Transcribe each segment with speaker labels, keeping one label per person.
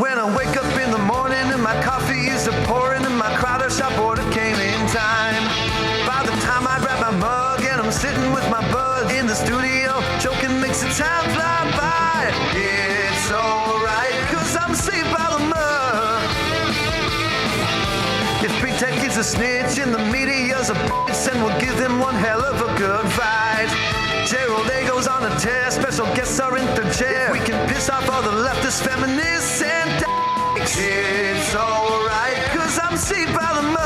Speaker 1: When I wake up in the morning and my coffee is pouring and my Crowder shop order came in time. By the time I grab my mug and I'm sitting with my bud in the studio, joking makes the time fly by. It's alright, cause I'm saved by the mug. If P-Tech is a snitch and the media's a bitch, then we'll give them one hell of a good fight. Gerald A goes on a tear, special guests are in third chair. We can piss off all the leftist feminists and dicks. It's alright, cause I'm saved by the mug.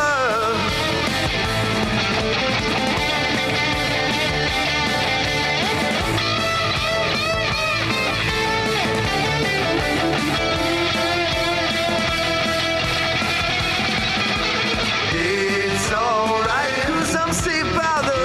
Speaker 1: It's alright, cause I'm saved by the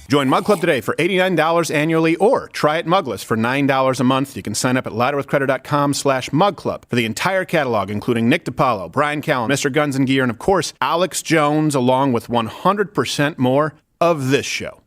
Speaker 2: Join Mug Club today for $89 annually or try it mugless for $9 a month. You can sign up at louderwithcredit.com/mugclub for the entire catalog, including Nick DiPaolo, Brian Callen, Mr. Guns and Gear, and of course, Alex Jones, along with 100% more of this show.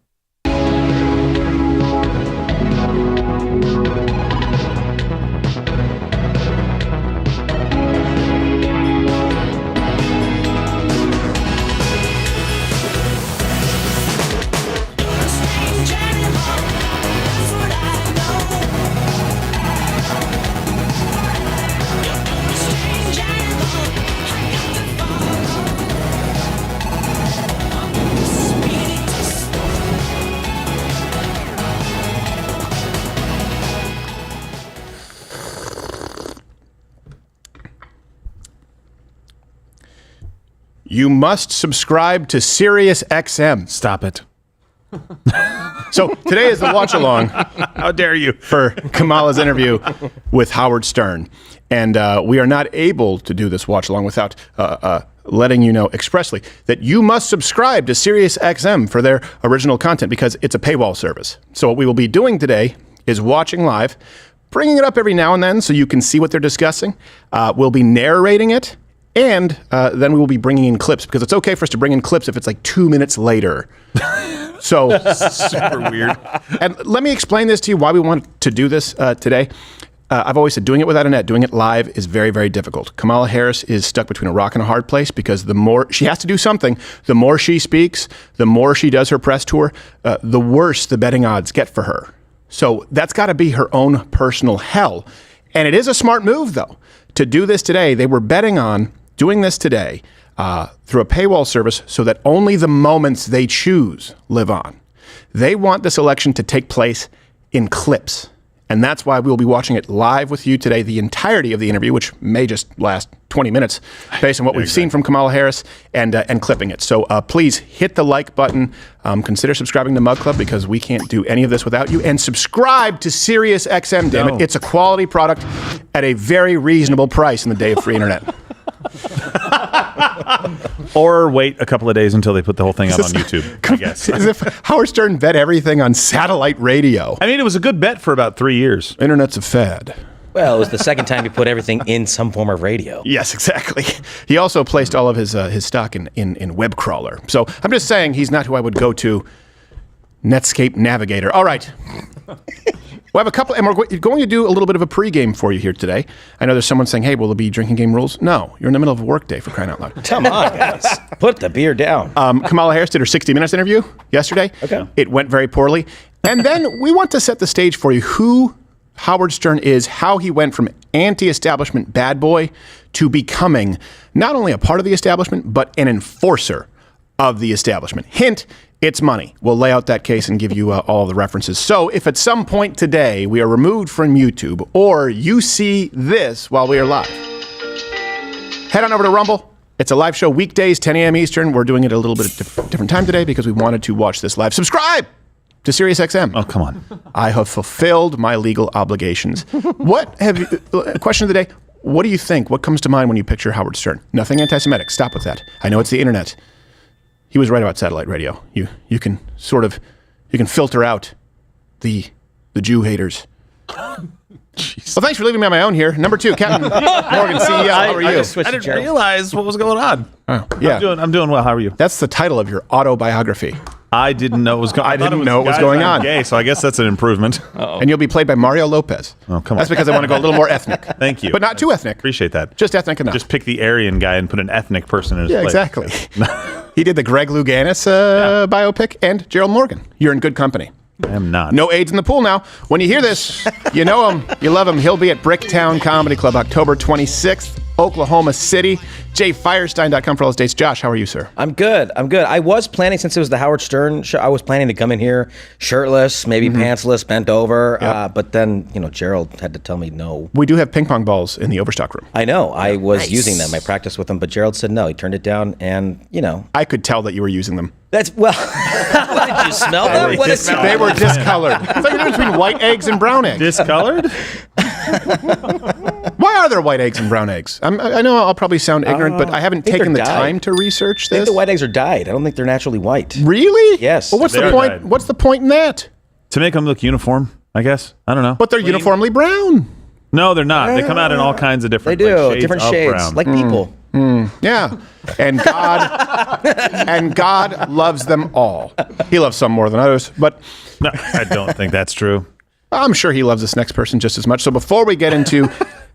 Speaker 2: You must subscribe to SiriusXM.
Speaker 3: Stop it.
Speaker 2: So today is the watch along.
Speaker 3: How dare you?
Speaker 2: For Kamala's interview with Howard Stern. And we are not able to do this watch along without letting you know expressly that you must subscribe to SiriusXM for their original content because it's a paywall service. So what we will be doing today is watching live, bringing it up every now and then so you can see what they're discussing. We'll be narrating it. And then we will be bringing in clips because it's okay for us to bring in clips if it's like 2 minutes later. So
Speaker 3: super weird.
Speaker 2: And let me explain this to you why we want to do this today. I've always said doing it without a net, doing it live is very, very difficult. Kamala Harris is stuck between a rock and a hard place because the more she has to do something, the more she speaks, the more she does her press tour, the worse the betting odds get for her. So that's got to be her own personal hell. And it is a smart move, though. To do this today, they were betting on doing this today through a paywall service so that only the moments they choose live on. They want this election to take place in clips. And that's why we'll be watching it live with you today, the entirety of the interview, which may just last 20 minutes based on what we've seen from Kamala Harris and clipping it. So please hit the like button. Consider subscribing to Mug Club because we can't do any of this without you. And subscribe to SiriusXM, damn it. It's a quality product at a very reasonable price in the day of free internet.
Speaker 3: Or wait a couple of days until they put the whole thing out on YouTube, I guess.
Speaker 2: As if Howard Stern bet everything on satellite radio.
Speaker 3: I mean, it was a good bet for about 3 years.
Speaker 2: Internet's a fad.
Speaker 4: Well, it was the second time he put everything in some form of radio.
Speaker 2: Yes, exactly. He also placed all of his stock in web crawler. So I'm just saying he's not who I would go to. Netscape Navigator. All right. We'll have a couple, and we're going to do a little bit of a pregame for you here today. I know there's someone saying, hey, will there be drinking game rules? No, you're in the middle of a work day, for crying out loud.
Speaker 4: Come on, guys. Put the beer down.
Speaker 2: Kamala Harris did her 60 Minutes interview yesterday.
Speaker 4: Okay.
Speaker 2: It went very poorly. And then we want to set the stage for you who Howard Stern is, how he went from anti-establishment bad boy to becoming not only a part of the establishment, but an enforcer of the establishment. Hint, it's money. We'll lay out that case and give you all the references. So if at some point today we are removed from YouTube or you see this while we are live, head on over to Rumble. It's a live show weekdays, 10 a.m. Eastern. We're doing it a little bit different time today because we wanted to watch this live. Subscribe to SiriusXM.
Speaker 3: Oh, come on.
Speaker 2: I have fulfilled my legal obligations. Question of the day, what do you think? What comes to mind when you picture Howard Stern? Nothing anti-Semitic. Stop with that. I know it's the internet. He was right about satellite radio. You can filter out the Jew haters. Well, thanks for leaving me on my own here. Number 2, Captain Morgan, CEO. How are you?
Speaker 4: just switched
Speaker 3: I
Speaker 4: to
Speaker 3: didn't
Speaker 4: Gerald.
Speaker 3: realize what was going on.
Speaker 2: Oh, yeah.
Speaker 3: I'm doing well. How are you?
Speaker 2: That's the title of your autobiography.
Speaker 3: I didn't know it was going.
Speaker 2: I didn't know it was
Speaker 3: Guys,
Speaker 2: going
Speaker 3: I'm
Speaker 2: on.
Speaker 3: Gay, so I guess that's an improvement.
Speaker 2: And you'll be played by Mario Lopez.
Speaker 3: Oh, come on.
Speaker 2: That's because I want to go a little more ethnic.
Speaker 3: Thank you.
Speaker 2: But not too ethnic.
Speaker 3: Appreciate that.
Speaker 2: Just ethnic enough.
Speaker 3: Just pick the Aryan guy and put an ethnic person in his
Speaker 2: Yeah,
Speaker 3: place.
Speaker 2: exactly. He did the Greg Louganis biopic and Gerald Morgan. You're in good company.
Speaker 3: I am not.
Speaker 2: No AIDS in the pool now. When you hear this, you know him, you love him. He'll be at Bricktown Comedy Club October 26th, Oklahoma City. JFirestine.com for all those dates. Josh, how are you, sir?
Speaker 4: I'm good. I was planning, since it was the Howard Stern show, I was planning to come in here shirtless, maybe pantsless, bent over.
Speaker 2: Yep.
Speaker 4: But then, Gerald had to tell me no.
Speaker 2: We do have ping pong balls in the Overstock room.
Speaker 4: I know. I was using them. I practiced with them, but Gerald said no. He turned it down, and
Speaker 2: I could tell that you were using them.
Speaker 4: that's well. What, did you smell them? What is
Speaker 2: They were discolored. It's like the difference between white eggs and brown eggs.
Speaker 3: Discolored?
Speaker 2: Why are there white eggs and brown eggs? I know I'll probably sound ignorant, but I haven't
Speaker 4: think
Speaker 2: taken the
Speaker 4: they're dyed.
Speaker 2: time to research
Speaker 4: I think
Speaker 2: this.
Speaker 4: the white eggs are dyed. I don't think they're naturally white.
Speaker 2: Really?
Speaker 4: Yes.
Speaker 2: Well, what's
Speaker 3: They
Speaker 2: the
Speaker 3: are
Speaker 2: point?
Speaker 3: dyed.
Speaker 2: What's the point in that?
Speaker 3: To make them look uniform, I guess. I don't know.
Speaker 2: But they're uniformly brown.
Speaker 3: No, they're not. They come out in all kinds of
Speaker 4: They
Speaker 3: different
Speaker 4: do. Different
Speaker 3: of
Speaker 4: shades.
Speaker 3: brown.
Speaker 4: Like people.
Speaker 2: Yeah. And God loves them all. He loves some more than others, but
Speaker 3: No, I don't think that's true.
Speaker 2: I'm sure he loves this next person just as much. So before we get into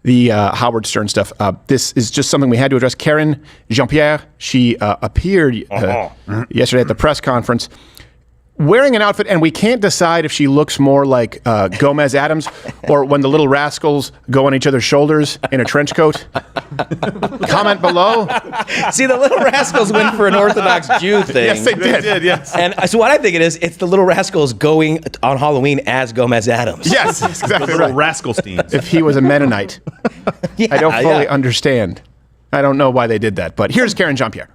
Speaker 2: the Howard Stern stuff, this is just something we had to address. Karen Jean-Pierre, she appeared yesterday at the press conference wearing an outfit, and we can't decide if she looks more like Gomez Adams or when the Little Rascals go on each other's shoulders in a trench coat. Comment below.
Speaker 4: See, the Little Rascals went for an Orthodox Jew thing.
Speaker 2: Yes, they did.
Speaker 3: Yes.
Speaker 4: And so what I think it is, it's the Little Rascals going on Halloween as Gomez Adams.
Speaker 2: Yes, that's exactly
Speaker 3: Little
Speaker 2: right.
Speaker 3: Rascalsteins.
Speaker 2: If he was a Mennonite. I don't fully understand. I don't know why they did that, but here's Karen Jean-Pierre.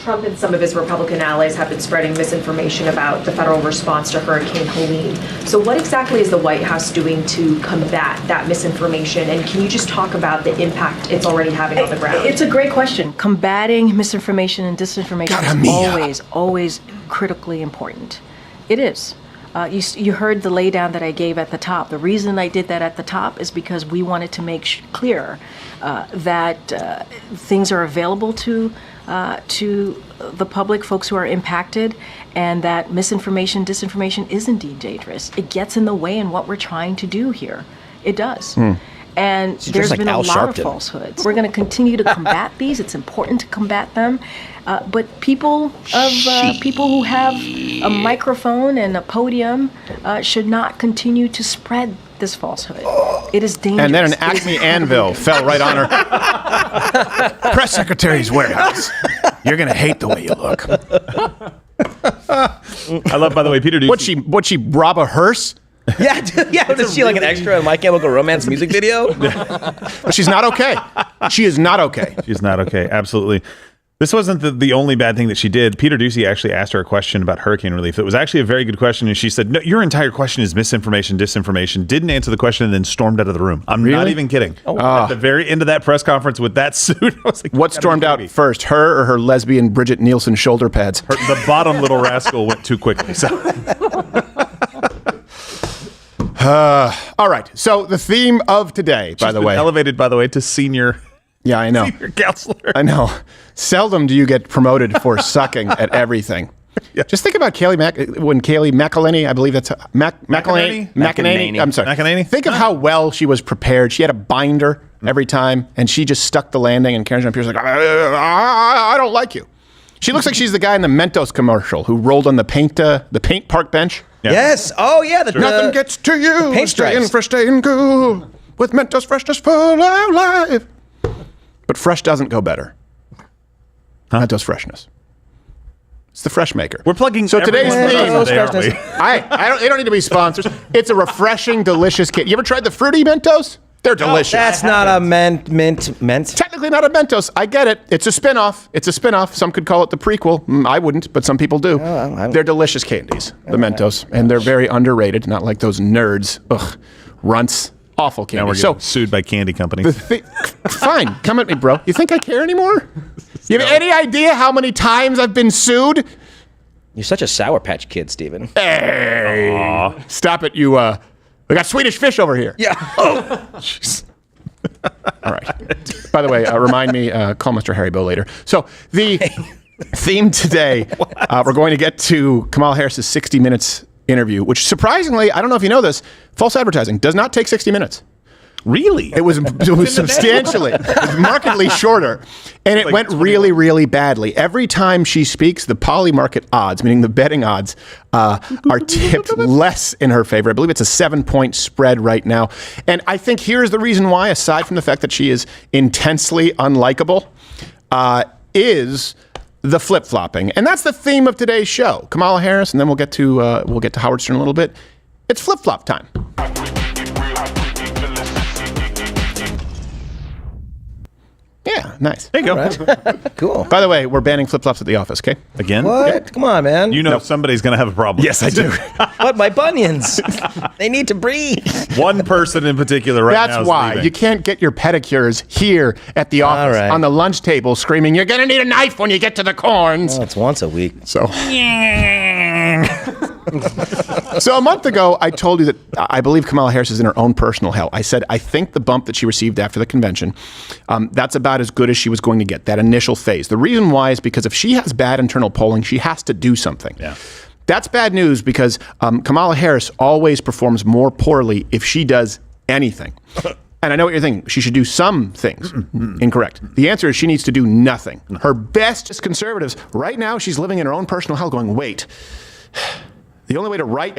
Speaker 5: Trump and some of his Republican allies have been spreading misinformation about the federal response to Hurricane Helene. So what exactly is the White House doing to combat that misinformation? And can you just talk about the impact it's already having on the ground?
Speaker 6: It's a great question. Combating misinformation and disinformation is always critically important. It is. You heard the laydown that I gave at the top. The reason I did that at the top is because we wanted to make clear that things are available to the public, folks who are impacted, and that misinformation, disinformation is indeed dangerous. It gets in the way in what we're trying to do here. It does. And there's
Speaker 4: like
Speaker 6: been
Speaker 4: Al
Speaker 6: a lot
Speaker 4: Sharpton.
Speaker 6: of falsehoods. We're going to continue to combat these. It's important to combat them. But people who have a microphone and a podium should not continue to spread this falsehood. It is dangerous.
Speaker 2: And then an Acme anvil fell right on her. Press secretary's warehouse. You're going to hate the way you look.
Speaker 3: I love, by the way, Peter Ducey.
Speaker 2: What'd she rob a hearse?
Speaker 4: Yeah, was she like an extra in My Chemical Romance music video?
Speaker 2: But she's not okay. She is not okay.
Speaker 3: She's not okay. Absolutely. This wasn't the only bad thing that she did. Peter Ducey actually asked her a question about hurricane relief. It was actually a very good question, and she said, "No, your entire question is misinformation, disinformation." Didn't answer the question, and then stormed out of the room. I'm not even kidding. At the very end of that press conference with that suit, I was like,
Speaker 2: What stormed out first, her or her lesbian Bridget Nielsen shoulder pads?
Speaker 3: The bottom little rascal went too quickly. So.
Speaker 2: All right. So the theme of today, by the way,
Speaker 3: elevated, by the way, to senior.
Speaker 2: Yeah, I know.
Speaker 3: Senior counselor.
Speaker 2: I know. Seldom do you get promoted for sucking at everything. Yeah. Just think about Kayleigh McElhinney, I believe that's McEnany. I'm sorry.
Speaker 3: McEnany?
Speaker 2: Think of how well she was prepared. She had a binder every time, and she just stuck the landing, and Karen Jean-Pierre's like, I don't like you. She looks like she's the guy in the Mentos commercial who rolled on the paint park bench.
Speaker 3: Yeah.
Speaker 4: Yes. Oh, yeah.
Speaker 2: Nothing gets to you.
Speaker 4: paint
Speaker 2: Staying
Speaker 4: stripes.
Speaker 2: fresh, staying cool. With Mentos freshness full of life. But fresh doesn't go better. Mentos freshness. It's the fresh maker.
Speaker 3: We're plugging.
Speaker 2: So today's
Speaker 3: everyone's
Speaker 2: theme.
Speaker 3: today, aren't we?
Speaker 2: They don't need to be sponsors. It's a refreshing, delicious kit. You ever tried the fruity Mentos? They're delicious.
Speaker 4: That's not a mint.
Speaker 2: Technically not a Mentos. I get it. It's a spinoff. Some could call it the prequel. I wouldn't, but some people do. They're delicious candies, the Mentos, and they're very underrated. Not like those nerds. Ugh, runts. Awful candy.
Speaker 3: Now we're getting sued by candy companies.
Speaker 2: Fine, come at me, bro. You think I care anymore? You have any idea how many times I've been sued?
Speaker 4: You're such a Sour Patch Kid, Steven.
Speaker 2: Hey, stop it, you We got Swedish fish over here.
Speaker 4: Yeah.
Speaker 2: All right. By the way, remind me, call Mr. Harry Bill later. So the theme today, we're going to get to Kamala Harris's 60 Minutes interview, which surprisingly, I don't know if you know this, false advertising does not take 60 minutes.
Speaker 3: Really?
Speaker 2: It was substantially, markedly shorter. And it went really, really badly. Every time she speaks, the poly market odds, meaning the betting odds, are tipped less in her favor. I believe it's a 7-point spread right now. And I think here's the reason why, aside from the fact that she is intensely unlikable, is the flip-flopping. And that's the theme of today's show. Kamala Harris, and then we'll get to Howard Stern in a little bit. It's flip-flop time. Yeah, nice.
Speaker 3: There you go.
Speaker 4: Right. Cool.
Speaker 2: By the way, we're banning flip-flops at the office, okay?
Speaker 3: Again?
Speaker 4: What? Come on, man.
Speaker 3: You know somebody's going to have a problem.
Speaker 2: Yes, I do.
Speaker 4: What? My bunions. They need to breathe.
Speaker 3: One person in particular right now
Speaker 2: That's
Speaker 3: is
Speaker 2: why.
Speaker 3: leaving.
Speaker 2: You can't get your pedicures here at the office
Speaker 4: right.
Speaker 2: on the lunch table screaming, you're going to need a knife when you get to the corns.
Speaker 4: Oh, it's once a week.
Speaker 2: So a month ago, I told you that I believe Kamala Harris is in her own personal hell. I said, I think the bump that she received after the convention, that's about as good as she was going to get, that initial phase. The reason why is because if she has bad internal polling, she has to do something.
Speaker 3: Yeah.
Speaker 2: That's bad news because Kamala Harris always performs more poorly if she does anything. And I know what you're thinking. She should do some things. Incorrect. The answer is she needs to do nothing. Her best is conservatives. Right now, she's living in her own personal hell going, wait. The only way to write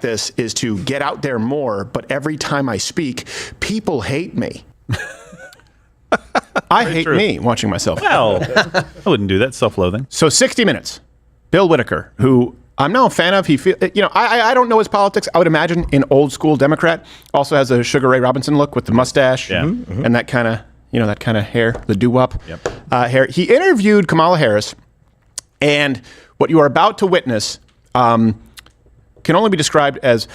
Speaker 2: this is to get out there more, but every time I speak, people hate me. I hate me watching myself.
Speaker 3: Well, I wouldn't do that. Self-loathing.
Speaker 2: So 60 Minutes. Bill Whittaker, who I'm now a fan of. I don't know his politics. I would imagine an old school Democrat. Also has a Sugar Ray Robinson look with the mustache and that kind of hair, the doo-wop hair. He interviewed Kamala Harris, and what you are about to witness can only be described as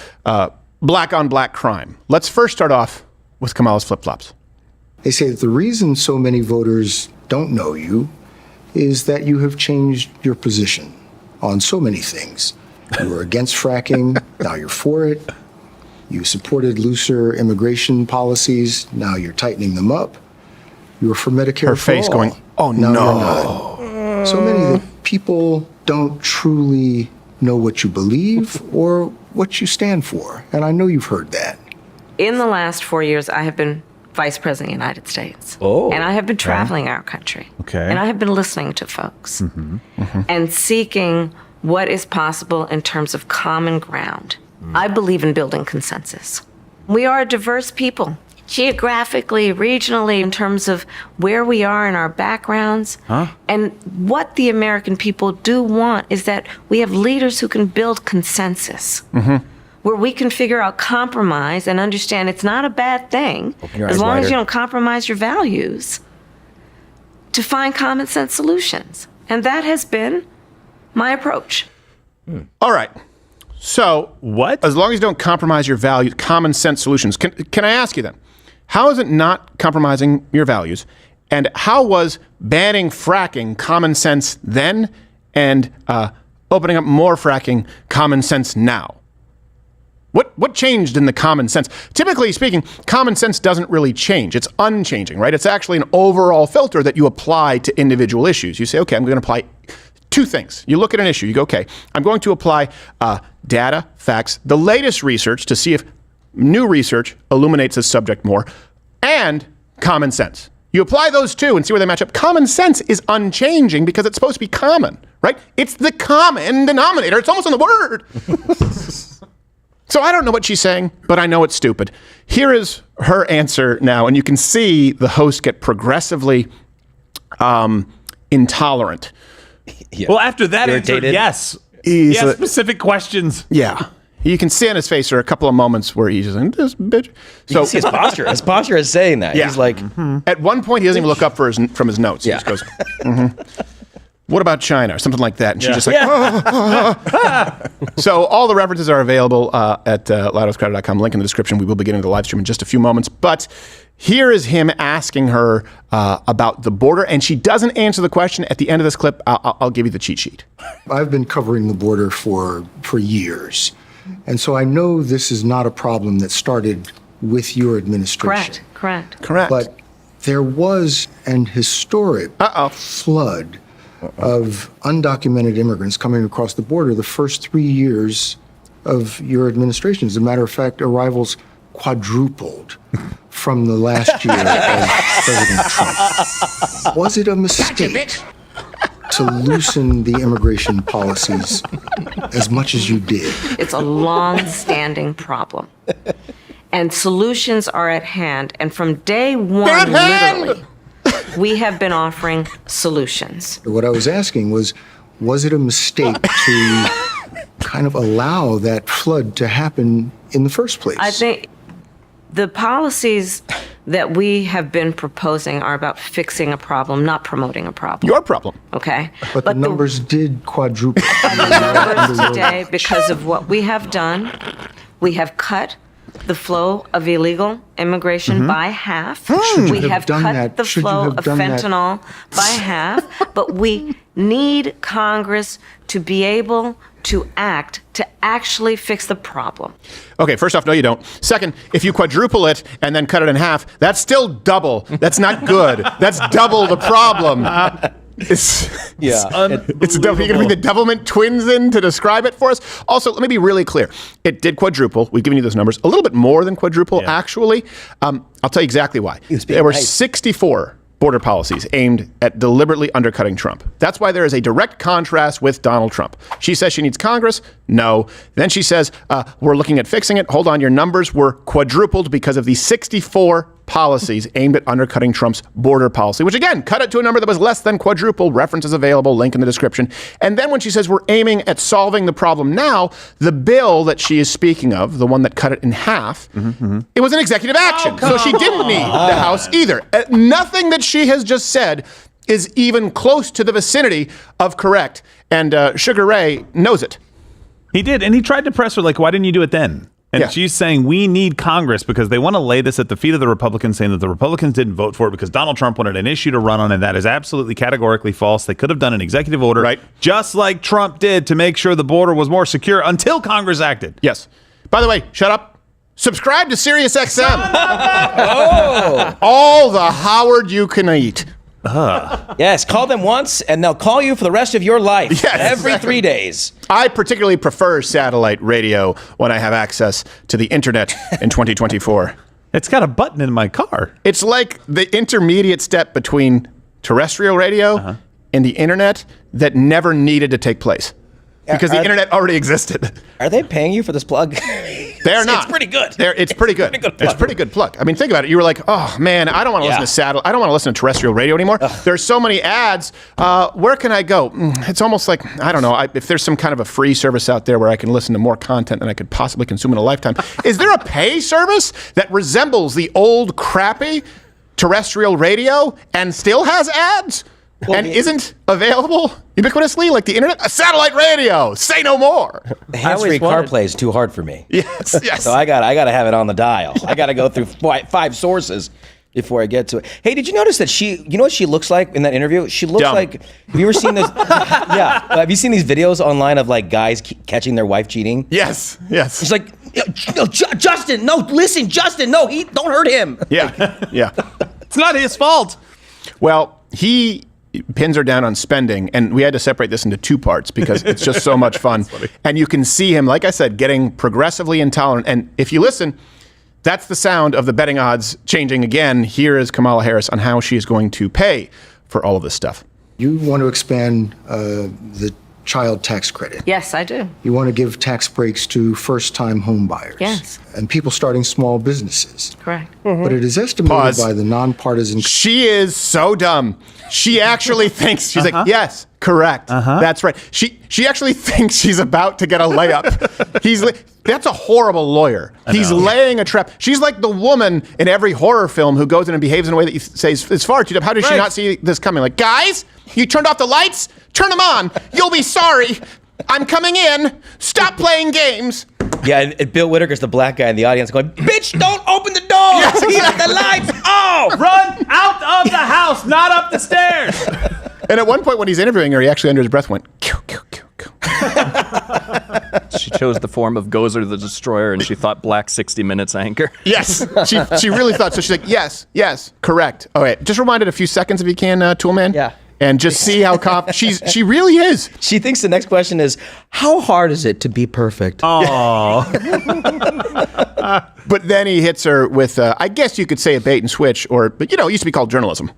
Speaker 2: black on black crime. Let's first start off with Kamala's flip-flops.
Speaker 7: They say that the reason so many voters don't know you is that you have changed your position on so many things. You were against fracking, now you're for it. You supported looser immigration policies, now you're tightening them up. You were for Medicare
Speaker 2: Her
Speaker 7: for
Speaker 2: face
Speaker 7: all.
Speaker 2: going, oh
Speaker 7: Now
Speaker 2: no.
Speaker 7: you're not. So many that people don't truly know what you believe or what you stand for. And I know you've heard that.
Speaker 8: In the last 4 years, I have been Vice President of the United States.
Speaker 4: Oh.
Speaker 8: And I have been traveling our country.
Speaker 3: Okay.
Speaker 8: And I have been listening to folks and seeking what is possible in terms of common ground. I believe in building consensus. We are a diverse people, geographically, regionally, in terms of where we are in our backgrounds. And what the American people do want is that we have leaders who can build consensus. Where we can figure out compromise and understand it's not a bad thing,
Speaker 4: your
Speaker 8: as
Speaker 4: eyes
Speaker 8: long as
Speaker 4: wider.
Speaker 8: you don't compromise your values, to find common sense solutions. And that has been my approach.
Speaker 2: All right. So
Speaker 3: What?
Speaker 2: as long as you don't compromise your values, common sense solutions. Can I ask you then, how is it not compromising your values? And how was banning fracking common sense then and opening up more fracking common sense now? What changed in the common sense? Typically speaking, common sense doesn't really change. It's unchanging, right? It's actually an overall filter that you apply to individual issues. You say, okay, I'm going to apply two things. You look at an issue, you go, okay, I'm going to apply data, facts, the latest research to see if new research illuminates this subject more, and common sense. You apply those two and see where they match up. Common sense is unchanging because it's supposed to be common, right? It's the common denominator. It's almost in the word. So I don't know what she's saying, but I know it's stupid. Here is her answer now, and you can see the host get progressively intolerant.
Speaker 3: Well, after that answer,
Speaker 4: Irritated?
Speaker 3: yes.
Speaker 2: He's
Speaker 3: Yes,
Speaker 2: a-
Speaker 3: specific questions.
Speaker 2: Yeah. You can see on his face there are a couple of moments where he's just like, this bitch. So
Speaker 4: You see his posture. His posture is saying that.
Speaker 2: Yeah.
Speaker 4: He's like,
Speaker 2: at one point, he doesn't even look up from his notes. He
Speaker 4: Yeah.
Speaker 2: just goes, what about China? Or something like that. And she's just like, So all the references are available at loudhousecrider.com. Link in the description. We will be getting to the live stream in just a few moments. But here is him asking her about the border, and she doesn't answer the question. At the end of this clip, I'll give you the cheat sheet.
Speaker 7: I've been covering the border for years. And so I know this is not a problem that started with your administration.
Speaker 8: Correct.
Speaker 7: But there was an historic flood of undocumented immigrants coming across the border the first 3 years of your administration. As a matter of fact, arrivals quadrupled from the last year of President Trump. Was it a mistake to loosen the immigration policies as much as you did?
Speaker 8: It's a long-standing problem. And solutions are at hand. And from day one, literally, we have been offering solutions.
Speaker 7: What I was asking was it a mistake to kind of allow that flood to happen in the first place?
Speaker 8: I think the policies that we have been proposing are about fixing a problem, not promoting a problem.
Speaker 2: Your problem.
Speaker 8: Okay?
Speaker 7: But the numbers did quadruple.
Speaker 8: And the numbers today, because of what we have done, we have cut the flow of illegal immigration by half. We have cut the flow of fentanyl by half, but we need Congress to be able to act to actually fix the problem.
Speaker 2: Okay, first off, no, you don't. Second, if you quadruple it and then cut it in half, that's still double. That's not good. That's double the problem. It's double. You're going to bring the Doublemint twins in to describe it for us. Also, let me be really clear. It did quadruple. We've given you those numbers. A little bit more than quadruple, actually. I'll tell you exactly why. There were 64 border policies aimed at deliberately undercutting Trump. That's why there is a direct contrast with Donald Trump. She says she needs Congress. No. Then she says, we're looking at fixing it. Hold on, your numbers were quadrupled because of the 64 policies aimed at undercutting Trump's border policy, which again, cut it to a number that was less than quadruple. References available, link in the description. And then when she says we're aiming at solving the problem now, the bill that she is speaking of, the one that cut it in half, it was an executive action. So she didn't need the House either. Nothing that she has just said is even close to the vicinity of correct. And Sugar Ray knows it.
Speaker 3: He did. And he tried to press her, like, why didn't you do it then? And she's saying we need Congress because they want to lay this at the feet of the Republicans, saying that the Republicans didn't vote for it because Donald Trump wanted an issue to run on, and that is absolutely categorically false. They could have done an executive order, just like Trump did, to make sure the border was more secure until Congress acted.
Speaker 2: Yes. By the way, shut up. Subscribe to SiriusXM. All the Howard you can eat.
Speaker 4: Yes, call them once, and they'll call you for the rest of your life.
Speaker 2: Yes,
Speaker 4: every 3 days.
Speaker 2: I particularly prefer satellite radio when I have access to the internet in 2024.
Speaker 3: It's got a button in my car.
Speaker 2: It's like the intermediate step between terrestrial radio and the internet that never needed to take place. Because the internet already existed.
Speaker 4: Are they paying you for this plug?
Speaker 2: They're not.
Speaker 4: It's pretty good.
Speaker 2: It's pretty good. It's pretty good plug. I mean, think about it. You were like, oh man, I don't want to listen to satellite. I don't want to listen to terrestrial radio anymore. There's so many ads. Where can I go? It's almost like, I don't know, if there's some kind of a free service out there where I can listen to more content than I could possibly consume in a lifetime. Is there a pay service that resembles the old crappy terrestrial radio and still has ads? And isn't available ubiquitously like the internet? A satellite radio. Say no more.
Speaker 4: Hands-free CarPlay is too hard for me.
Speaker 2: Yes.
Speaker 4: So I got to have it on the dial. I got to go through 5 sources before I get to it. Hey, did you notice that you know what she looks like in that interview? She looks like, have you ever seen this? Have you seen these videos online of like guys catching their wife cheating?
Speaker 2: Yes.
Speaker 4: She's like, no, Justin, no, listen, Justin, no, don't hurt him.
Speaker 2: Yeah.
Speaker 3: It's not his fault.
Speaker 2: Well, he pins her down on spending, and we had to separate this into 2 parts because it's just so much fun. And you can see him, like I said, getting progressively intolerant. And if you listen, that's the sound of the betting odds changing again. Here is Kamala Harris on how she is going to pay for all of this stuff.
Speaker 7: You want to expand the child tax credit.
Speaker 8: Yes, I do.
Speaker 7: You want to give tax breaks to first-time home buyers.
Speaker 8: Yes.
Speaker 7: And people starting small businesses.
Speaker 8: Correct.
Speaker 7: But it is estimated by the nonpartisan...
Speaker 2: She is so dumb. She actually thinks, she's like, yes, correct. That's right. She actually thinks she's about to get a layup. That's a horrible lawyer. He's laying a trap. She's like the woman in every horror film who goes in and behaves in a way that you say is far too dumb. How does she not see this coming? Like, guys, you turned off the lights? Turn them on. You'll be sorry. I'm coming in. Stop playing games.
Speaker 4: Yeah, and Bill Whittaker's the black guy in the audience going, bitch, don't open the door.
Speaker 2: Yes, exactly.
Speaker 4: The lights off.
Speaker 3: Run out of the house, not up the stairs.
Speaker 2: And at one point when he's interviewing her, he actually under his breath went, "Kill, kill, kill, kill."
Speaker 9: She chose the form of Gozer the Destroyer, and she thought Black 60 Minutes anchor.
Speaker 2: Yes, she really thought so. She's like, yes, correct. All right, just rewind it a few seconds if you can, Toolman.
Speaker 4: Yeah.
Speaker 2: And just see how she really is.
Speaker 4: She thinks the next question is, how hard is it to be perfect?
Speaker 3: Oh,
Speaker 2: But then he hits her with, I guess you could say a bait and switch, but it used to be called journalism.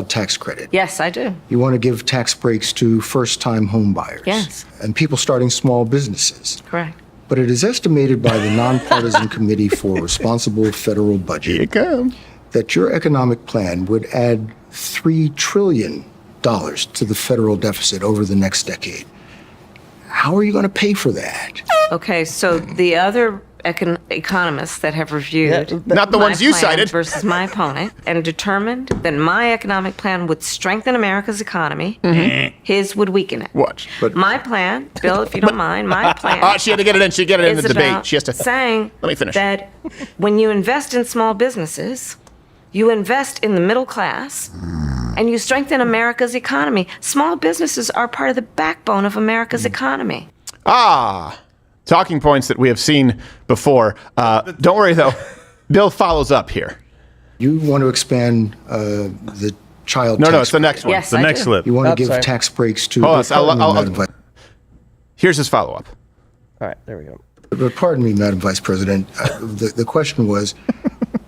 Speaker 7: Tax credit.
Speaker 8: Yes, I do.
Speaker 7: You want to give tax breaks to first-time home buyers.
Speaker 8: Yes.
Speaker 7: And people starting small businesses.
Speaker 8: Correct.
Speaker 7: But it is estimated by the Nonpartisan Committee for Responsible Federal Budget
Speaker 2: Here you come.
Speaker 7: that your economic plan would add $3 trillion to the federal deficit over the next decade. How are you going to pay for that?
Speaker 8: Okay, so the other economists that have reviewed
Speaker 2: Not the
Speaker 8: my
Speaker 2: ones you
Speaker 8: plan
Speaker 2: cited.
Speaker 8: versus my opponent and determined that my economic plan would strengthen America's economy, his would weaken it.
Speaker 2: Watch.
Speaker 7: But-
Speaker 8: My plan, Bill, if you don't mind, my plan
Speaker 2: She had to get it in. She get it in
Speaker 8: is
Speaker 2: the debate.
Speaker 8: about
Speaker 2: She has to.
Speaker 8: saying
Speaker 2: Let me finish.
Speaker 8: that when you invest in small businesses, you invest in the middle class, and you strengthen America's economy. Small businesses are part of the backbone of America's economy.
Speaker 2: Talking points that we have seen before. Don't worry though. Bill follows up here.
Speaker 7: You want to expand the child
Speaker 2: No,
Speaker 7: tax
Speaker 2: it's the next one.
Speaker 8: Yes,
Speaker 3: the
Speaker 8: I
Speaker 3: next
Speaker 8: do.
Speaker 3: slip.
Speaker 7: You want to
Speaker 4: Oh,
Speaker 7: give
Speaker 4: sorry.
Speaker 7: tax breaks to...
Speaker 2: Hold on,
Speaker 7: Pardon me,
Speaker 2: I'll-
Speaker 7: Madam Vice-
Speaker 2: Here's his follow up.
Speaker 4: All right, there we go.
Speaker 7: But pardon me, Madam Vice President. The question was,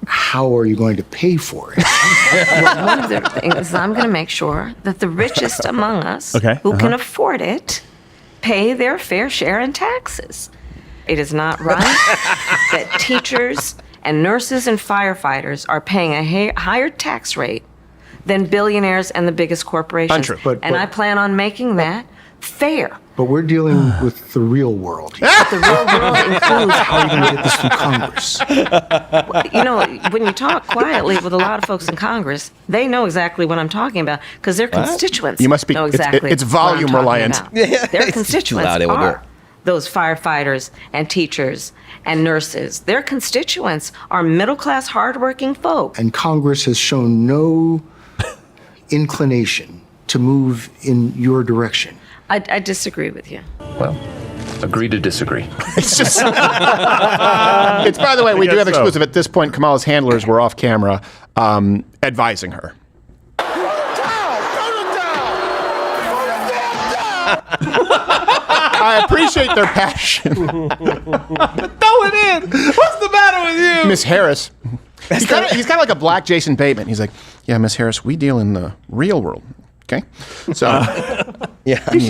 Speaker 7: how are you going to pay for it?
Speaker 8: One of the things is I'm going to make sure that the richest among us
Speaker 3: Okay,
Speaker 8: who can afford it pay their fair share in taxes. It is not right that teachers and nurses and firefighters are paying a higher tax rate than billionaires and the biggest corporations.
Speaker 2: Untrue.
Speaker 8: And I plan on making that fair.
Speaker 7: But we're dealing with the real world here.
Speaker 8: The real world includes,
Speaker 7: How are you going to get this through Congress?
Speaker 8: you know, when you talk quietly with a lot of folks in Congress, they know exactly what I'm talking about because their constituents
Speaker 2: You must be-
Speaker 8: know
Speaker 2: it's-
Speaker 8: exactly
Speaker 2: it's volume
Speaker 8: what I'm
Speaker 2: reliant.
Speaker 8: talking about. Their
Speaker 4: It's too
Speaker 8: constituents
Speaker 4: loud, it will do
Speaker 8: are
Speaker 4: it.
Speaker 8: those firefighters and teachers and nurses. Their constituents are middle-class, hardworking folk.
Speaker 7: And Congress has shown no inclination to move in your direction.
Speaker 8: I disagree with you.
Speaker 10: Well, agree to disagree.
Speaker 2: It's just. It's, by the way, we do have
Speaker 3: guess so.
Speaker 2: exclusive at this point. Kamala's handlers were off camera advising her. I appreciate their passion.
Speaker 3: Throw it in. What's the matter with you?
Speaker 2: Miss Harris. He's kind of like a black Jason Bateman. He's like, yeah, Miss Harris, we deal in the real world. Okay. So
Speaker 3: She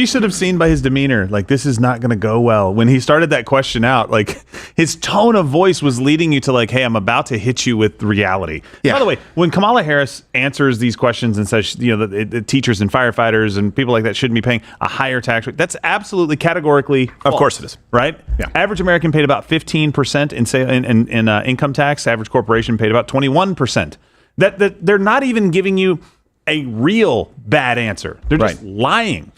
Speaker 3: should have seen by his demeanor, like, this is not going to go well. When he started that question out, like, his tone of voice was leading you to, like, hey, I'm about to hit you with reality.
Speaker 2: Yeah.
Speaker 3: By the way, when Kamala Harris answers these questions and says, the teachers and firefighters and people like that shouldn't be paying a higher tax rate, that's absolutely categorically false,
Speaker 2: course it is.
Speaker 3: right?
Speaker 2: Yeah.
Speaker 3: Average American paid about 15% in income tax. Average corporation paid about 21%. That they're not even giving you a real bad answer. They're just
Speaker 2: Right.
Speaker 3: lying.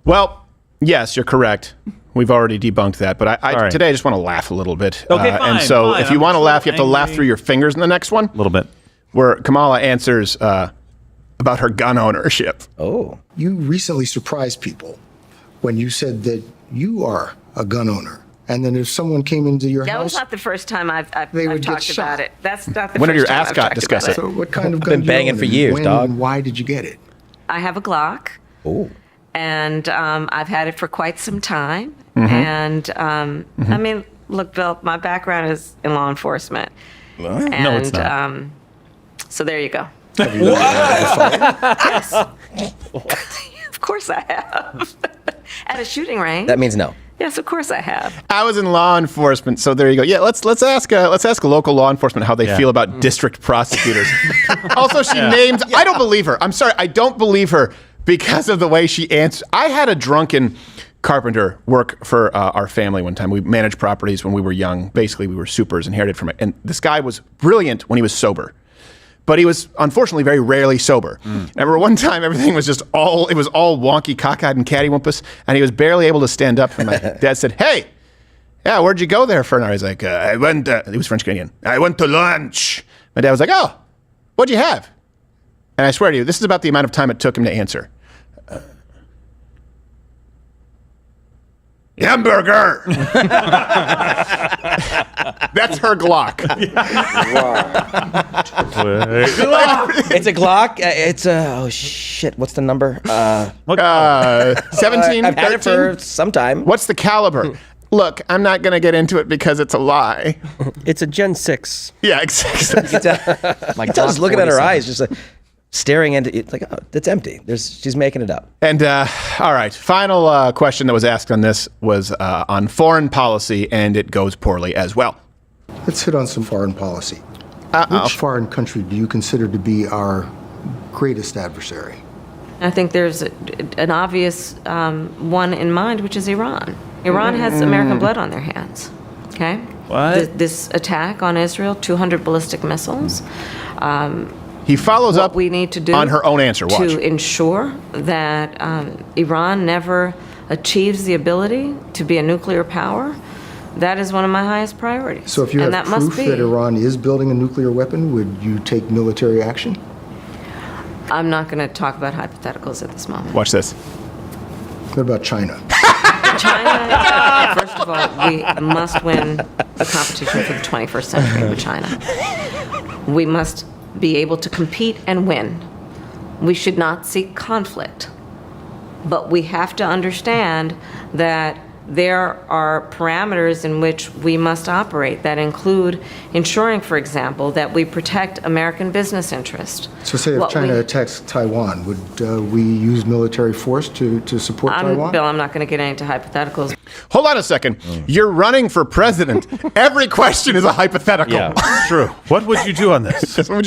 Speaker 2: well, yes, you're correct. We've already debunked that, but
Speaker 3: All right.
Speaker 2: today I just want to laugh a little bit.
Speaker 3: Okay,
Speaker 2: and
Speaker 3: fine,
Speaker 2: so
Speaker 3: fine.
Speaker 2: if you
Speaker 3: I'm
Speaker 2: want to
Speaker 3: just
Speaker 2: laugh, you have to laugh
Speaker 3: angry.
Speaker 2: through your fingers in the next one,
Speaker 3: A little bit.
Speaker 2: where Kamala answers about her gun ownership.
Speaker 4: Oh.
Speaker 7: You recently surprised people when you said that you are a gun owner. And then if someone came into your
Speaker 8: That
Speaker 7: house,
Speaker 8: was not the first time I've
Speaker 7: They would get
Speaker 8: talked about
Speaker 7: shot.
Speaker 8: it. That's not the
Speaker 2: When did
Speaker 8: first
Speaker 2: your
Speaker 8: time
Speaker 2: ass
Speaker 8: I've
Speaker 2: got
Speaker 8: talked
Speaker 2: discussed
Speaker 8: about
Speaker 2: it?
Speaker 7: so what kind of gun
Speaker 4: Been
Speaker 7: do you
Speaker 4: banging
Speaker 7: own
Speaker 4: for
Speaker 7: and
Speaker 4: years,
Speaker 7: when
Speaker 4: dog.
Speaker 7: and why did you get it?
Speaker 8: I have a Glock.
Speaker 4: Oh.
Speaker 8: And I've had it for quite some time. And I mean, look, Bill, my background is in law enforcement. And,
Speaker 3: No, it's not.
Speaker 8: So there you go. Yes. Of course I have. At a shooting range.
Speaker 4: That means no.
Speaker 8: Yes, of course I have.
Speaker 2: I was in law enforcement, so there you go. Yeah, let's ask local law enforcement how they feel about district prosecutors. Also, she named. I don't believe her. I'm sorry, I don't believe her because of the way she answered. I had a drunken carpenter work for our family one time. We managed properties when we were young. Basically, we were supers, inherited from it. And this guy was brilliant when he was sober. But he was unfortunately very rarely sober. I remember one time everything was just all wonky, cockeyed, and cattywampus, and he was barely able to stand up. And my dad said, "Hey, yeah, where'd you go there for an hour?" He's like, "I went." He was French Canadian. "I went to lunch." My dad was like, "Oh, what'd you have?" And I swear to you, this is about the amount of time it took him to answer. Hamburger. That's her Glock.
Speaker 4: It's a Glock. It's a, oh shit, what's the number?
Speaker 2: 17,
Speaker 4: I've had it
Speaker 2: 13?
Speaker 4: for some time.
Speaker 2: What's the caliber? Look, I'm not going to get into it because it's a lie.
Speaker 11: It's a Gen 6.
Speaker 2: Yeah, exactly.
Speaker 4: Like, just looking at her eyes, just like staring into it, like, oh, it's empty. She's making it up.
Speaker 2: And all right, final question that was asked on this was on foreign policy, and it goes poorly as well.
Speaker 7: Let's hit on some foreign policy.
Speaker 2: Uh-oh.
Speaker 7: Which foreign country do you consider to be our greatest adversary?
Speaker 8: I think there's an obvious one in mind, which is Iran. Iran has American blood on their hands. Okay?
Speaker 3: What?
Speaker 8: This attack on Israel, 200 ballistic missiles.
Speaker 2: He follows up
Speaker 8: We need to do
Speaker 2: on her own answer. Watch.
Speaker 8: to ensure that Iran never achieves the ability to be a nuclear power. That is one of my highest priorities.
Speaker 7: So if you
Speaker 8: And
Speaker 7: have
Speaker 8: that must
Speaker 7: proof
Speaker 8: be.
Speaker 7: that Iran is building a nuclear weapon, would you take military action?
Speaker 8: I'm not going to talk about hypotheticals at this moment.
Speaker 2: Watch this.
Speaker 7: What about China?
Speaker 8: China, first of all, we must win a competition for the 21st century with China. We must be able to compete and win. We should not seek conflict. But we have to understand that there are parameters in which we must operate that include ensuring, for example, that we protect American business interests.
Speaker 7: So say if
Speaker 8: What
Speaker 7: China
Speaker 8: we-
Speaker 7: attacks Taiwan, would we use military force to support Taiwan?
Speaker 8: Bill, I'm not going to get into hypotheticals.
Speaker 2: Hold on a second. You're running for president. Every question is a hypothetical.
Speaker 3: Yeah, true. What would you do on this?
Speaker 2: Well,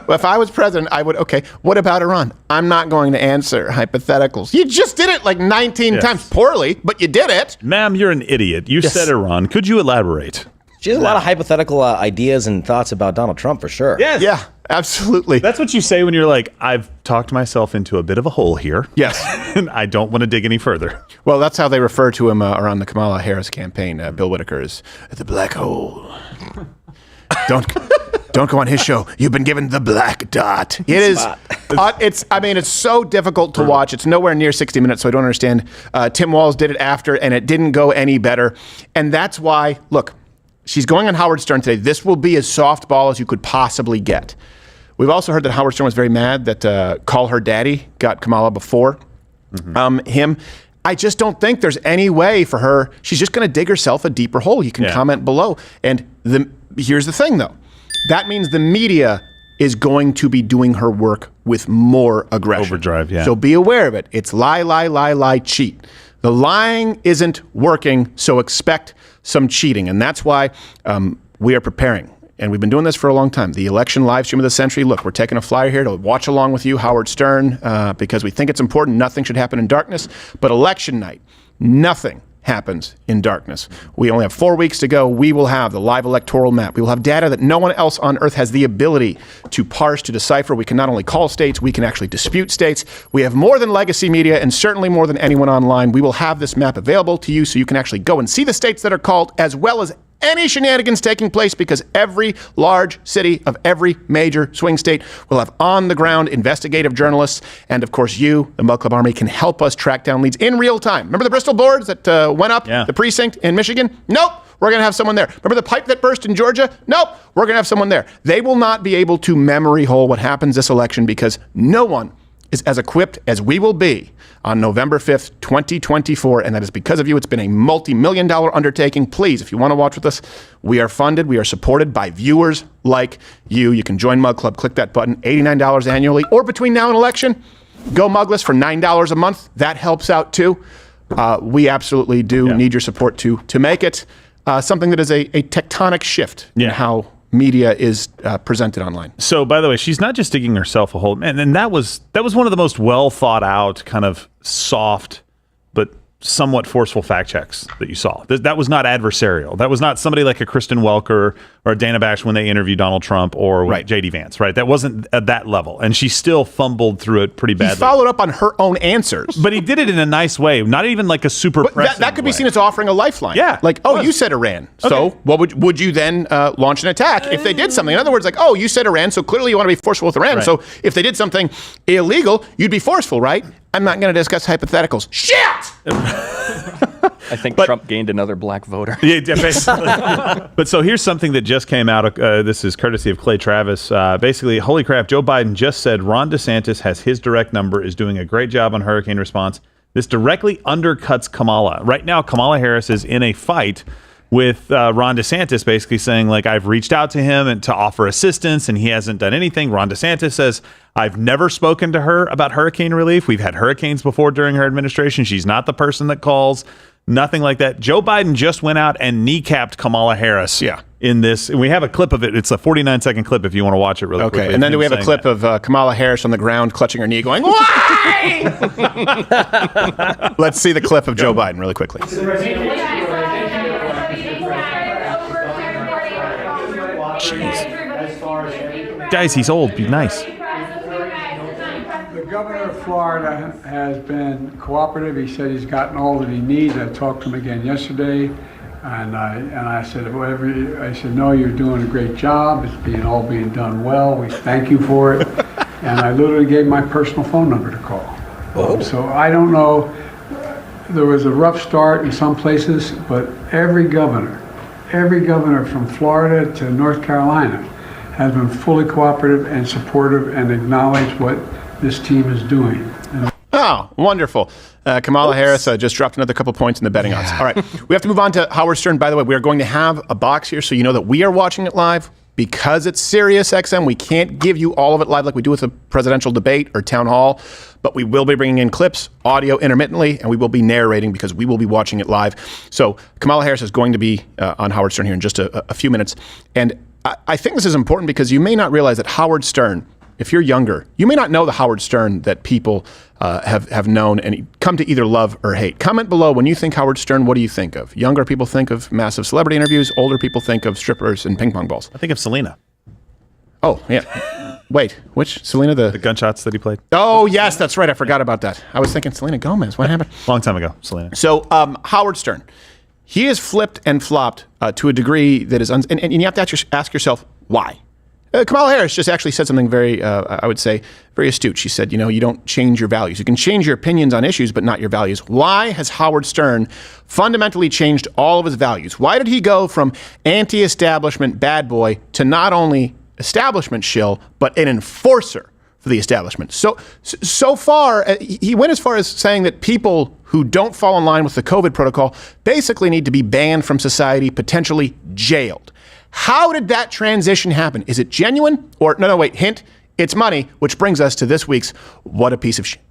Speaker 2: if I was president, I would, okay, what about Iran? I'm not going to answer hypotheticals. You just did it like 19
Speaker 3: Yes.
Speaker 2: times poorly, but you did it.
Speaker 3: Ma'am, you're an idiot. You said Iran. Could you elaborate?
Speaker 4: She has a lot of hypothetical ideas and thoughts about Donald Trump, for sure.
Speaker 3: Yes.
Speaker 2: Yeah, absolutely.
Speaker 3: That's what you say when you're like, I've talked myself into a bit of a hole here.
Speaker 2: Yes.
Speaker 3: And I don't want to dig any further.
Speaker 2: Well, that's how they refer to him around the Kamala Harris campaign. Bill Whittaker is the black hole. Don't go on his show. You've been given the black dot. It is. It's so difficult to watch. It's nowhere near 60 minutes, so I don't understand. Tim Walz did it after, and it didn't go any better. And that's why, look, she's going on Howard Stern today. This will be as softball as you could possibly get. We've also heard that Howard Stern was very mad that Call Her Daddy got Kamala before him. I just don't think there's any way for her. She's just going to dig herself a deeper hole. You can comment below. And here's the thing, though. That means the media is going to be doing her work with more aggression.
Speaker 3: Overdrive, yeah.
Speaker 2: So be aware of it. It's lie, cheat. The lying isn't working, so expect some cheating. And that's why we are preparing. And we've been doing this for a long time. The election live stream of the century. Look, we're taking a flyer here to watch along with you, Howard Stern, because we think it's important. Nothing should happen in darkness. But election night, nothing happens in darkness. We only have 4 weeks to go. We will have the live electoral map. We will have data that no one else on earth has the ability to parse, to decipher. We can not only call states, we can actually dispute states. We have more than legacy media and certainly more than anyone online. We will have this map available to you so you can actually go and see the states that are called, as well as any shenanigans taking place, because every large city of every major swing state will have on-the-ground investigative journalists. And, of course, you, the Mug Club Army, can help us track down leads in real time. Remember the Bristol boards that went up the precinct in Michigan? Nope. We're going to have someone there. Remember the pipe that burst in Georgia? Nope. We're going to have someone there. They will not be able to memory hole what happens this election, because no one is as equipped as we will be on November 5th, 2024, and that is because of you. It's been a multi-million-dollar undertaking. Please, if you want to watch with us, we are funded, we are supported by viewers like you. You can join Mug Club, click that button, $89 annually, or between now and election, go Mugless for $9 a month. That helps out too. We absolutely do need your support to make it something that is a tectonic shift in how media is presented online.
Speaker 3: So, by the way, she's not just digging herself a hole, and that was one of the most well thought out, kind of soft, but somewhat forceful fact checks that you saw. That was not adversarial. That was not somebody like a Kristen Welker or a Dana Bash when they interviewed Donald Trump or JD Vance, right? That wasn't at that level. And she still fumbled through it pretty badly.
Speaker 2: He followed up on her own answers.
Speaker 3: But he did it in a nice way, not even like a super pressing
Speaker 2: that could be
Speaker 3: way.
Speaker 2: seen as offering a lifeline.
Speaker 3: Yeah.
Speaker 2: Like, you said Iran. So what would you then launch an attack if they did something? In other words, like, you said Iran, so clearly you want to be forceful with Iran.
Speaker 3: Right.
Speaker 2: So if they did something illegal, you'd be forceful, right? I'm not going to discuss hypotheticals. Shit!
Speaker 9: I think Trump gained another black voter.
Speaker 3: Yeah, basically. But so here's something that just came out. This is courtesy of Clay Travis. Basically, holy crap, Joe Biden just said Ron DeSantis has his direct number, is doing a great job on hurricane response. This directly undercuts Kamala. Right now, Kamala Harris is in a fight with Ron DeSantis, basically saying, like, I've reached out to him and to offer assistance, and he hasn't done anything. Ron DeSantis says, I've never spoken to her about hurricane relief. We've had hurricanes before during her administration. She's not the person that calls. Nothing like that. Joe Biden just went out and kneecapped Kamala Harris.
Speaker 2: Yeah.
Speaker 3: In this, and we have a clip of it. It's a 49-second clip if you want to watch it really quickly.
Speaker 2: Okay, and then do we have a clip of Kamala Harris on the ground clutching her knee going, why? Let's see the clip of Joe Biden really quickly.
Speaker 3: Jeez. Guys, he's old. Be nice.
Speaker 12: The governor of Florida has been cooperative. He said he's gotten all that he needs. I talked to him again yesterday, and I said, I said, no, you're doing a great job. It's all being done well. We thank you for it. And I literally gave my personal phone number to call. So I don't know. There was a rough start in some places, but every governor from Florida to North Carolina has been fully cooperative and supportive and acknowledged what this team is doing.
Speaker 2: Oh, wonderful. Kamala Harris just dropped another couple points in the betting odds. All right, we have to move on to Howard Stern. By the way, we are going to have a box here so you know that we are watching it live. Because it's Sirius XM, we can't give you all of it live like we do with a presidential debate or town hall, but we will be bringing in clips, audio intermittently, and we will be narrating because we will be watching it live. So Kamala Harris is going to be on Howard Stern here in just a few minutes. And I think this is important because you may not realize that Howard Stern, if you're younger, you may not know the Howard Stern that people have known and come to either love or hate. Comment below, when you think Howard Stern, what do you think of? Younger people think of massive celebrity interviews. Older people think of strippers and ping pong balls.
Speaker 3: I think of Selena.
Speaker 2: Oh, yeah. Wait, which? Selena?
Speaker 3: The gunshots that he played.
Speaker 2: Oh, yes, that's right. I forgot about that. I was thinking Selena Gomez. What happened?
Speaker 3: Long time ago, Selena.
Speaker 2: So Howard Stern, he has flipped and flopped to a degree that is, and you have to ask yourself, why? Kamala Harris just actually said something very, I would say, very astute. She said, you don't change your values. You can change your opinions on issues, but not your values. Why has Howard Stern fundamentally changed all of his values? Why did he go from anti-establishment bad boy to not only establishment shill, but an enforcer for the establishment? So far, he went as far as saying that people who don't fall in line with the COVID protocol basically need to be banned from society, potentially jailed. How did that transition happen? Is it genuine? Or, no, wait, hint, it's money, which brings us to this week's What a Piece of Shit.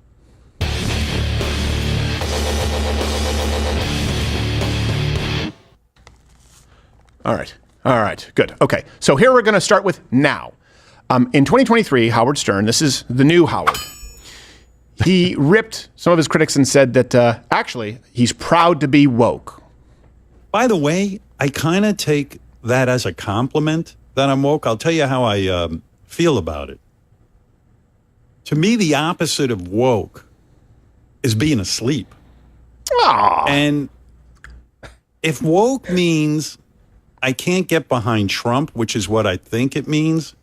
Speaker 2: All right, good. Okay, so here we're going to start with now. In 2023, Howard Stern, this is the new Howard, he ripped some of his critics and said that actually he's proud to be woke.
Speaker 13: By the way, I kind of take that as a compliment that I'm woke. I'll tell you how I feel about it. To me, the opposite of woke is being asleep.
Speaker 2: Aww.
Speaker 13: And if woke means I can't get behind Trump, which is what I think it means,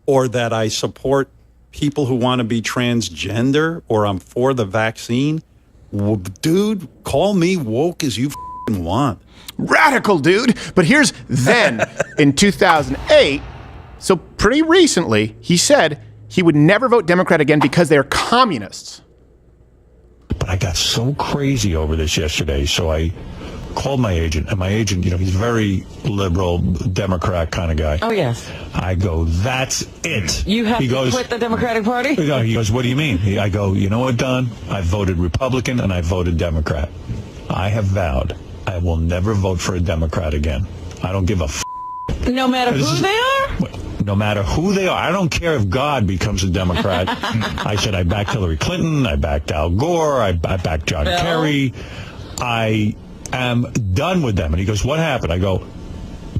Speaker 13: or that I support people who want to be transgender, or I'm for the vaccine, well, dude, call me woke as you want.
Speaker 2: Radical, dude. But here's then, in 2008, so pretty recently, he said he would never vote Democrat again because they're communists.
Speaker 14: But I got so crazy over this yesterday, so I called my agent, and my agent, he's a very liberal Democrat kind of guy.
Speaker 15: Oh, yes.
Speaker 14: I go, that's it.
Speaker 15: You have to quit the Democratic Party?
Speaker 14: He goes, what do you mean? I go, you know what, Don? I voted Republican and I voted Democrat. I have vowed I will never vote for a Democrat again. I don't give a
Speaker 15: No matter who they are?
Speaker 14: No matter who they are. I don't care if God becomes a Democrat. I said I backed Hillary Clinton. I backed Al Gore. I backed John Kerry. I am done with them. And he goes, what happened? I go,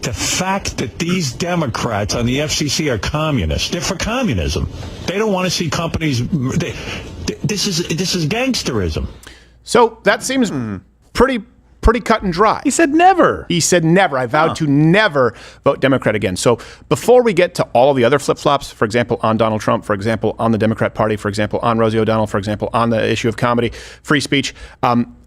Speaker 14: the fact that these Democrats on the FCC are communists, they're for communism. They don't want to see companies. This is gangsterism.
Speaker 2: So that seems pretty cut and dry.
Speaker 3: He said never.
Speaker 2: He said never. I vowed to never vote Democrat again. So before we get to all of the other flip-flops, for example, on Donald Trump, for example, on the Democrat Party, for example, on Rosie O'Donnell, for example, on the issue of comedy, free speech,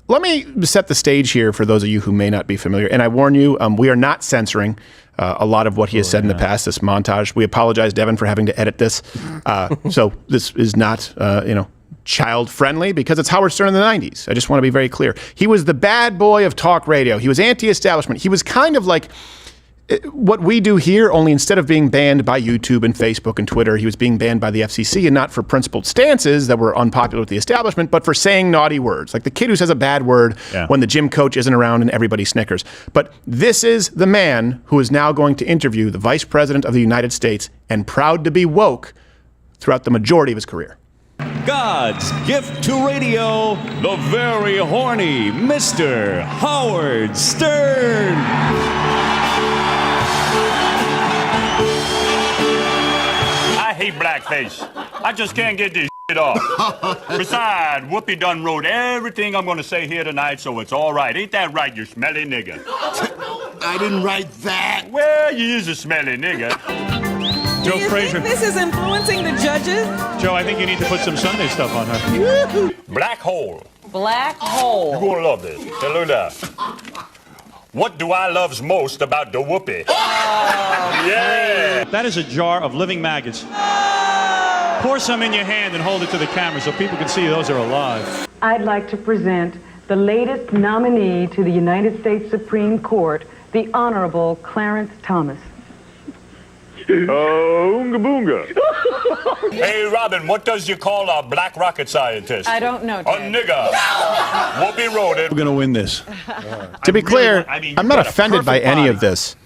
Speaker 2: let me set the stage here for those of you who may not be familiar. And I warn you, we are not censoring a lot of what he has said in the past, this montage. We apologize, Devin, for having to edit this. So this is not, child friendly because it's Howard Stern in the 90s. I just want to be very clear. He was the bad boy of talk radio. He was anti-establishment. He was kind of like what we do here, only instead of being banned by YouTube and Facebook and Twitter, he was being banned by the FCC, and not for principled stances that were unpopular with the establishment, but for saying naughty words. Like the kid who says a bad word when the gym coach isn't around and everybody snickers. But this is the man who is now going to interview the Vice President of the United States and proud to be woke throughout the majority of his career.
Speaker 16: God's gift to radio, the very horny Mr. Howard Stern.
Speaker 17: I hate blackface. I just can't get this shit off. Besides, Whoopi done wrote everything I'm going to say here tonight, so it's all right. Ain't that right, you smelly nigger? I didn't write that. Well, you is a smelly nigger.
Speaker 15: Do you think this is influencing the judges?
Speaker 17: Joe, I think you need to put some Sunday stuff on her. Black hole.
Speaker 15: Black hole.
Speaker 17: You're going to love this. Hey, look at that. What do I loves most about the Whoopi? Yeah.
Speaker 18: That is a jar of living maggots. Pour some in your hand and hold it to the camera so people can see those are alive.
Speaker 19: I'd like to present the latest nominee to the United States Supreme Court, the Honorable Clarence Thomas.
Speaker 17: Oonga boonga. Hey, Robin, what does you call a black rocket scientist?
Speaker 15: I don't know,
Speaker 17: A
Speaker 15: Ted.
Speaker 17: nigger. Whoopi wrote it.
Speaker 3: We're going to win this.
Speaker 2: To be clear, I'm not offended by any of this.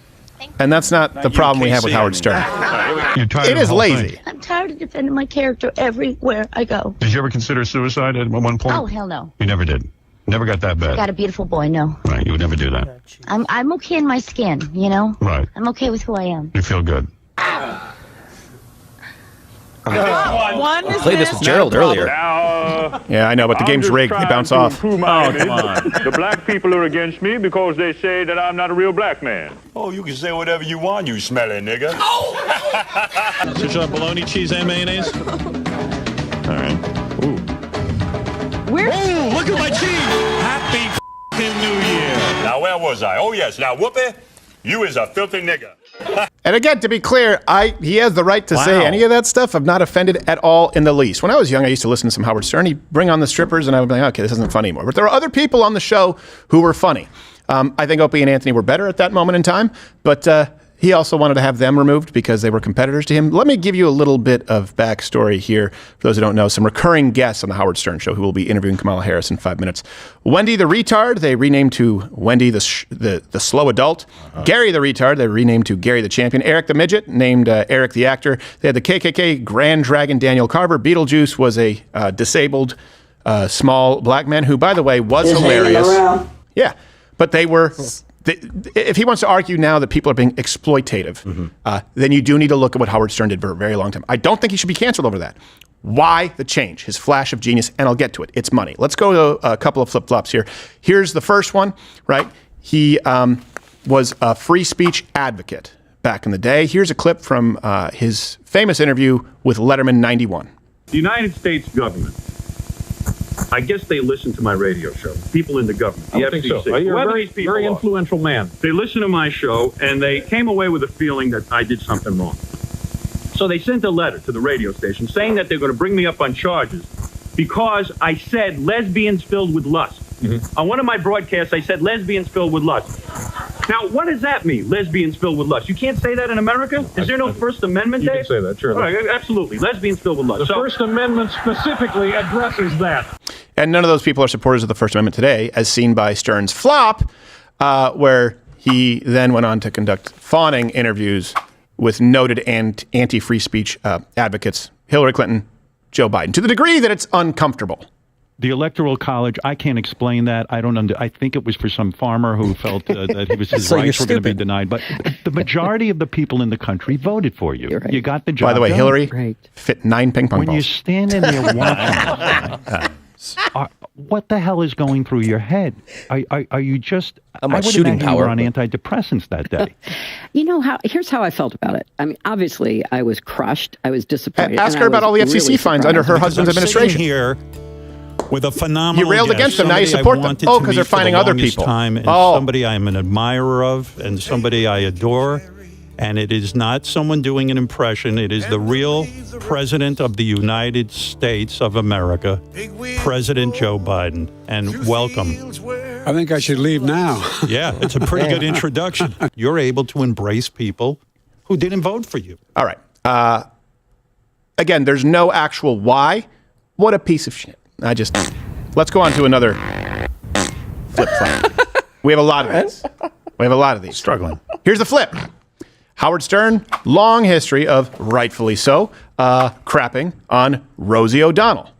Speaker 2: And that's not the problem we have with Howard Stern. It is lazy.
Speaker 20: I'm tired of defending my character everywhere I go.
Speaker 14: Did you ever consider suicide at one point?
Speaker 20: Oh, hell no.
Speaker 14: You never did. Never got that bad.
Speaker 20: Got a beautiful boy, no.
Speaker 14: Right, you would never do that.
Speaker 20: I'm okay in my skin, you know?
Speaker 14: Right.
Speaker 20: I'm okay with who I am.
Speaker 14: You feel good.
Speaker 15: One is
Speaker 4: Played this with Gerald earlier.
Speaker 2: Yeah, I know, but the game's rigged. They bounce off.
Speaker 17: Come on. The black people are against me because they say that I'm not a real black man. Oh, you can say whatever you want, you smelly nigger.
Speaker 18: So should I have bologna, cheese, and mayonnaise?
Speaker 17: All right. Ooh.
Speaker 18: Oh, look at my cheese! Happy f***ing New Year.
Speaker 17: Now, where was I? Oh, yes. Now, Whoopi, you is a filthy nigger.
Speaker 2: And again, to be clear, he has the right to say any of that stuff. I'm not offended at all in the least. When I was young, I used to listen to some Howard Stern. He'd bring on the strippers, and I would be like, okay, this isn't funny anymore. But there are other people on the show who were funny. I think Opie and Anthony were better at that moment in time, but he also wanted to have them removed because they were competitors to him. Let me give you a little bit of backstory here. For those who don't know, some recurring guests on the Howard Stern Show who will be interviewing Kamala Harris in 5 minutes. Wendy the Retard, they renamed to Wendy the Slow Adult. Gary the Retard, they renamed to Gary the Champion. Eric the Midget, named Eric the Actor. They had the KKK Grand Dragon Daniel Carver. Beetlejuice was a disabled small black man who, by the way, was hilarious. Yeah, but they were... If he wants to argue now that people are being exploitative, then you do need to look at what Howard Stern did for a very long time. I don't think he should be canceled over that. Why the change? His flash of genius, and I'll get to it. It's money. Let's go to a couple of flip-flops here. Here's the first one, right? He was a free speech advocate back in the day. Here's a clip from his famous interview with Letterman 91.
Speaker 21: The United States government, I guess they listen to my radio show. People in the government, the FCC. So. You're a very influential man. They listen to my show, and they came away with a feeling that I did something wrong. So they sent a letter to the radio station saying that they're going to bring me up on charges because I said lesbians filled with lust. On one of my broadcasts, I said lesbians filled with lust. Now, what does that mean, lesbians filled with lust? You can't say that in America? Is there no First Amendment there?
Speaker 22: You can say that, sure.
Speaker 21: All right, absolutely. Lesbians filled with lust.
Speaker 22: The First Amendment specifically addresses that.
Speaker 2: And none of those people are supporters of the First Amendment today, as seen by Stern's flop, where he then went on to conduct fawning interviews with noted anti-free speech advocates, Hillary Clinton, Joe Biden, to the degree that it's uncomfortable.
Speaker 14: The Electoral College, I can't explain that. I think it was for some farmer who felt that his rights were going to be denied. But the majority of the people in the country voted for you. Right. You got the job.
Speaker 2: By the way,
Speaker 14: done.
Speaker 2: Hillary fit 9 ping pong balls.
Speaker 14: When you stand in there watching, what the hell is going through your head? Are you just?
Speaker 4: I'm
Speaker 14: I would
Speaker 4: shooting
Speaker 14: imagine
Speaker 4: power,
Speaker 14: you were on antidepressants that day.
Speaker 23: You know here's how I felt about it. I mean, obviously, I was crushed. I was disappointed.
Speaker 2: Ask her about all the FCC fines under her husband's administration.
Speaker 13: Here with a phenomenal
Speaker 2: You railed
Speaker 13: guest,
Speaker 2: against them, now you
Speaker 13: somebody
Speaker 2: support
Speaker 13: I
Speaker 2: them.
Speaker 13: wanted
Speaker 2: Oh,
Speaker 13: to
Speaker 2: because
Speaker 13: meet
Speaker 2: they're
Speaker 13: for the
Speaker 2: finding other
Speaker 13: longest
Speaker 2: people.
Speaker 13: time, and somebody I'm an admirer of and somebody I adore. And it is not someone doing an impression. It is the real President of the United States of America, President Joe Biden. And welcome.
Speaker 12: I think I should leave now.
Speaker 13: Yeah, it's a pretty good introduction. You're able to embrace people who didn't vote for you.
Speaker 2: All right. Again, there's no actual why. What a piece of shit. Let's go on to another flip-flop. We have a lot of these.
Speaker 3: Struggling.
Speaker 2: Here's the flip. Howard Stern, long history of, rightfully so, crapping on Rosie O'Donnell.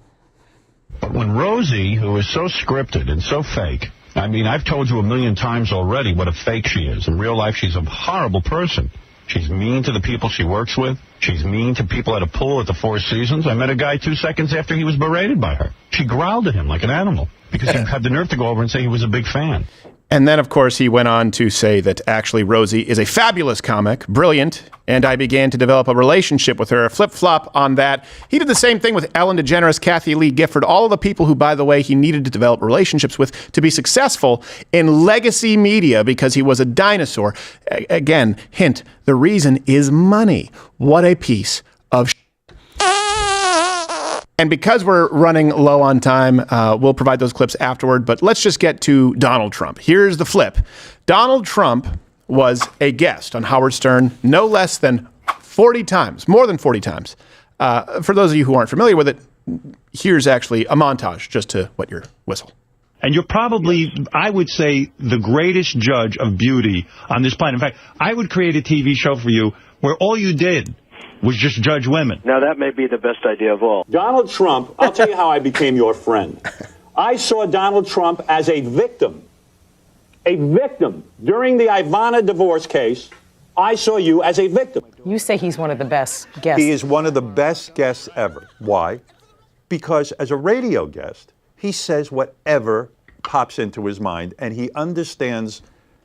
Speaker 14: But when Rosie, who is so scripted and so fake, I mean, I've told you a million times already what a fake she is. In real life, she's a horrible person. She's mean to the people she works with. She's mean to people at a pool at the Four Seasons. I met a guy 2 seconds after he was berated by her. She growled at him like an animal because he had the nerve to go over and say he was a big fan.
Speaker 2: And then, of course, he went on to say that actually Rosie is a fabulous comic, brilliant, and I began to develop a relationship with her. A flip-flop on that. He did the same thing with Ellen DeGeneres, Kathy Lee Gifford, all of the people who, by the way, he needed to develop relationships with to be successful in legacy media because he was a dinosaur. Again, hint, the reason is money. What a piece of shit. And because we're running low on time, we'll provide those clips afterward. But let's just get to Donald Trump. Here's the flip. Donald Trump was a guest on Howard Stern no less than 40 times, more than 40 times. For those of you who aren't familiar with it, here's actually a montage just to wet your whistle.
Speaker 14: And you're probably, I would say, the greatest judge of beauty on this planet. In fact, I would create a TV show for you where all you did was just judge women.
Speaker 21: Now, that may be the best idea of all.
Speaker 18: Donald Trump, I'll tell you how I became your friend. I saw Donald Trump as a victim. A victim. During the Ivana divorce case, I saw you as a victim.
Speaker 15: You say he's one of the best guests.
Speaker 1: He is one of the best guests ever. Why? Because as a radio guest, he says whatever pops into his mind, and he understands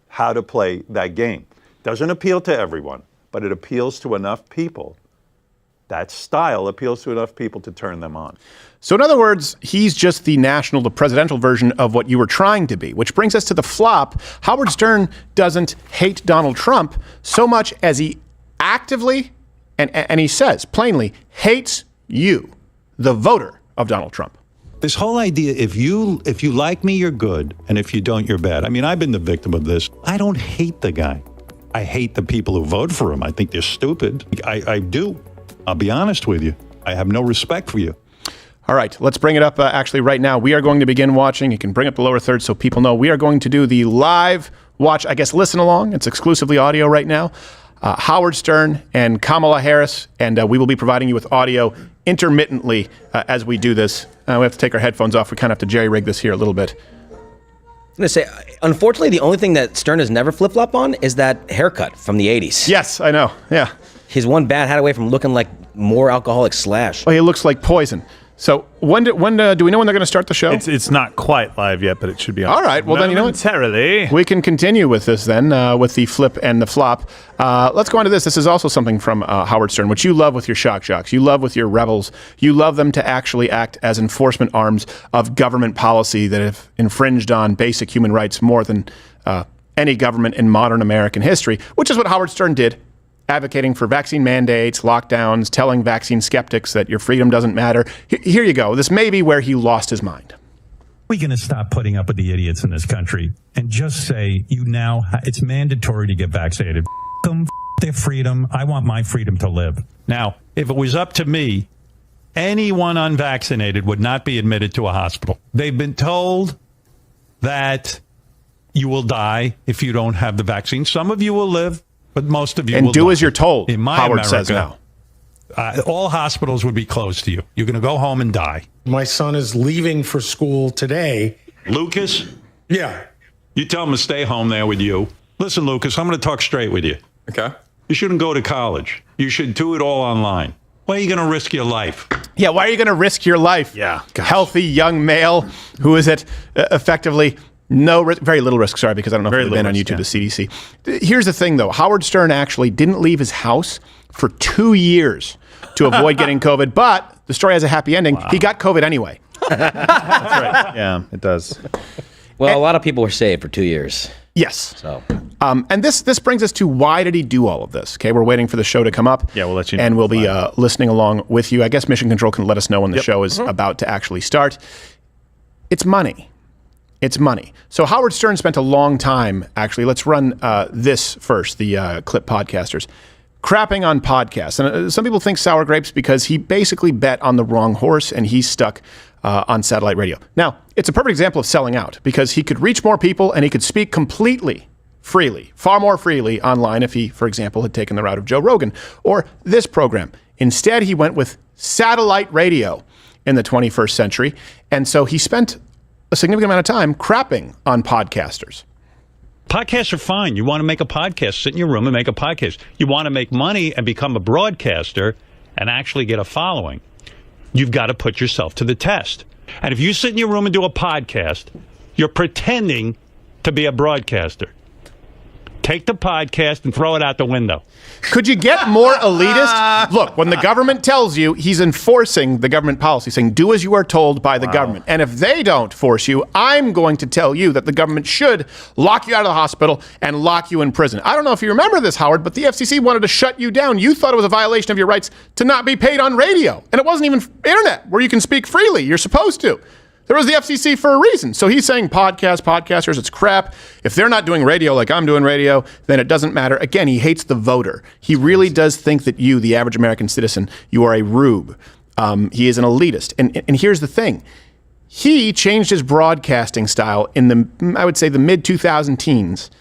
Speaker 1: how to play that game. Doesn't appeal to everyone, but it appeals to enough people. That style appeals to enough people to turn them on.
Speaker 2: So in other words, he's just the the presidential version of what you were trying to be, which brings us to the flop. Howard Stern doesn't hate Donald Trump so much as he actively, and he says plainly, hates you, the voter of Donald Trump.
Speaker 13: This whole idea, if you like me, you're good, and if you don't, you're bad. I mean, I've been the victim of this. I don't hate the guy. I hate the people who vote for him. I think they're stupid. I do. I'll be honest with you. I have no respect for you.
Speaker 2: All right, let's bring it up actually right now. We are going to begin watching. You can bring up the lower third so people know. We are going to do the live watch, I guess listen along. It's exclusively audio right now. Howard Stern and Kamala Harris, and we will be providing you with audio intermittently as we do this. We have to take our headphones off. We kind of have to jerry-rig this here a little bit.
Speaker 4: I'm going to say, unfortunately, the only thing that Stern has never flip-flopped on is that haircut from the 80s.
Speaker 2: Yes, I know. Yeah.
Speaker 4: His one bad hat away from looking like more alcoholic Slash.
Speaker 2: Oh, he looks like poison. So when do we know when they're going to start the show?
Speaker 3: It's not quite live yet, but it should be on.
Speaker 2: All right. Well, then you know what?
Speaker 3: Momentarily.
Speaker 2: We can continue with this then, with the flip and the flop. Let's go on to this. This is also something from Howard Stern, which you love with your shock jocks. You love with your rebels. You love them to actually act as enforcement arms of government policy that have infringed on basic human rights more than any government in modern American history, which is what Howard Stern did. Advocating for vaccine mandates, lockdowns, telling vaccine skeptics that your freedom doesn't matter. Here you go. This may be where he lost his mind.
Speaker 14: We're going to stop putting up with the idiots in this country and just say it's mandatory to get vaccinated. Them, their freedom. I want my freedom to live. Now, if it was up to me, anyone unvaccinated would not be admitted to a hospital. They've been told that you will die if you don't have the vaccine. Some of you will live. But most of you will
Speaker 2: do
Speaker 14: die.
Speaker 2: as you're told,
Speaker 14: in my
Speaker 2: Howard
Speaker 14: America,
Speaker 2: says now.
Speaker 14: All hospitals would be closed to you. You're going to go home and die.
Speaker 5: My son is leaving for school today.
Speaker 14: Lucas?
Speaker 5: Yeah.
Speaker 14: You tell him to stay home there with you. Listen, Lucas, I'm going to talk straight with you.
Speaker 5: Okay.
Speaker 14: You shouldn't go to college. You should do it all online. Why are you going to risk your life?
Speaker 2: Yeah, why are you going to risk your life?
Speaker 3: Yeah.
Speaker 2: Healthy young male who is at effectively no risk, very little risk, sorry, because I don't know if you've been on YouTube, the CDC. Here's the thing, though. Howard Stern actually didn't leave his house for 2 years to avoid getting COVID, but the story has a happy ending. Wow. He got COVID anyway.
Speaker 3: That's right. Yeah, it does.
Speaker 4: Well, a lot of people were saved for 2 years.
Speaker 2: Yes.
Speaker 4: So,
Speaker 2: and this brings us to why did he do all of this? Okay, we're waiting for the show to come up.
Speaker 3: Yeah, we'll let you know.
Speaker 2: And we'll be listening along with you. I guess Mission Control can let us know when the show is about to actually start. It's money. It's money. So Howard Stern spent a long time, actually. Let's run this first, the Clip Podcasters. Crapping on podcasts. And some people think sour grapes because he basically bet on the wrong horse and he's stuck on satellite radio. Now, it's a perfect example of selling out because he could reach more people and he could speak completely freely, far more freely online if he, for example, had taken the route of Joe Rogan or this program. Instead, he went with satellite radio in the 21st century. And so he spent a significant amount of time crapping on podcasters.
Speaker 21: Podcasts are fine. You want to make a podcast, sit in your room and make a podcast. You want to make money and become a broadcaster and actually get a following. You've got to put yourself to the test. And if you sit in your room and do a podcast, you're pretending to be a broadcaster. Take the podcast and throw it out the window.
Speaker 2: Could you get more elitist? Look, when the government tells you, he's enforcing the government policy, saying do as you are told by the government. And if they don't force you, I'm going to tell you that the government should lock you out of the hospital and lock you in prison. I don't know if you remember this, Howard, but the FCC wanted to shut you down. You thought it was a violation of your rights to not be paid on radio. And it wasn't even internet where you can speak freely. You're supposed to. There was the FCC for a reason. So he's saying podcasters, it's crap. If they're not doing radio like I'm doing radio, then it doesn't matter. Again, he hates the voter. He really does think that you, the average American citizen, you are a rube. He is an elitist. And here's the thing. He changed his broadcasting style in the, I would say, the mid-2000 teens.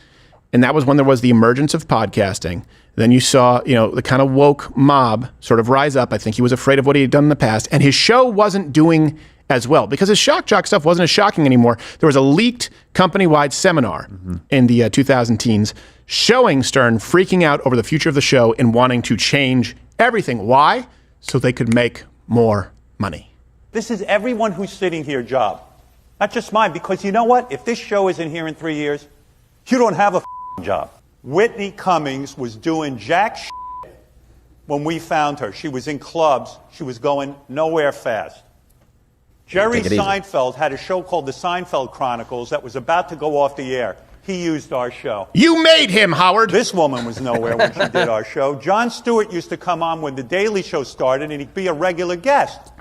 Speaker 2: And that was when there was the emergence of podcasting. Then you saw, the kind of woke mob sort of rise up. I think he was afraid of what he had done in the past. And his show wasn't doing as well because his shock jock stuff wasn't as shocking anymore. There was a leaked company-wide seminar in the 2000 teens showing Stern freaking out over the future of the show and wanting to change everything. Why? So they could make more money.
Speaker 18: This is everyone who's sitting here job, not just mine, because you know what? If this show isn't here in 3 years, you don't have a job. Whitney Cummings was doing jack shit when we found her. She was in clubs. She was going nowhere fast. Jerry Seinfeld had a show called The Seinfeld Chronicles that was about to go off the air. He used our show.
Speaker 2: You made him, Howard.
Speaker 18: This woman was nowhere when she did our show. Jon Stewart used to come on when The Daily Show started, and he'd be a regular guest.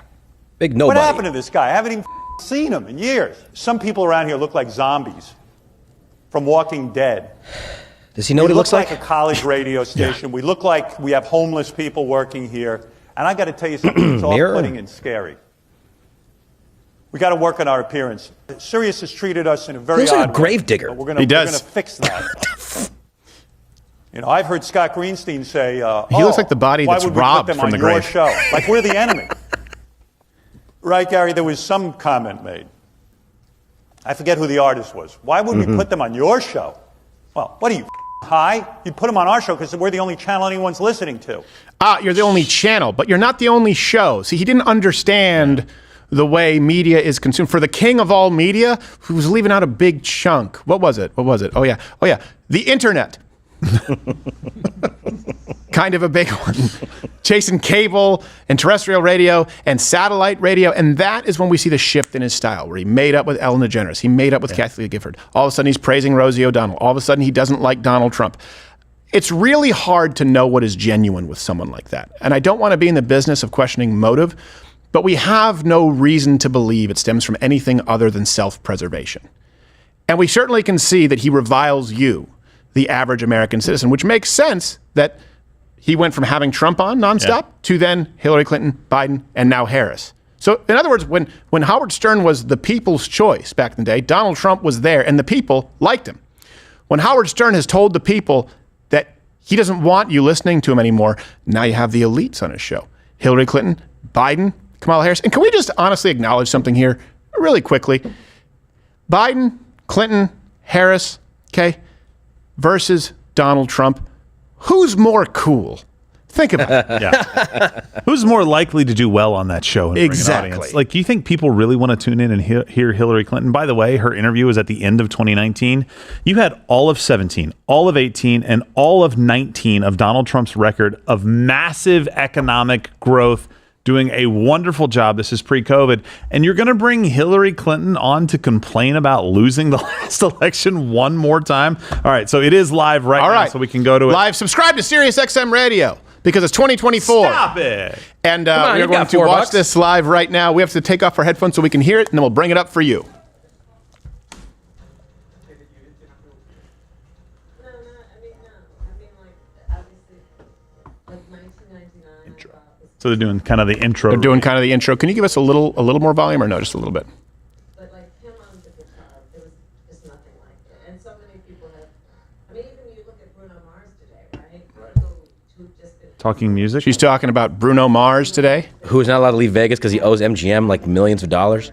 Speaker 4: Big nobody.
Speaker 18: What happened to this guy? I haven't even seen him in years. Some people around here look like zombies from Walking Dead.
Speaker 4: Does he know what he looks like?
Speaker 18: A college radio station. Yeah. We look like we have homeless people working here. And I got to tell you something. It's off-putting and scary. We got to work on our appearance. Sirius has treated us in a very odd
Speaker 4: way. Grave digger.
Speaker 18: But we're going to fix that. I've heard Scott Greenstein say,
Speaker 2: he looks like the body that's robbed from the grave.
Speaker 18: Show? Like we're the enemy. Right, Gary? There was some comment made. I forget who the artist was. Why would we put them on your show? Well, what are you, high? You'd put them on our show because we're the only channel anyone's listening to.
Speaker 2: You're the only channel, but you're not the only show. See, he didn't understand the way media is consumed. For the king of all media, who was leaving out a big chunk. What was it? Oh, yeah. The internet. Kind of a big one. Chasing cable and terrestrial radio and satellite radio. And that is when we see the shift in his style, where he made up with Ellen DeGeneres. He made up with Kathy Lee Gifford. All of a sudden, he's praising Rosie O'Donnell. All of a sudden, he doesn't like Donald Trump. It's really hard to know what is genuine with someone like that. And I don't want to be in the business of questioning motive, but we have no reason to believe it stems from anything other than self-preservation. And we certainly can see that he reviles you, the average American citizen, which makes sense that he went from having Trump on nonstop to then Hillary Clinton, Biden, and now Harris. So in other words, when Howard Stern was the people's choice back in the day, Donald Trump was there and the people liked him. When Howard Stern has told the people that he doesn't want you listening to him anymore, now you have the elites on his show. Hillary Clinton, Biden, Kamala Harris. And can we just honestly acknowledge something here really quickly? Biden, Clinton, Harris, versus Donald Trump. Who's more cool? Think about it.
Speaker 3: Yeah. Who's more likely to do well on that show? And
Speaker 2: exactly.
Speaker 3: Bring an audience? Like, do you think people really want to tune in and hear Hillary Clinton? By the way, her interview was at the end of 2019. You had all of 17, all of 18, and all of 19 of Donald Trump's record of massive economic growth, doing a wonderful job. This is pre-COVID. And you're going to bring Hillary Clinton on to complain about losing the last election one more time? All right, so it is live right now, so we can go to it.
Speaker 2: Live. Subscribe to SiriusXM Radio because it's 2024.
Speaker 3: Stop it.
Speaker 2: And
Speaker 4: on,
Speaker 2: we're
Speaker 4: you
Speaker 2: going
Speaker 4: got
Speaker 2: to watch
Speaker 4: $4.
Speaker 2: this live right now. We have to take off our headphones so we can hear it, and then we'll bring it up for you.
Speaker 3: So they're doing kind of the intro.
Speaker 2: They're doing kind of the intro. Can you give us a little more volume or no, just a little bit?
Speaker 6: But like him on the guitar, there was just nothing like it. And so many people have, I mean, even you look at Bruno Mars today, right? Who just been
Speaker 3: Talking music?
Speaker 2: She's talking about Bruno Mars today.
Speaker 4: Who's not allowed to leave Vegas because he owes MGM like millions of dollars.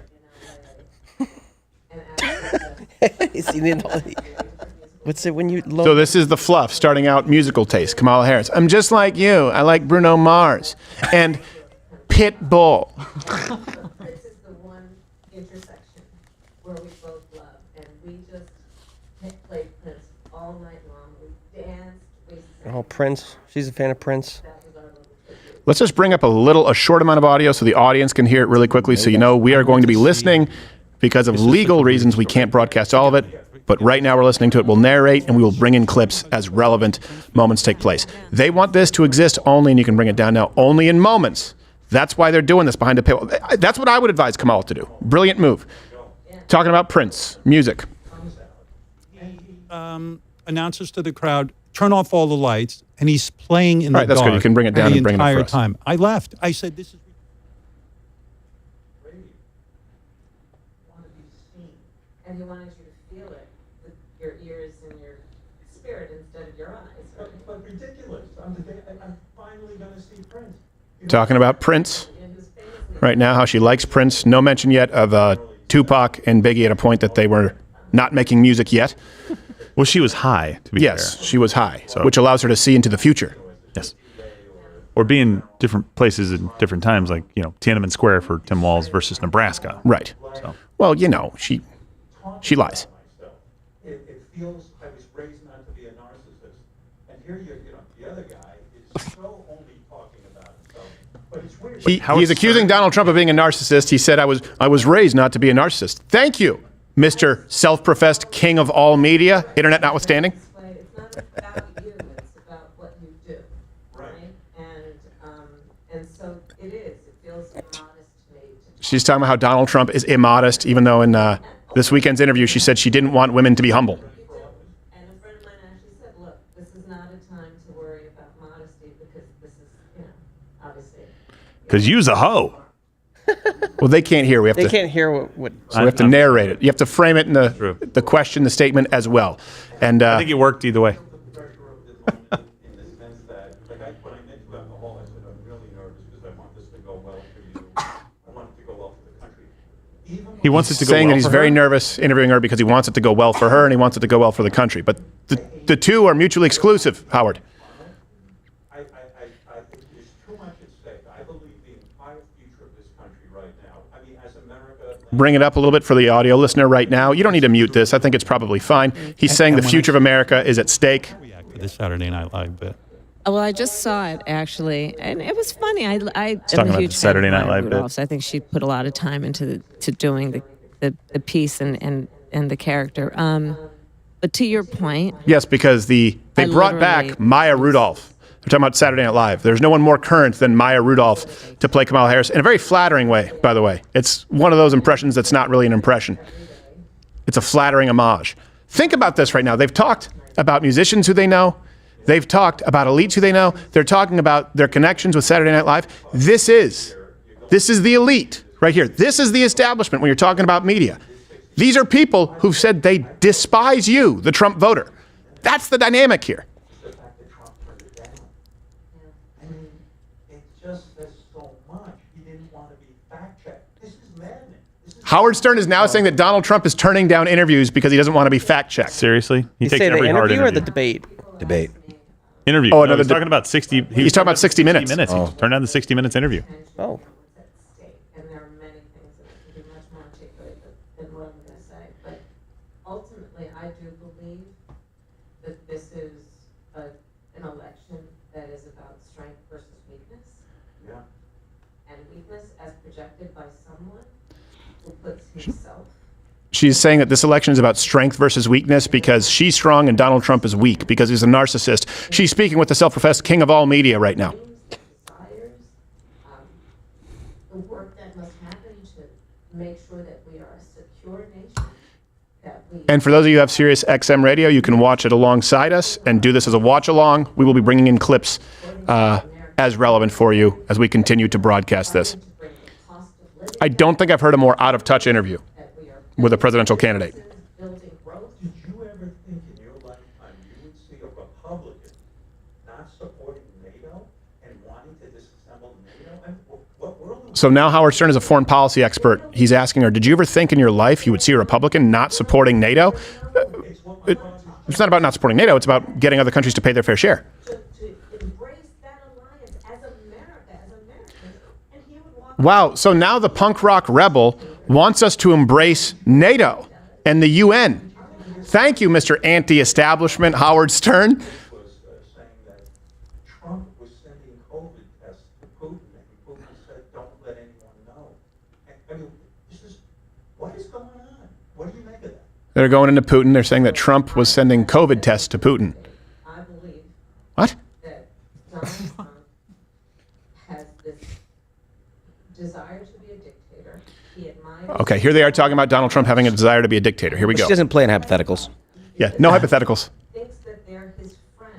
Speaker 4: What's it when you...
Speaker 2: So this is the fluff, starting out musical taste. Kamala Harris. I'm just like you. I like Bruno Mars. And Pitbull.
Speaker 6: This is the one intersection where we both love. And we just played Prince all night long. We danced. We sang.
Speaker 4: Oh, Prince. She's a fan of Prince.
Speaker 2: Let's just bring up a short amount of audio so the audience can hear it really quickly so you know we are going to be listening. Because of legal reasons, we can't broadcast all of it. But right now we're listening to it. We'll narrate, and we will bring in clips as relevant moments take place. They want this to exist only, and you can bring it down now, only in moments. That's why they're doing this behind a paywall. That's what I would advise Kamala to do. Brilliant move. Talking about Prince, music.
Speaker 13: Announces to the crowd, turn off all the lights, and he's playing in the dark.
Speaker 2: That's good. You can bring it down
Speaker 13: the
Speaker 2: and bring it up
Speaker 13: entire
Speaker 2: for us.
Speaker 13: time. I left. I said, this is...
Speaker 6: And he wanted you to feel it with your ears and your spirit instead of your eyes.
Speaker 18: But ridiculous. I'm finally going to see Prince.
Speaker 2: Talking about Prince right now, how she likes Prince. No mention yet of Tupac and Biggie at a point that they were not making music yet.
Speaker 3: Well, she was high, to be fair.
Speaker 2: Yes, she was high, which allows her to see into the future.
Speaker 3: Yes. Or be in different places at different times, like, Tiananmen Square for Tim Walz versus Nebraska.
Speaker 2: Right.
Speaker 3: So.
Speaker 2: Well, she lies.
Speaker 18: It feels I was raised not to be a narcissist. And here the other guy is so only talking about himself. But it's weird.
Speaker 2: He's accusing Donald Trump of being a narcissist. He said, I was raised not to be a narcissist. Thank you, Mr. Self-professed king of all media, internet notwithstanding.
Speaker 6: It's not about you, it's about what you do. Right? And so it is. It feels immodest to me.
Speaker 2: She's talking about how Donald Trump is immodest, even though in this weekend's interview she said she didn't want women to be humble.
Speaker 6: And a friend of mine actually said, look, this is not a time to worry about modesty because this is, obviously.
Speaker 3: Because you's a hoe.
Speaker 2: Well, they can't hear.
Speaker 4: They can't hear what
Speaker 2: so we have to narrate it. You have to frame it in the question, the statement as well. And
Speaker 3: I think it worked either way. He wants it to go
Speaker 2: saying
Speaker 3: well
Speaker 2: that he's
Speaker 3: for
Speaker 2: very
Speaker 3: her?
Speaker 2: nervous interviewing her because he wants it to go well for her and he wants it to go well for the country. But the two are mutually exclusive, Howard.
Speaker 18: There's too much at stake. I believe the entire future of this country right now. I mean, as America...
Speaker 2: Bring it up a little bit for the audio listener right now. You don't need to mute this. I think it's probably fine. He's saying the future of America is at stake.
Speaker 13: For the Saturday Night Live bit.
Speaker 15: Well, I just saw it actually, and it was funny. I am
Speaker 3: talking
Speaker 15: a
Speaker 3: about
Speaker 15: huge
Speaker 3: the Saturday
Speaker 15: fan of
Speaker 3: Night
Speaker 15: Maya
Speaker 3: Live
Speaker 15: Rudolph, so I think she put a lot of time into doing the piece and the character. But to your point,
Speaker 2: Yes, because they brought back Maya Rudolph. They're talking about Saturday Night Live. There's no one more current than Maya Rudolph to play Kamala Harris in a very flattering way, by the way. It's one of those impressions that's not really an impression. It's a flattering homage. Think about this right now. They've talked about musicians who they know. They've talked about elites who they know. They're talking about their connections with Saturday Night Live. This is the elite right here. This is the establishment when you're talking about media. These are people who've said they despise you, the Trump voter. That's the dynamic here. Howard Stern is now saying that Donald Trump is turning down interviews because he doesn't want to be fact-checked.
Speaker 3: Seriously?
Speaker 4: You say the interview or the debate? Debate.
Speaker 3: Interview.
Speaker 2: Oh,
Speaker 3: No,
Speaker 2: another
Speaker 3: he's talking about 60.
Speaker 2: He's talking about 60 minutes.
Speaker 3: He turned down the 60 minutes interview.
Speaker 4: Oh.
Speaker 6: And there are many things that could be much more articulate than what I'm going to say. But ultimately, I do believe that this is an election that is about strength versus weakness.
Speaker 18: Yeah.
Speaker 6: and weakness as projected by someone who puts himself.
Speaker 2: She's saying that this election is about strength versus weakness because she's strong and Donald Trump is weak because he's a narcissist. She's speaking with the self-professed king of all media right now.
Speaker 6: The work that must happen to make sure that we are a secure nation.
Speaker 2: And for those of you who have Sirius XM radio, you can watch it alongside us and do this as a watch along. We will be bringing in clips as relevant for you as we continue to broadcast this. I don't think I've heard a more out of touch interview with a presidential candidate.
Speaker 1: Did you ever think in your lifetime you would see a Republican not supporting NATO and wanting to disassemble NATO? And what world?
Speaker 2: So now Howard Stern is a foreign policy expert. He's asking her, did you ever think in your life you would see a Republican not supporting NATO? It's not about not supporting NATO. It's about getting other countries to pay their fair share. Wow. So now the punk rock rebel wants us to embrace NATO and the UN. Thank you, Mr. Anti-Establishment Howard Stern.
Speaker 1: Trump was sending COVID tests to Putin, and Putin said, "Don't let anyone know." I mean, what is going on? What do you make of that?
Speaker 2: They're going into Putin. They're saying that Trump was sending COVID tests to Putin.
Speaker 6: I believe
Speaker 2: What?
Speaker 6: that Donald Trump has this desire to be a dictator. He admires.
Speaker 2: Okay, here they are talking about Donald Trump having a desire to be a dictator. Here we go.
Speaker 4: She doesn't play in hypotheticals.
Speaker 2: Yeah, no hypotheticals.
Speaker 6: Thinks that they're his friends.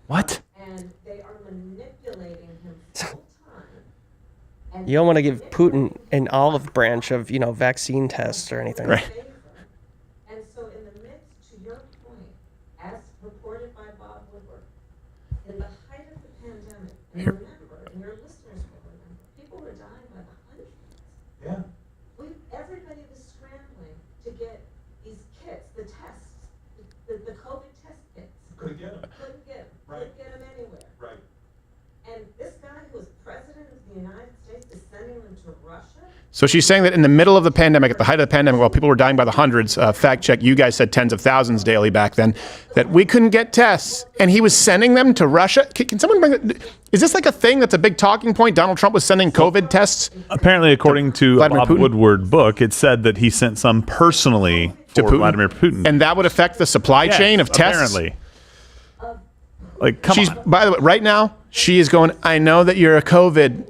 Speaker 2: What?
Speaker 6: And they are manipulating him full time.
Speaker 7: You don't want to give Putin an olive branch of, vaccine tests or anything.
Speaker 2: Right.
Speaker 6: And so in the midst, to your point, as reported by Bob Woodward, in the height of the pandemic, and remember, and your listeners will remember, people were dying by the hundreds.
Speaker 1: Yeah.
Speaker 6: Everybody was scrambling to get these kits, the tests, the COVID test kits.
Speaker 1: Couldn't get them.
Speaker 6: Couldn't get them.
Speaker 1: Right.
Speaker 6: Couldn't get them anywhere.
Speaker 1: Right.
Speaker 6: And this guy who was president of the United States is sending them to Russia?
Speaker 2: So she's saying that in the middle of the pandemic, at the height of the pandemic, while people were dying by the hundreds, fact check, you guys said tens of thousands daily back then, that we couldn't get tests, and he was sending them to Russia. Can someone bring it? Is this like a thing that's a big talking point? Donald Trump was sending COVID tests?
Speaker 3: Apparently, according to
Speaker 2: Vladimir
Speaker 3: Bob
Speaker 2: Putin?
Speaker 3: Woodward book, it said that he sent some personally
Speaker 2: To
Speaker 3: for
Speaker 2: Putin?
Speaker 3: Vladimir Putin.
Speaker 2: And that would affect the supply
Speaker 3: Yes,
Speaker 2: chain of tests?
Speaker 3: apparently. Like, come
Speaker 2: She's,
Speaker 3: on.
Speaker 2: by the way, right now, she is going, I know that you're a COVID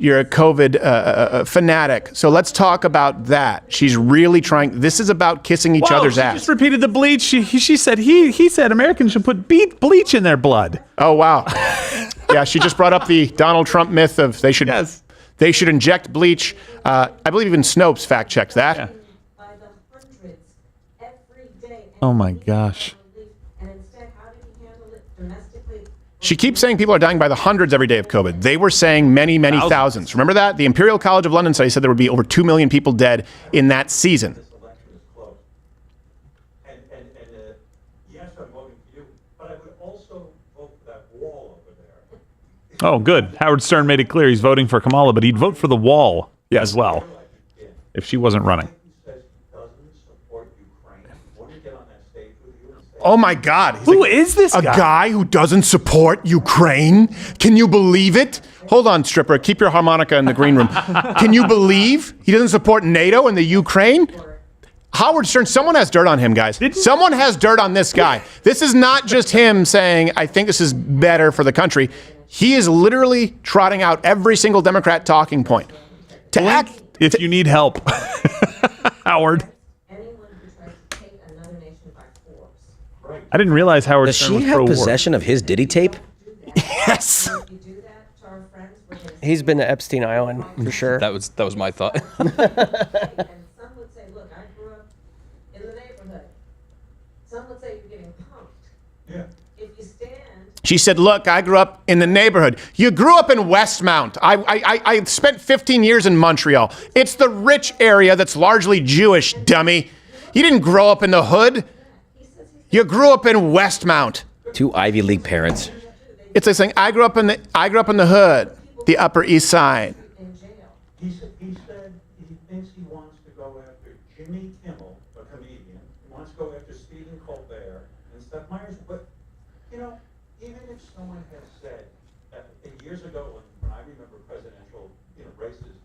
Speaker 2: fanatic, so let's talk about that. She's really trying. This is about kissing each
Speaker 3: Whoa,
Speaker 2: other's
Speaker 3: she
Speaker 2: ass.
Speaker 3: just repeated the bleach. She said he said Americans should put bleach in their blood.
Speaker 2: Oh, wow. Yeah, she just brought up the Donald Trump myth of they should inject bleach. I believe even Snopes fact checked that.
Speaker 3: Yeah. Oh my gosh.
Speaker 2: She keeps saying people are dying by the hundreds every day of COVID. They were saying many, many thousands. Remember that? The Imperial College of London study said there would be over 2 million people dead in that season.
Speaker 1: Yes, I'm voting for you, but I would also vote for that wall over there.
Speaker 3: Oh, good. Howard Stern made it clear he's voting for Kamala, but he'd vote for the wall as well if she wasn't running.
Speaker 2: Oh my God.
Speaker 3: Who is this guy?
Speaker 2: A guy who doesn't support Ukraine? Can you believe it? Hold on, stripper. Keep your harmonica in the green room. Can you believe he doesn't support NATO and the Ukraine? Howard Stern, someone has dirt on him, guys. Someone has dirt on this guy. This is not just him saying, I think this is better for the country. He is literally trotting out every single Democrat talking point. To act,
Speaker 3: if you need help, Howard. I didn't realize Howard
Speaker 4: Does
Speaker 3: Stern
Speaker 4: she
Speaker 3: was
Speaker 4: have
Speaker 3: pro-war.
Speaker 4: possession of his Diddy tape?
Speaker 2: Yes.
Speaker 7: He's been to Epstein Island for sure.
Speaker 9: That was my thought.
Speaker 6: And some would say, look, I grew up in the neighborhood. Some would say you're getting punked.
Speaker 1: Yeah.
Speaker 6: If you stand.
Speaker 2: She said, look, I grew up in the neighborhood. You grew up in Westmount. I spent 15 years in Montreal. It's the rich area that's largely Jewish, dummy. You didn't grow up in the hood. You grew up in Westmount.
Speaker 4: Two Ivy League parents.
Speaker 2: It's like saying, I grew up in the hood, the Upper East Side.
Speaker 1: He said he thinks he wants to go after Jimmy Kimmel, a comedian. He wants to go after Stephen Colbert and Seth Meyers. But, even if someone has said, years ago when I remember presidential
Speaker 18: racist.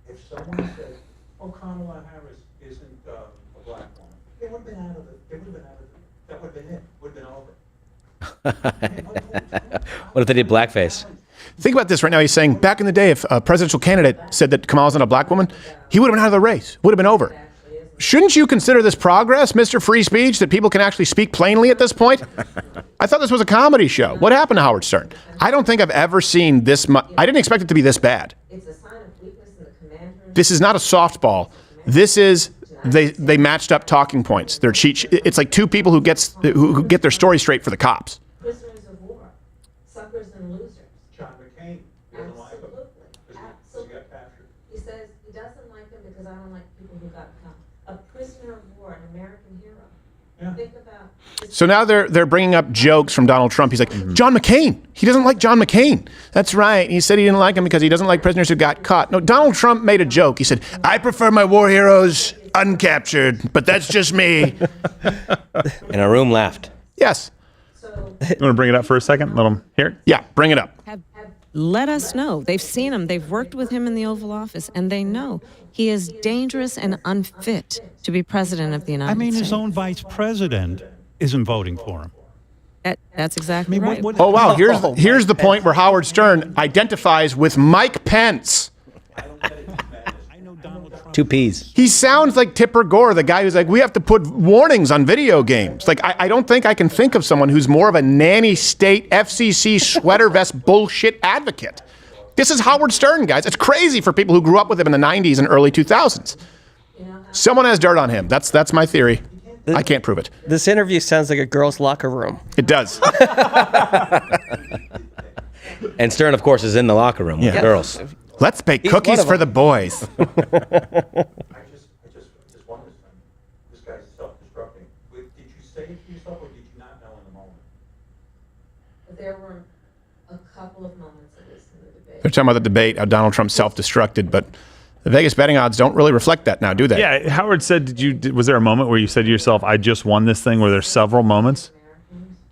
Speaker 18: If someone said, "Oh, Kamala Harris isn't a black woman," they would have been out of it. That would have been it. Would have been over.
Speaker 4: What if they did blackface?
Speaker 2: Think about this right now. He's saying back in the day, if a presidential candidate said that Kamala's not a black woman, he would have been out of the race. Would have been over. Shouldn't you consider this progress, Mr. Free Speech, that people can actually speak plainly at this point? I thought this was a comedy show. What happened to Howard Stern? I don't think I've ever seen this much. I didn't expect it to be this bad. This is not a softball. This is, they matched up talking points. They're cheat. It's like two people who get their story straight for the cops.
Speaker 6: Prisoners of war, suckers and losers.
Speaker 18: John McCain doesn't like him.
Speaker 6: Absolutely. He says he doesn't like them because I don't like people who got caught. A prisoner of war, an American hero. Think about.
Speaker 2: So now they're bringing up jokes from Donald Trump. He's like, John McCain. He doesn't like John McCain. That's right. He said he didn't like him because he doesn't like prisoners who got caught. No, Donald Trump made a joke. He said, I prefer my war heroes uncaptured, but that's just me.
Speaker 4: And a room laughed.
Speaker 2: Yes.
Speaker 3: You want to bring it up for a second? Let them hear it?
Speaker 2: Yeah, bring it up.
Speaker 15: Let us know. They've seen him. They've worked with him in the Oval Office, and they know he is dangerous and unfit to be president of the United States.
Speaker 13: his own vice president isn't voting for him.
Speaker 15: That's exactly right.
Speaker 2: Oh, wow. Here's the point where Howard Stern identifies with Mike Pence.
Speaker 4: Two P's.
Speaker 2: He sounds like Tipper Gore, the guy who's like, we have to put warnings on video games. Like, I don't think I can think of someone who's more of a nanny state FCC sweater vest bullshit advocate. This is Howard Stern, guys. It's crazy for people who grew up with him in the 90s and early 2000s. Someone has dirt on him. That's my theory. I can't prove it.
Speaker 7: This interview sounds like a girl's locker room.
Speaker 2: It does.
Speaker 4: And Stern, of course, is in the locker room with the girls.
Speaker 2: Let's bake cookies for the boys.
Speaker 18: I just wonder, this guy's self-destructing. Did you say it to yourself, or did you not know in the moment?
Speaker 6: There were a couple of moments of this in the debate.
Speaker 2: They're talking about the debate, how Donald Trump self-destructed, but the Vegas betting odds don't really reflect that now, do they?
Speaker 3: Yeah, Howard said, was there a moment where you said to yourself, I just won this thing? Were there several moments?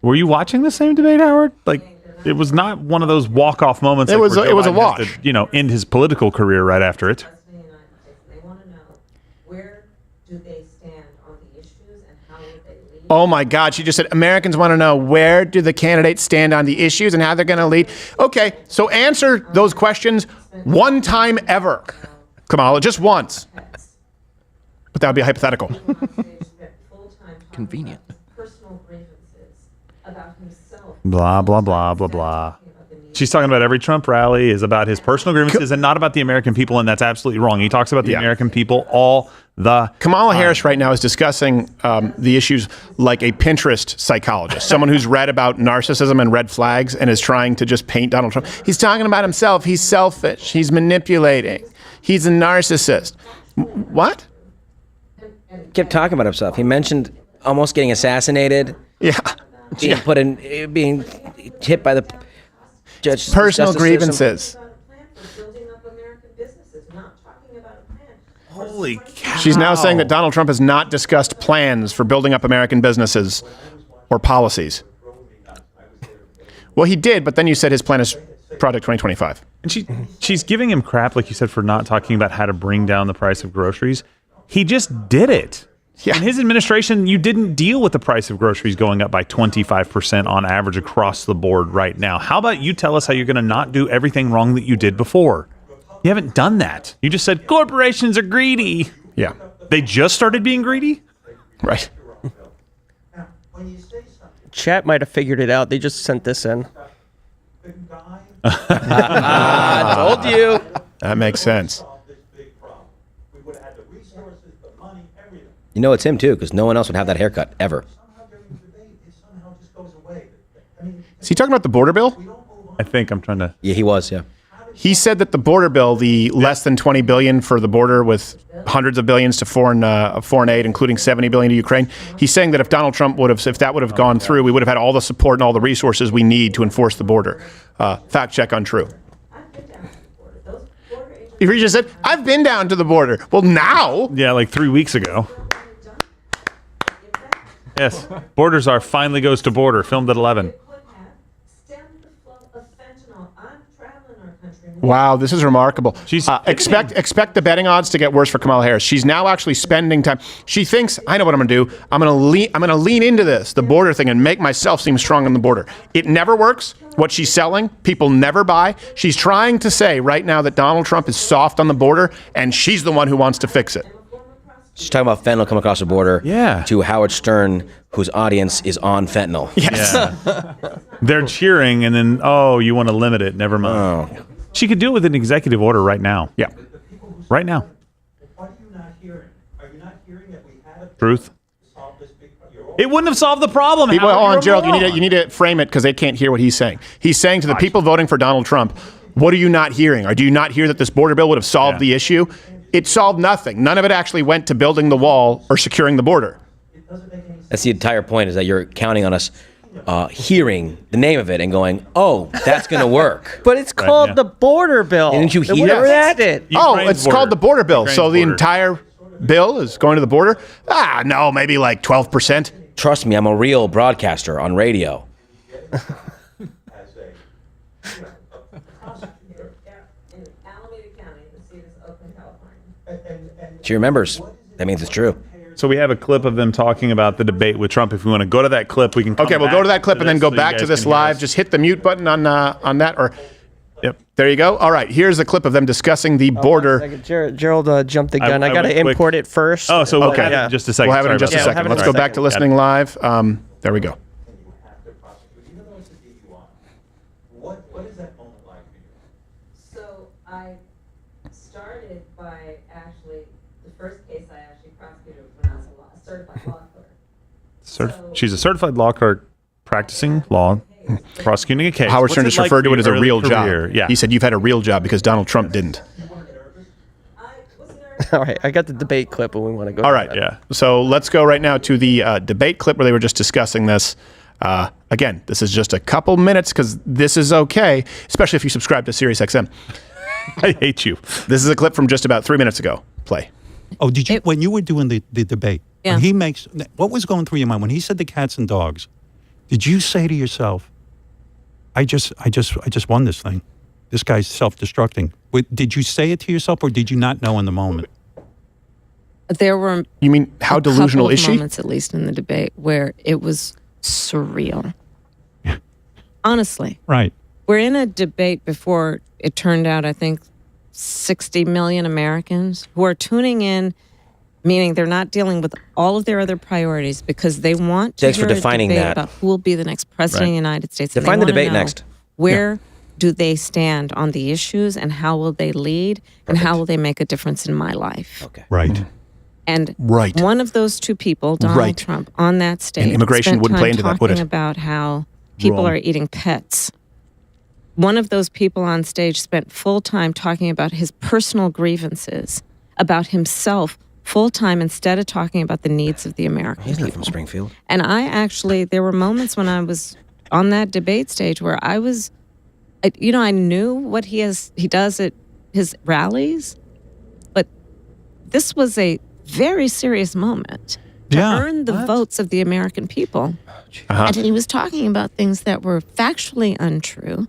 Speaker 3: Were you watching the same debate, Howard? Like, it was not one of those walk-off moments.
Speaker 2: It was a wash.
Speaker 3: Has to, end his political career right after it.
Speaker 6: They want to know, where do they stand on the issues and how would they lead?
Speaker 2: Oh my God, she just said, Americans want to know, where do the candidates stand on the issues and how they're going to lead? Okay, so answer those questions one time ever, Kamala, just once. But that would be a hypothetical.
Speaker 9: Convenient.
Speaker 6: Personal grievances about himself.
Speaker 3: Blah, blah, blah, blah, blah. She's talking about every Trump rally is about his personal grievances and not about the American people, and that's absolutely wrong. He talks about the American people all the
Speaker 2: Kamala Harris right now is discussing the issues like a Pinterest psychologist, someone who's read about narcissism and red flags and is trying to just paint Donald Trump. He's talking about himself. He's selfish. He's manipulating. He's a narcissist. What?
Speaker 4: Kept talking about himself. He mentioned almost getting assassinated.
Speaker 2: Yeah.
Speaker 4: Being hit by the judge.
Speaker 2: Personal grievances.
Speaker 3: Holy cow.
Speaker 2: She's now saying that Donald Trump has not discussed plans for building up American businesses or policies. Well, he did, but then you said his plan is Project 2025.
Speaker 3: And she's giving him crap, like you said, for not talking about how to bring down the price of groceries. He just did it. Yeah. In his administration, you didn't deal with the price of groceries going up by 25% on average across the board right now. How about you tell us how you're going to not do everything wrong that you did before? You haven't done that. You just said corporations are greedy.
Speaker 2: Yeah.
Speaker 3: They just started being greedy?
Speaker 2: Right.
Speaker 7: Chat might have figured it out. They just sent this in.
Speaker 4: I told you.
Speaker 2: That makes sense.
Speaker 4: You know it's him too, because no one else would have that haircut ever.
Speaker 2: Is he talking about the border bill?
Speaker 3: I think I'm trying to.
Speaker 4: Yeah, he was. Yeah.
Speaker 2: He said that the border bill, the less than $20 billion for the border with hundreds of billions to foreign aid, including $70 billion to Ukraine. He's saying that if Donald Trump if that would have gone through, we would have had all the support and all the resources we need to enforce the border. Fact check untrue. He just said, I've been down to the border. Well, now.
Speaker 3: Yeah, like 3 weeks ago. Yes. Borders are finally goes to border, filmed at 11.
Speaker 2: Wow, this is remarkable. Expect the betting odds to get worse for Kamala Harris. She's now actually spending time. She thinks, I know what I'm going to do. I'm going to lean into this, the border thing, and make myself seem strong on the border. It never works. What she's selling, people never buy. She's trying to say right now that Donald Trump is soft on the border, and she's the one who wants to fix it.
Speaker 4: She's talking about fentanyl coming across the border to Howard Stern, whose audience is on fentanyl.
Speaker 2: Yes.
Speaker 3: Yeah. They're cheering, and then, you want to limit it. Never mind.
Speaker 4: Oh.
Speaker 3: She could do it with an executive order right now.
Speaker 2: Yeah.
Speaker 3: Right now.
Speaker 18: What are you not hearing? Are you not hearing that we had a
Speaker 3: Truth. It wouldn't have solved the problem.
Speaker 2: People,
Speaker 3: Howard,
Speaker 2: hold on,
Speaker 3: you're
Speaker 2: Gerald,
Speaker 3: wrong.
Speaker 2: you need to frame it because they can't hear what he's saying. He's saying to the people voting for Donald Trump, what are you not hearing? Or do you not hear that this border bill would have solved the issue? It solved nothing. None of it actually went to building the wall or securing the border.
Speaker 4: That's the entire point, is that you're counting on us hearing the name of it and going, oh, that's going to work.
Speaker 7: But it's called the border bill.
Speaker 4: Didn't you
Speaker 7: It
Speaker 4: hear
Speaker 7: would've
Speaker 4: that?
Speaker 7: fixed it.
Speaker 2: It's called the border bill. So the entire bill is going to the border? No, maybe like 12%.
Speaker 4: Trust me, I'm a real broadcaster on radio. She remembers. That means it's true.
Speaker 3: So we have a clip of them talking about the debate with Trump. If we want to go to that clip, we can come
Speaker 2: Okay, we'll
Speaker 3: back
Speaker 2: go to that clip and then go
Speaker 3: so you
Speaker 2: back
Speaker 3: guys
Speaker 2: to this
Speaker 3: can hear
Speaker 2: live.
Speaker 3: us.
Speaker 2: Just hit the mute button on that. Or Yep. There you go. All right, here's a clip of them discussing the border.
Speaker 7: Gerald jumped the gun. I got to
Speaker 3: went quick.
Speaker 7: import it first.
Speaker 3: Oh, so we'll
Speaker 2: Okay.
Speaker 3: have it in just a second.
Speaker 2: We'll have it in
Speaker 3: Sorry
Speaker 2: just a
Speaker 3: about that.
Speaker 2: second. Let's go back to listening live. There we go.
Speaker 6: What is that moment like for you? So I started by actually, the first case I actually prosecuted when I was a certified law clerk.
Speaker 3: She's a certified law clerk practicing law, prosecuting a case.
Speaker 2: Howard Stern
Speaker 3: What's
Speaker 2: just
Speaker 3: it like
Speaker 2: referred to
Speaker 3: for
Speaker 2: it as
Speaker 3: your
Speaker 2: a
Speaker 3: early
Speaker 2: real
Speaker 3: career?
Speaker 2: job.
Speaker 3: Yeah.
Speaker 2: He said you've had a real job because Donald Trump didn't.
Speaker 7: All right, I got the debate clip when we want to go.
Speaker 2: All
Speaker 7: to
Speaker 2: right,
Speaker 7: that.
Speaker 2: yeah. So let's go right now to the debate clip where they were just discussing this. Again, this is just a couple minutes because this is okay, especially if you subscribe to SiriusXM.
Speaker 3: I hate you.
Speaker 2: This is a clip from just about 3 minutes ago. Play.
Speaker 13: Oh, did you, when you were doing the debate, when he makes, what was going through your mind when he said the cats and dogs? Did you say to yourself, I just won this thing. This guy's self-destructing. Did you say it to yourself, or did you not know in the moment?
Speaker 15: There were
Speaker 2: You mean how delusional
Speaker 15: couple of
Speaker 2: is she?
Speaker 15: moments, at least in the debate, where it was surreal. Honestly.
Speaker 13: Right.
Speaker 15: We're in a debate before it turned out, I think, 60 million Americans who are tuning in, meaning they're not dealing with all of their other priorities because they want to
Speaker 4: Thanks for
Speaker 15: hear
Speaker 4: defining
Speaker 15: a debate
Speaker 4: that.
Speaker 15: about who will be the next president of the United States. And
Speaker 4: Define
Speaker 15: they
Speaker 4: the
Speaker 15: wanna
Speaker 4: debate
Speaker 15: know
Speaker 4: next.
Speaker 15: Where do they stand on the issues and how will they lead and how will they make a difference in my life?
Speaker 4: Okay.
Speaker 13: Right.
Speaker 15: And
Speaker 2: Right.
Speaker 15: one of those two people, Donald
Speaker 2: Right.
Speaker 15: Trump, on that stage,
Speaker 2: And immigration
Speaker 15: spent
Speaker 2: wouldn't
Speaker 15: time
Speaker 2: play into that, would
Speaker 15: talking
Speaker 2: it?
Speaker 15: about how people
Speaker 2: Wrong.
Speaker 15: are eating pets. One of those people on stage spent full time talking about his personal grievances, about himself, full time, instead of talking about the needs of the American
Speaker 4: He's not
Speaker 15: people.
Speaker 4: from Springfield.
Speaker 15: And I actually, there were moments when I was on that debate stage where I was, I knew what he does at his rallies, but this was a very serious moment to earn the votes of the American people. And he was talking about things that were factually untrue.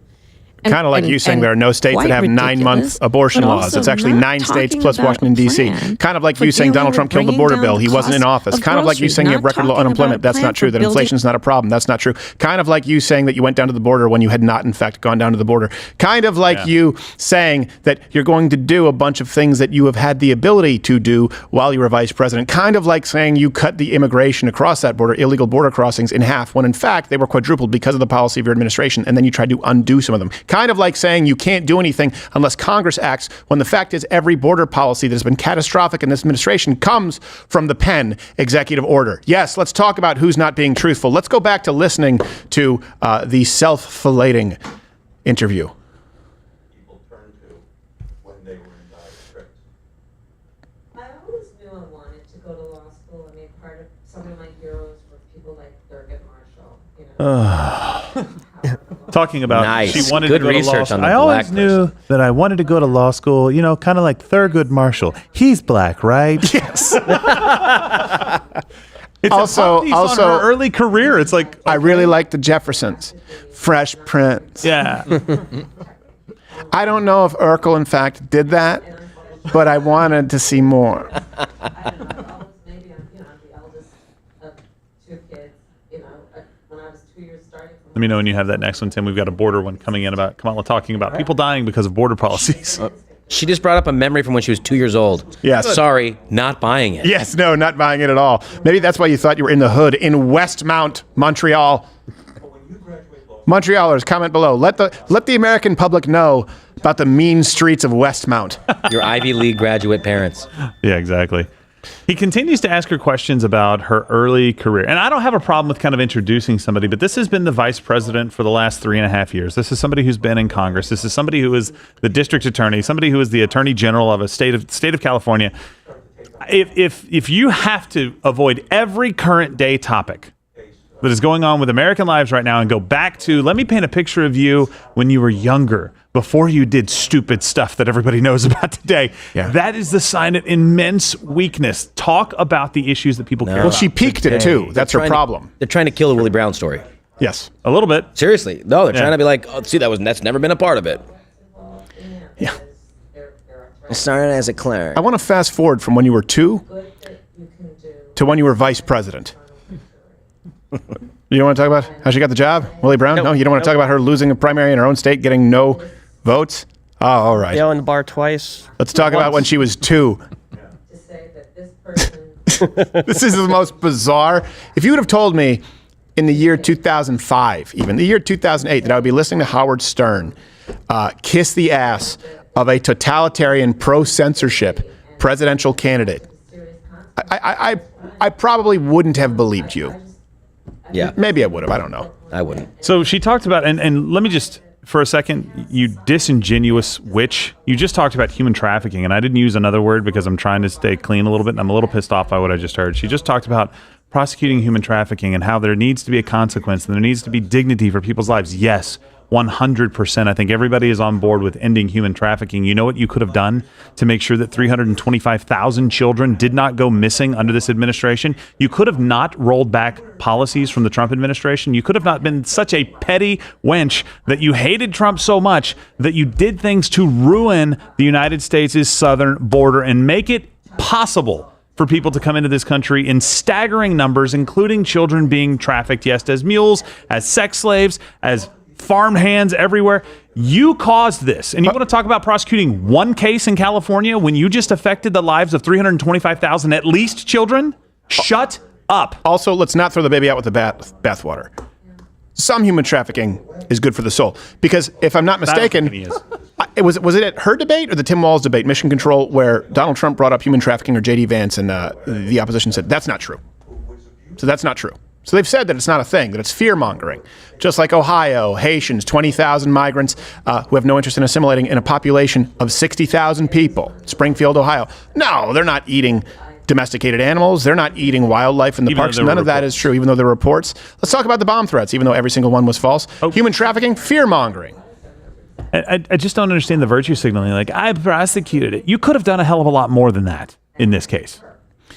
Speaker 2: Kind of like you saying there are no states that have 9-month abortion laws. It's actually 9 states plus Washington, D.C. Kind of like you saying Donald Trump killed the border bill. He wasn't in office. Kind of like you saying you have record low unemployment. That's not true. That inflation's not a problem. That's not true. Kind of like you saying that you went down to the border when you had not, in fact, gone down to the border. Kind of like you saying that you're going to do a bunch of things that you have had the ability to do while you were vice president. Kind of like saying you cut the immigration across that border, illegal border crossings, in half, when in fact they were quadrupled because of the policy of your administration, and then you tried to undo some of them. Kind of like saying you can't do anything unless Congress acts, when the fact is every border policy that has been catastrophic in this administration comes from the pen executive order. Yes, let's talk about who's not being truthful. Let's go back to listening to the self-filleting interview.
Speaker 6: I always knew I wanted to go to law school. I mean, part of some of my heroes were people like Thurgood Marshall.
Speaker 3: Talking about
Speaker 4: Nice.
Speaker 3: she wanted
Speaker 4: Good
Speaker 3: to go to law
Speaker 4: research
Speaker 3: school.
Speaker 4: on the
Speaker 3: I always
Speaker 4: black
Speaker 3: knew that I wanted to go to law school, kind of like Thurgood Marshall. He's black, right?
Speaker 2: Yes.
Speaker 3: It's
Speaker 2: Also-
Speaker 3: a piece on her early career. It's like
Speaker 2: I really like the Jeffersons. Fresh Prince.
Speaker 3: Yeah.
Speaker 2: I don't know if Urkel, in fact, did that, but I wanted to see more.
Speaker 6: Maybe I'm the eldest of 2 kids. When I was 2 years starting.
Speaker 3: Let me know when you have that next one, Tim. We've got a border one coming in about Kamala talking about people dying because of border policies.
Speaker 4: She just brought up a memory from when she was 2 years old.
Speaker 2: Yes.
Speaker 4: Sorry, not buying it.
Speaker 2: Yes, no, not buying it at all. Maybe that's why you thought you were in the hood in Westmount, Montreal. Montrealers, comment below. Let the American public know about the mean streets of Westmount.
Speaker 4: Your Ivy League graduate parents.
Speaker 3: Yeah, exactly. He continues to ask her questions about her early career. And I don't have a problem with kind of introducing somebody, but this has been the vice president for the last 3.5 years. This is somebody who's been in Congress. This is somebody who is the district attorney, somebody who is the attorney general of a state of California. If you have to avoid every current day topic that is going on with American lives right now and go back to, let me paint a picture of you when you were younger, before you did stupid stuff that everybody knows about today. Yeah. That is the sign of immense weakness. Talk about the issues that people care about.
Speaker 2: Well, she peaked it too. That's her problem.
Speaker 4: They're trying to kill the Willie Brown story.
Speaker 2: Yes.
Speaker 3: A little bit.
Speaker 4: Seriously. No, they're trying to be like, oh, see, that's never been a part of it.
Speaker 2: Yeah.
Speaker 4: It started as a clerk.
Speaker 2: I want to fast forward from when you were 2 to when you were vice president. You don't want to talk about how she got the job? Willie Brown? No, you don't want to talk about her losing a primary in her own state, getting no votes? Oh, all right.
Speaker 7: Yelling the bar twice.
Speaker 2: Let's talk about when she was 2. This is the most bizarre. If you would have told me in the year 2005, even the year 2008, that I would be listening to Howard Stern kiss the ass of a totalitarian pro-censorship presidential candidate, I probably wouldn't have believed you.
Speaker 4: Yeah.
Speaker 2: Maybe I would have. I don't know.
Speaker 4: I wouldn't.
Speaker 3: So she talked about, and let me just, for a second, you disingenuous witch, you just talked about human trafficking, and I didn't use another word because I'm trying to stay clean a little bit, and I'm a little pissed off by what I just heard. She just talked about prosecuting human trafficking and how there needs to be a consequence and there needs to be dignity for people's lives. Yes, 100%. I think everybody is on board with ending human trafficking. You know what you could have done to make sure that 325,000 children did not go missing under this administration? You could have not rolled back policies from the Trump administration. You could have not been such a petty wench that you hated Trump so much that you did things to ruin the United States' southern border and make it possible for people to come into this country in staggering numbers, including children being trafficked, yes, as mules, as sex slaves, as farm hands everywhere. You caused this. And you want to talk about prosecuting one case in California when you just affected the lives of 325,000 at least children? Shut up.
Speaker 2: Also, let's not throw the baby out with the bathwater. Some human trafficking is good for the soul. Because if I'm not mistaken, was it at her debate or the Tim Walz debate, Mission Control, where Donald Trump brought up human trafficking, or J.D. Vance, and the opposition said, that's not true. So that's not true. So they've said that it's not a thing, that it's fear-mongering. Just like Ohio, Haitians, 20,000 migrants who have no interest in assimilating in a population of 60,000 people. Springfield, Ohio. No, they're not eating domesticated animals. They're not eating wildlife in the parks. None of that is true, even though there are reports. Let's talk about the bomb threats, even though every single one was false. Human trafficking, fear-mongering.
Speaker 3: I just don't understand the virtue signaling. Like, I prosecuted it. You could have done a hell of a lot more than that in this case.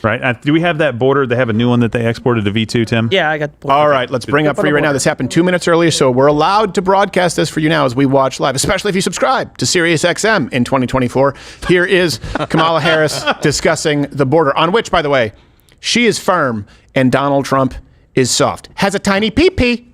Speaker 3: Right? Do we have that border? They have a new one that they exported to V2, Tim?
Speaker 7: Yeah, I got.
Speaker 2: All right, let's bring up for you right now. This happened 2 minutes earlier, so we're allowed to broadcast this for you now as we watch live, especially if you subscribe to SiriusXM in 2024. Here is Kamala Harris discussing the border, on which, by the way, she is firm and Donald Trump is soft. Has a tiny pee-pee.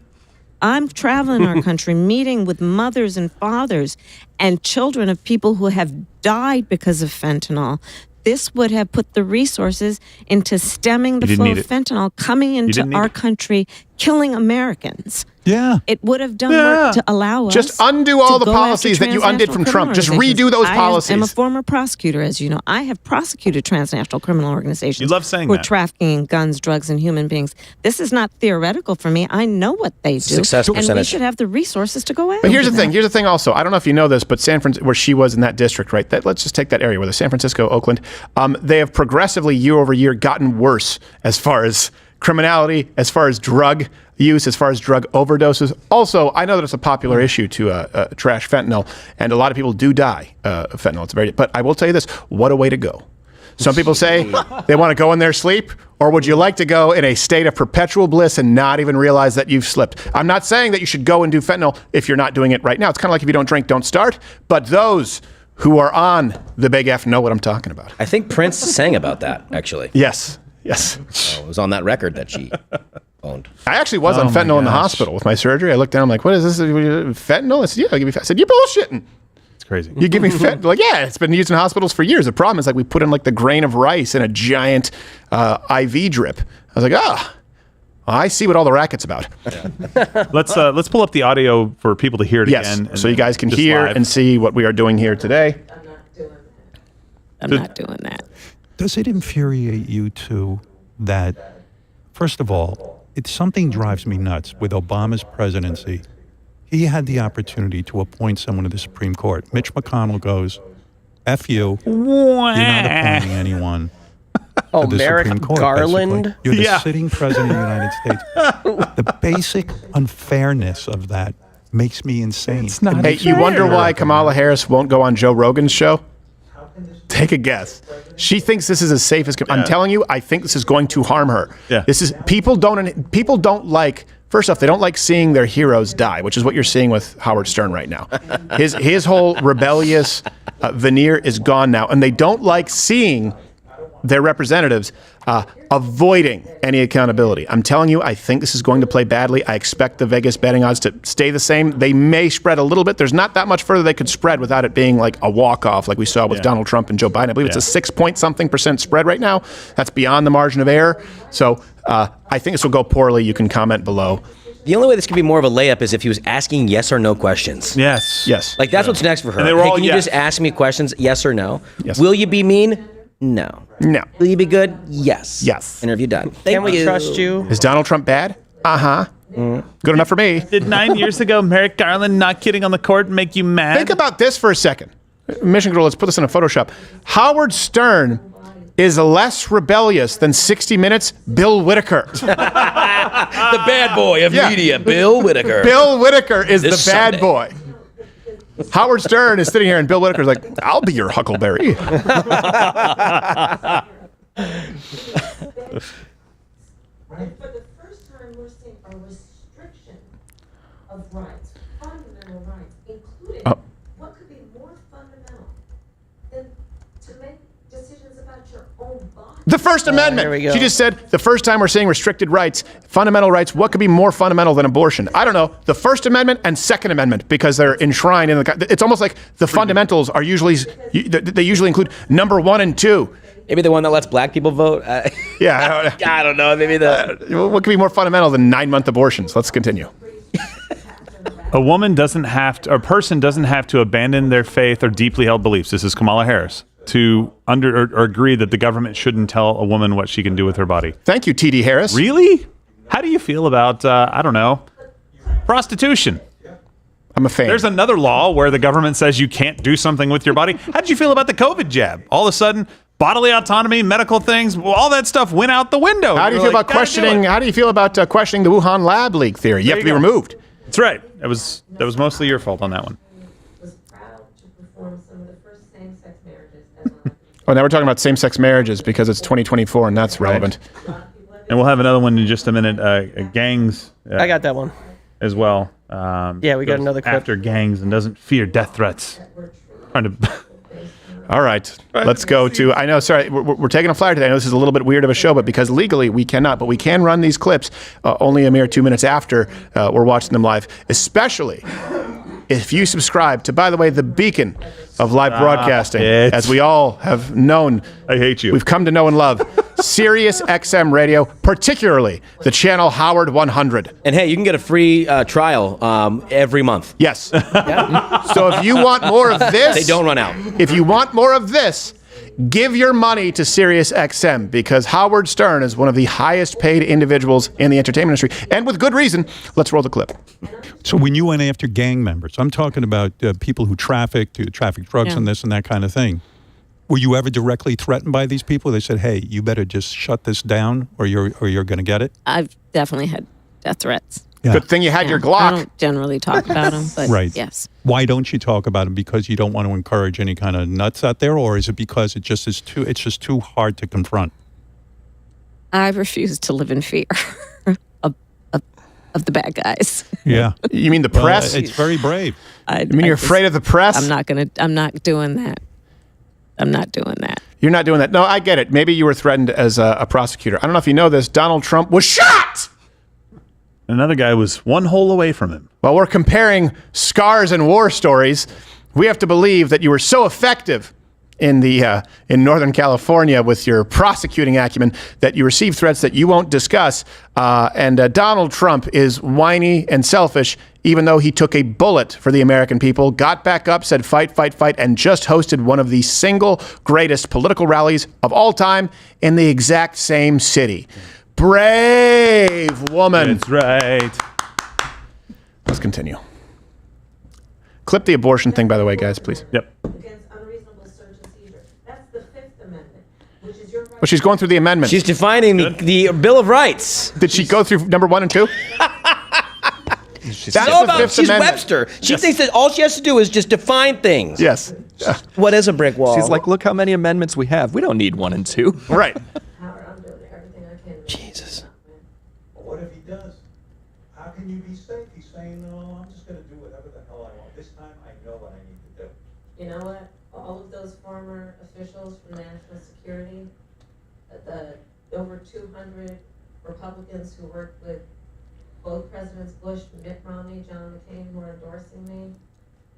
Speaker 15: I'm traveling our country, meeting with mothers and fathers and children of people who have died because of fentanyl. This would have put the resources into stemming the flow of fentanyl coming into our country, killing Americans.
Speaker 2: Yeah.
Speaker 15: It would have done work to allow us
Speaker 2: just undo all the policies that you undid from Trump. Just redo those policies.
Speaker 15: I'm a former prosecutor, as you know. I have prosecuted transnational criminal organizations.
Speaker 3: You love saying
Speaker 15: who
Speaker 3: that.
Speaker 15: are trafficking in guns, drugs, and human beings. This is not theoretical for me. I know what they do.
Speaker 4: Success percentage.
Speaker 15: And we should have the resources to go after.
Speaker 2: But here's the thing. Here's the thing also. I don't know if you know this, but San Francisco, where she was in that district, right? Let's just take that area, whether San Francisco, Oakland, they have progressively year over year gotten worse as far as criminality, as far as drug use, as far as drug overdoses. Also, I know that it's a popular issue to trash fentanyl, and a lot of people do die of fentanyl. But I will tell you this, what a way to go. Some people say they want to go in their sleep, or would you like to go in a state of perpetual bliss and not even realize that you've slipped? I'm not saying that you should go and do fentanyl if you're not doing it right now. It's kind of like if you don't drink, don't start. But those who are on the Big F know what I'm talking about.
Speaker 4: I think Prince sang about that, actually.
Speaker 2: Yes.
Speaker 4: So it was on that record that she owned.
Speaker 2: I actually was on fentanyl in the hospital with my surgery. I looked down, I'm like, what is this? Fentanyl? I said, yeah, I'll give you fentanyl. I said, you're bullshitting.
Speaker 3: It's crazy.
Speaker 2: You give me fentanyl? Like, yeah, it's been used in hospitals for years. The problem is, like, we put in, like, the grain of rice in a giant IV drip. I was like, I see what all the racket's about.
Speaker 3: Let's pull up the audio for people to hear it again.
Speaker 2: Yes, so you guys can hear and see what we are doing here today.
Speaker 15: I'm not doing that.
Speaker 13: Does it infuriate you too that, first of all, something drives me nuts with Obama's presidency. He had the opportunity to appoint someone to the Supreme Court. Mitch McConnell goes, F you, you're not appointing anyone to the
Speaker 7: Merrick
Speaker 13: Supreme Court.
Speaker 7: Garland?
Speaker 13: Basically. You're the sitting president of the United States. The basic unfairness of that makes me insane. It's
Speaker 2: not hey, you wonder why Kamala Harris won't go on Joe Rogan's show? Take a guess. She thinks this is as safe as. I'm telling you, I think this is going to harm her.
Speaker 3: Yeah.
Speaker 2: This is people don't like. First off, they don't like seeing their heroes die, which is what you're seeing with Howard Stern right now. His whole rebellious veneer is gone now, and they don't like seeing their representatives avoiding any accountability. I'm telling you, I think this is going to play badly. I expect the Vegas betting odds to stay the same. They may spread a little bit. There's not that much further they could spread without it being like a walk-off like we saw with Donald Trump and Joe Biden. I believe it's a 6-point-something% spread right now. That's beyond the margin of error. So I think this will go poorly. You can comment below.
Speaker 4: The only way this could be more of a layup is if he was asking yes or no questions.
Speaker 3: Yes.
Speaker 4: Like, that's what's next for her.
Speaker 3: And they were
Speaker 4: Hey,
Speaker 3: all
Speaker 4: can you
Speaker 3: yes.
Speaker 4: just ask me questions, yes or no?
Speaker 2: Yes.
Speaker 4: Will you be mean? No.
Speaker 2: No.
Speaker 4: Will you be good? Yes.
Speaker 2: Yes.
Speaker 4: Interview done.
Speaker 7: Can we trust you?
Speaker 2: Is Donald Trump bad? Good enough for me.
Speaker 3: Did 9 years ago Merrick Garland not kidding on the court make you mad?
Speaker 2: Think about this for a second. Mission Girl, let's put this in a Photoshop. Howard Stern is less rebellious than 60 Minutes Bill Whittaker.
Speaker 4: The bad boy of media, Bill Whittaker.
Speaker 2: Bill Whittaker is
Speaker 4: This
Speaker 2: the bad
Speaker 4: Sunday.
Speaker 2: boy. Howard Stern is sitting here and Bill Whittaker's like, I'll be your Huckleberry.
Speaker 6: Right? For the first time, we're seeing a restriction of rights, fundamental rights, including what could be more fundamental than to make decisions about your own body.
Speaker 2: The First Amendment.
Speaker 7: There we go.
Speaker 2: She just said the first time we're seeing restricted rights, fundamental rights, what could be more fundamental than abortion? I don't know. The First Amendment and Second Amendment, because they're enshrined in the. It's almost like the fundamentals are usually, they usually include number 1 and 2.
Speaker 4: Maybe the one that lets black people vote?
Speaker 2: Yeah.
Speaker 4: I don't know. Maybe
Speaker 2: what could be more fundamental than 9-month abortions? Let's continue.
Speaker 3: A woman doesn't have to, or a person doesn't have to abandon their faith or deeply held beliefs. This is Kamala Harris. To or agree that the government shouldn't tell a woman what she can do with her body.
Speaker 2: Thank you, T.D. Harris.
Speaker 3: Really? How do you feel about, I don't know, prostitution?
Speaker 2: I'm a fan.
Speaker 3: There's another law where the government says you can't do something with your body. How did you feel about the COVID jab? All of a sudden, bodily autonomy, medical things, all that stuff went out the window.
Speaker 2: How do you feel about questioning? How do you feel about questioning the Wuhan lab leak theory? You have to be removed.
Speaker 3: That's right. That was mostly your fault on that one.
Speaker 6: Was proud to perform some of the first same-sex marriages.
Speaker 2: Oh, now we're talking about same-sex marriages because it's 2024 and that's relevant.
Speaker 3: And we'll have another one in just a minute. Gangs.
Speaker 7: I got that one
Speaker 3: as well.
Speaker 7: Yeah, we got
Speaker 3: goes
Speaker 7: another clip.
Speaker 3: after gangs and doesn't fear death threats. Trying to.
Speaker 2: All right, let's go to. I know, sorry, we're taking a flyer today. I know this is a little bit weird of a show, but because legally we cannot, but we can run these clips only a mere 2 minutes after we're watching them live, especially if you subscribe to, by the way, the beacon of live broadcasting, as we all have known.
Speaker 3: I hate you.
Speaker 2: We've come to know and love Sirius XM Radio, particularly the channel Howard 100.
Speaker 4: And hey, you can get a free trial every month.
Speaker 2: Yes. So if you want more of this,
Speaker 4: they don't run out.
Speaker 2: If you want more of this, give your money to Sirius XM because Howard Stern is one of the highest paid individuals in the entertainment industry, and with good reason. Let's roll the clip.
Speaker 13: So when you went after gang members, I'm talking about people who traffic drugs and this and that kind of thing. Were you ever directly threatened by these people? They said, "Hey, you better just shut this down, or you're going to get it."
Speaker 15: I've definitely had death threats.
Speaker 2: Yeah. Good thing you had your Glock.
Speaker 15: I don't generally talk about them, but
Speaker 13: right.
Speaker 15: yes.
Speaker 13: Why don't you talk about them? Because you don't want to encourage any kind of nuts out there, or is it because it's just too hard to confront?
Speaker 15: I refuse to live in fear of the bad guys.
Speaker 13: Yeah.
Speaker 2: You mean the press?
Speaker 13: It's very brave.
Speaker 2: You're afraid of the press?
Speaker 15: I'm not doing that. I'm not doing that.
Speaker 2: You're not doing that. No, I get it. Maybe you were threatened as a prosecutor. I don't know if you know this. Donald Trump was shot!
Speaker 3: Another guy was one hole away from him.
Speaker 2: While we're comparing scars and war stories, we have to believe that you were so effective in Northern California with your prosecuting acumen that you received threats that you won't discuss. And Donald Trump is whiny and selfish, even though he took a bullet for the American people, got back up, said fight, fight, fight, and just hosted one of the single greatest political rallies of all time in the exact same city. Brave woman.
Speaker 3: That's right.
Speaker 2: Let's continue. Clip the abortion thing, by the way, guys, please.
Speaker 3: Yep.
Speaker 2: Well, she's going through the amendments.
Speaker 4: She's defining the Bill of Rights.
Speaker 2: Did she go through number 1 and 2?
Speaker 4: She's Webster. She thinks that all she has to do is just define things.
Speaker 2: Yes.
Speaker 4: What is a brick wall?
Speaker 9: She's like, look how many amendments we have. We don't need 1 and 2.
Speaker 2: Right.
Speaker 4: Jesus.
Speaker 8: What if he does? How can you be safe? He's saying, no, I'm just going to do whatever the hell I want. This time I know what I need to do.
Speaker 6: You know what? All of those former officials from national security, the over 200 Republicans who worked with both Presidents Bush, Mitt Romney, John McCain, who are endorsing me,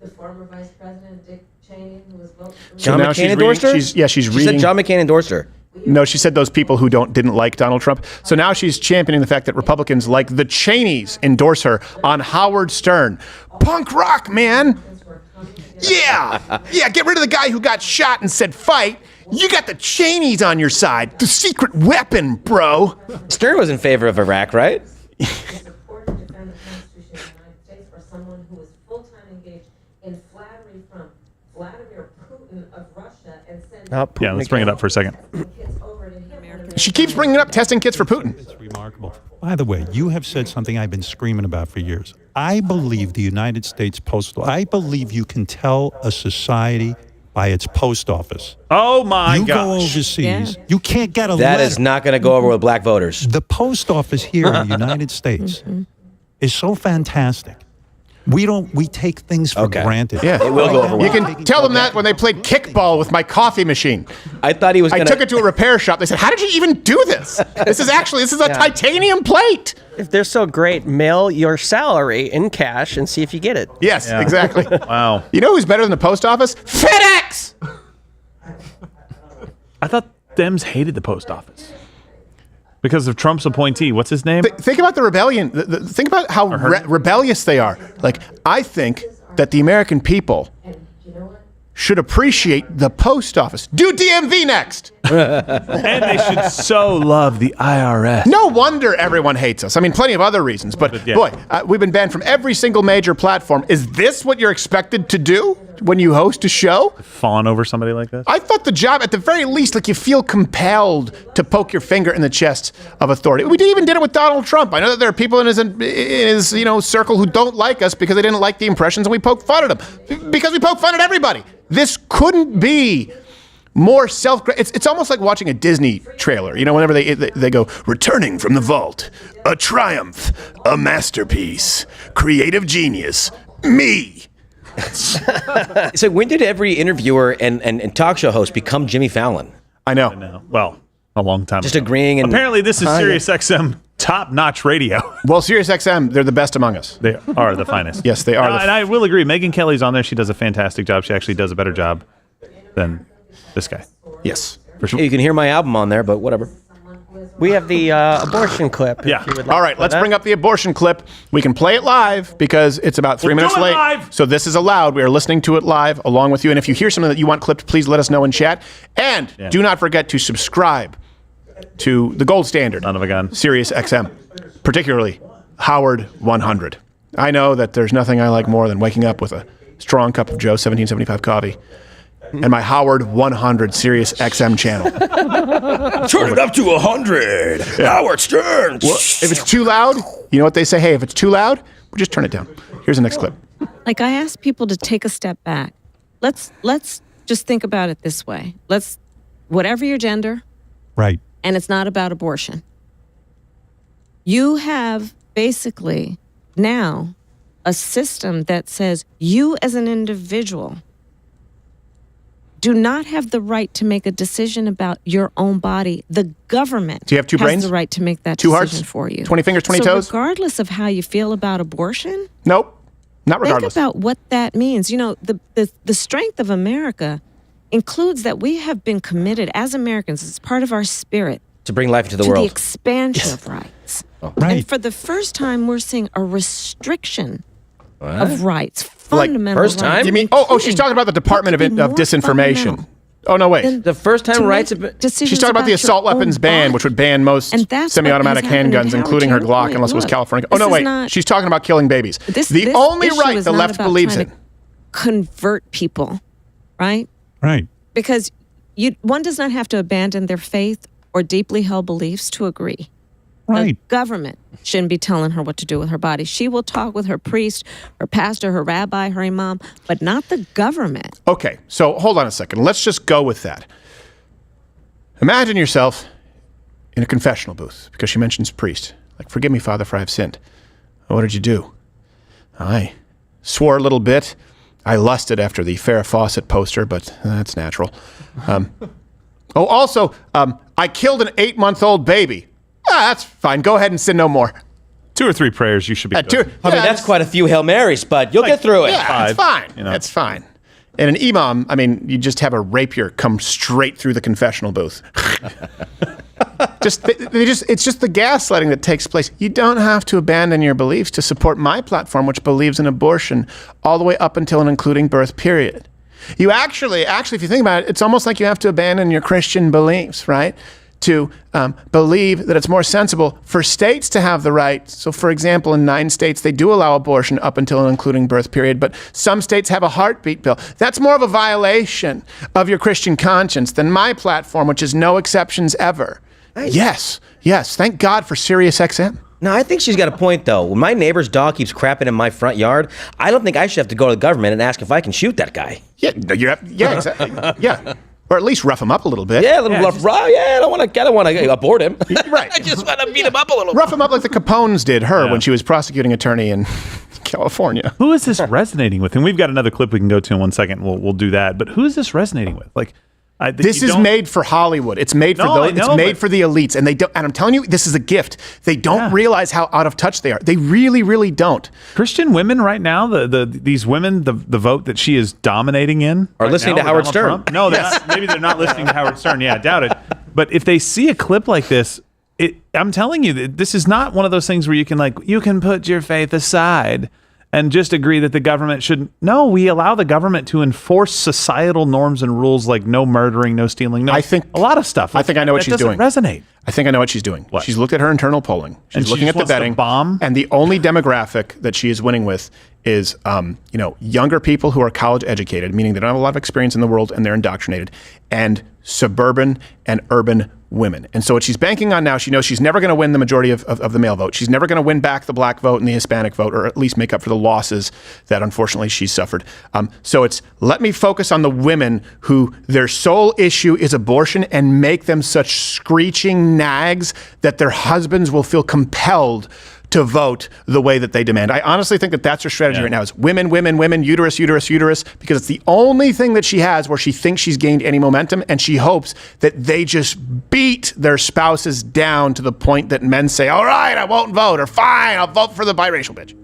Speaker 6: the former Vice President Dick Cheney, who was voting for me.
Speaker 4: John McCain endorsed her?
Speaker 2: She's reading.
Speaker 4: She said John McCain endorsed her.
Speaker 2: No, she said those people who didn't like Donald Trump. So now she's championing the fact that Republicans like the Cheneys endorse her on Howard Stern. Punk rock, man. Yeah. Yeah, get rid of the guy who got shot and said fight. You got the Cheneys on your side. The secret weapon, bro.
Speaker 4: Stern was in favor of Iraq, right?
Speaker 6: Support and defend the Constitution of the United States, or someone who is full-time engaged in flattery from Vladimir Putin of Russia and sending
Speaker 3: Yeah, let's bring it up for a second.
Speaker 2: She keeps bringing up testing kits for Putin.
Speaker 13: It's remarkable. By the way, you have said something I've been screaming about for years. I believe the United States Postal, I believe you can tell a society by its post office.
Speaker 3: Oh my gosh.
Speaker 13: You go overseas, you can't get a
Speaker 4: That
Speaker 13: letter.
Speaker 4: is not going to go over with black voters.
Speaker 13: The post office here in the United States is so fantastic. We take things for granted.
Speaker 2: Yeah.
Speaker 4: It will go over well.
Speaker 2: You can tell them that when they played kickball with my coffee machine.
Speaker 4: I thought he was
Speaker 2: I took it to a repair shop. They said, how did you even do this? This is a titanium plate.
Speaker 7: If they're so great, mail your salary in cash and see if you get it.
Speaker 2: Yes, exactly.
Speaker 3: Wow.
Speaker 2: You know who's better than the post office? FedEx!
Speaker 3: I thought Dems hated the post office because of Trump's appointee. What's his name?
Speaker 2: Think about the rebellion. Think about how rebellious they are. Like, I think that the American people should appreciate the post office. Do DMV next.
Speaker 3: And they should so love the IRS.
Speaker 2: No wonder everyone hates us. I mean, plenty of other reasons. But boy, we've been banned from every single major platform. Is this what you're expected to do when you host a show?
Speaker 3: Fawn over somebody like this?
Speaker 2: I thought the job, at the very least, like you feel compelled to poke your finger in the chest of authority. We even did it with Donald Trump. I know that there are people in his circle who don't like us because they didn't like the impressions and we poked fun at them. Because we poke fun at everybody. This couldn't be more it's almost like watching a Disney trailer. You know, whenever they go, returning from the vault, a triumph, a masterpiece, creative genius, me.
Speaker 4: So when did every interviewer and talk show host become Jimmy Fallon?
Speaker 2: I know.
Speaker 3: Well, a long time
Speaker 4: Just
Speaker 3: ago.
Speaker 4: agreeing. And
Speaker 3: apparently this is SiriusXM top-notch radio.
Speaker 2: Well, SiriusXM, they're the best among us.
Speaker 3: They are the finest.
Speaker 2: Yes, they are.
Speaker 3: And I will agree. Megyn Kelly's on there. She does a fantastic job. She actually does a better job than this guy.
Speaker 2: Yes.
Speaker 3: For sure.
Speaker 4: You can hear my album on there, but whatever.
Speaker 7: We have the abortion clip.
Speaker 3: Yeah.
Speaker 2: All right, let's bring up the abortion clip. We can play it live because it's about 3 minutes late.
Speaker 3: Live.
Speaker 2: So this is allowed. We are listening to it live along with you. And if you hear something that you want clipped, please let us know in chat. And do not forget to subscribe to the gold standard.
Speaker 3: Son of a gun.
Speaker 2: Sirius XM, particularly Howard 100. I know that there's nothing I like more than waking up with a strong cup of Joe 1775 coffee and my Howard 100 Sirius XM channel.
Speaker 4: Turn it up to 100. Howard Stern.
Speaker 2: Well, if it's too loud, you know what they say? Hey, if it's too loud, we'll just turn it down. Here's the next clip.
Speaker 15: Like, I ask people to take a step back. Let's just think about it this way. Whatever your gender,
Speaker 13: Right.
Speaker 15: and it's not about abortion. You have basically now a system that says you as an individual do not have the right to make a decision about your own body. The government
Speaker 2: Do you have two
Speaker 15: has
Speaker 2: brains?
Speaker 15: the right to make that
Speaker 2: Two
Speaker 15: decision
Speaker 2: hearts?
Speaker 15: for you.
Speaker 2: 20 fingers, 20
Speaker 15: so
Speaker 2: toes?
Speaker 15: regardless of how you feel about abortion,
Speaker 2: Nope. Not regardless.
Speaker 15: think about what that means. You know, the strength of America includes that we have been committed as Americans, it's part of our spirit,
Speaker 4: To bring life into the
Speaker 15: to
Speaker 4: world.
Speaker 15: the expansion of rights.
Speaker 13: Right.
Speaker 15: And for the first time, we're seeing a restriction
Speaker 4: What?
Speaker 15: of rights,
Speaker 2: Like,
Speaker 15: fundamental
Speaker 4: first time?
Speaker 15: rights.
Speaker 2: You mean? Oh, she's talking about the Department
Speaker 15: What could be
Speaker 2: of
Speaker 15: more
Speaker 2: Disinformation.
Speaker 15: fundamental
Speaker 2: Oh no, wait.
Speaker 15: than
Speaker 4: The first time
Speaker 15: to
Speaker 4: rights
Speaker 15: make
Speaker 4: have been.
Speaker 15: decisions
Speaker 2: She's talking about the
Speaker 15: your
Speaker 2: assault
Speaker 15: own
Speaker 2: weapons ban,
Speaker 15: body.
Speaker 2: which would ban most
Speaker 15: And that's what
Speaker 2: semi-automatic
Speaker 15: has happened.
Speaker 2: handguns,
Speaker 15: And Howard,
Speaker 2: including
Speaker 15: to
Speaker 2: her
Speaker 15: your
Speaker 2: Glock,
Speaker 15: point,
Speaker 2: unless it was
Speaker 15: look,
Speaker 2: California. Oh no,
Speaker 15: this is
Speaker 2: wait.
Speaker 15: not-
Speaker 2: She's talking about killing babies.
Speaker 15: This
Speaker 2: only
Speaker 15: issue
Speaker 2: right
Speaker 15: is
Speaker 2: the
Speaker 15: not
Speaker 2: left
Speaker 15: about
Speaker 2: believes
Speaker 15: trying
Speaker 2: in.
Speaker 15: to convert people, right?
Speaker 13: Right.
Speaker 15: Because one does not have to abandon their faith or deeply held beliefs to agree.
Speaker 13: Right.
Speaker 15: The government shouldn't be telling her what to do with her body. She will talk with her priest, her pastor, her rabbi, her imam, but not the government.
Speaker 2: Okay, so hold on a second. Let's just go with that. Imagine yourself in a confessional booth because she mentions priest. Like, forgive me, Father, for I have sinned. What did you do? I swore a little bit. I lusted after the Farrah Fawcett poster, but that's natural. Also, I killed an 8-month-old baby. That's fine. Go ahead and sin no more.
Speaker 3: 2 or 3 prayers, you should be good.
Speaker 4: I mean, that's quite a few Hail Marys, but you'll get through it.
Speaker 2: Yeah, it's fine. It's fine. And an imam, I mean, you just have a rapier come straight through the confessional booth. It's just the gaslighting that takes place. You don't have to abandon your beliefs to support my platform, which believes in abortion all the way up until and including birth, period. You actually, if you think about it, it's almost like you have to abandon your Christian beliefs, right? To believe that it's more sensible for states to have the right. So, for example, in 9 states, they do allow abortion up until and including birth period, but some states have a heartbeat bill. That's more of a violation of your Christian conscience than my platform, which is no exceptions ever. Yes. Thank God for Sirius XM.
Speaker 4: No, I think she's got a point, though. When my neighbor's dog keeps crapping in my front yard, I don't think I should have to go to the government and ask if I can shoot that guy.
Speaker 2: Yeah, exactly. Yeah. Or at least rough him up a little bit.
Speaker 4: Yeah, a little rough. I don't want to abort him.
Speaker 2: Right.
Speaker 4: I just want to beat him up a little.
Speaker 2: Rough him up like the Capones did her when she was prosecuting attorney in California.
Speaker 3: Who is this resonating with? And we've got another clip we can go to in 1 second. We'll do that. But who is this resonating with? Like,
Speaker 2: this is made for Hollywood. It's made for those. It's made for the elites, and they don't. And I'm telling you, this is a gift. They don't realize how out of touch they are. They really, really don't.
Speaker 3: Christian women right now, these women, the vote that she is dominating in,
Speaker 4: are listening to Howard Stern.
Speaker 3: No, maybe they're not listening to Howard Stern. Yeah, I doubt it. But if they see a clip like this, I'm telling you, this is not one of those things where you can put your faith aside and just agree that the government shouldn't. No, we allow the government to enforce societal norms and rules like no murdering, no stealing, a lot of stuff.
Speaker 2: I think I know what she's doing.
Speaker 3: Resonate.
Speaker 2: I think I know what she's doing. She's looked at her internal polling. She's
Speaker 3: And she
Speaker 2: looking
Speaker 3: just
Speaker 2: at the
Speaker 3: wants to
Speaker 2: betting.
Speaker 3: bomb?
Speaker 2: And the only demographic that she is winning with is, younger people who are college educated, meaning they don't have a lot of experience in the world and they're indoctrinated, and suburban and urban women. And so what she's banking on now, she knows she's never going to win the majority of the male vote. She's never going to win back the black vote and the Hispanic vote, or at least make up for the losses that unfortunately she's suffered. So it's, let me focus on the women who their sole issue is abortion and make them such screeching nags that their husbands will feel compelled to vote the way that they demand. I honestly think that that's her strategy right now, is women, uterus, because it's the only thing that she has where she thinks she's gained any momentum, and she hopes that they just beat their spouses down to the point that men say, all right, I won't vote, or fine, I'll vote for the biracial bitch.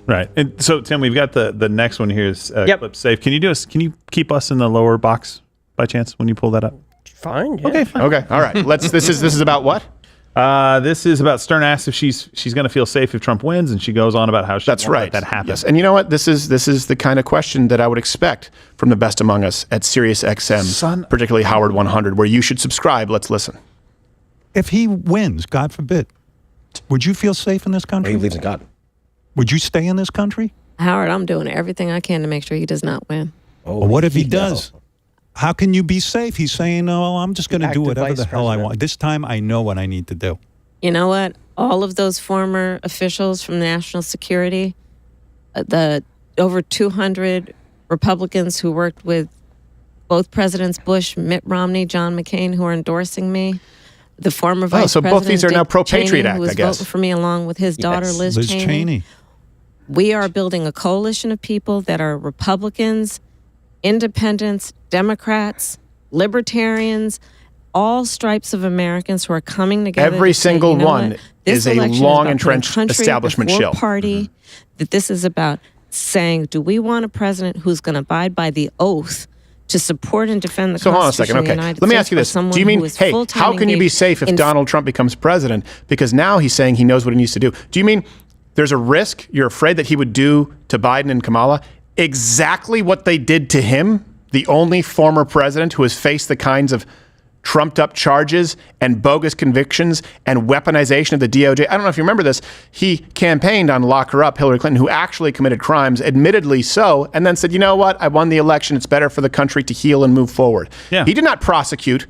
Speaker 3: Right. And so, Tim, we've got the next one here is clip safe. Can you keep us in the lower box by chance when you pull that up?
Speaker 7: Fine. Yeah.
Speaker 2: Okay. All right. This is about what?
Speaker 3: This is about Stern asks if she's going to feel safe if Trump wins, and she goes on about how she won't let that happen.
Speaker 2: Yes, and you know what? This is the kind of question that I would expect from the best among us at Sirius XM, particularly Howard 100, where you should subscribe. Let's listen.
Speaker 13: If he wins, God forbid, would you feel safe in this country?
Speaker 4: He believes in God.
Speaker 13: Would you stay in this country?
Speaker 15: Howard, I'm doing everything I can to make sure he does not win.
Speaker 13: Well, what if he does? How can you be safe? He's saying, no, I'm just going to do whatever the hell I want. This time I know what I need to do.
Speaker 15: You know what? All of those former officials from national security, the over 200 Republicans who worked with both Presidents Bush, Mitt Romney, John McCain, who are endorsing me. The former Vice
Speaker 2: so
Speaker 15: President
Speaker 2: both these are now
Speaker 15: Dick
Speaker 2: pro-Patriot
Speaker 15: Cheney,
Speaker 2: Act,
Speaker 15: who was
Speaker 2: I guess.
Speaker 15: voting for me along with his daughter Liz Cheney. We are building a coalition of people that are Republicans, independents, Democrats, libertarians, all stripes of Americans who are coming together.
Speaker 2: Every
Speaker 15: to say,
Speaker 2: single
Speaker 15: you know
Speaker 2: one
Speaker 15: what? This
Speaker 2: is a
Speaker 15: election
Speaker 2: long
Speaker 15: about
Speaker 2: entrenched
Speaker 15: putting country
Speaker 2: establishment
Speaker 15: before
Speaker 2: shill.
Speaker 15: Party. That this is about saying, do we want a president who's going to abide by the oath to support and defend the
Speaker 2: So hold on a
Speaker 15: Constitution
Speaker 2: second.
Speaker 15: of the
Speaker 2: Okay,
Speaker 15: United
Speaker 2: let me
Speaker 15: States
Speaker 2: ask you
Speaker 15: by
Speaker 2: this:
Speaker 15: someone
Speaker 2: do you mean,
Speaker 15: who is
Speaker 2: hey,
Speaker 15: full-time
Speaker 2: how can you be
Speaker 15: engaged
Speaker 2: safe if
Speaker 15: in
Speaker 2: Donald Trump becomes president? Because now he's saying he knows what he needs to do. Do you mean there's a risk you're afraid that he would do to Biden and Kamala exactly what they did to him, the only former president who has faced the kinds of trumped up charges and bogus convictions and weaponization of the DOJ. I don't know if you remember this. He campaigned on lock her up, Hillary Clinton, who actually committed crimes, admittedly so, and then said, you know what? I won the election. It's better for the country to heal and move forward.
Speaker 3: Yeah.
Speaker 2: He did not prosecute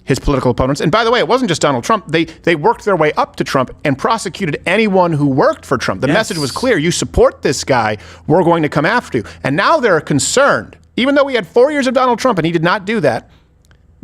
Speaker 2: his political opponents. And by the way, it wasn't just Donald Trump. They worked their way up to Trump and prosecuted anyone who worked for Trump. The message was clear. You support this guy, we're going to come after you. And now they're concerned, even though we had 4 years of Donald Trump and he did not do that,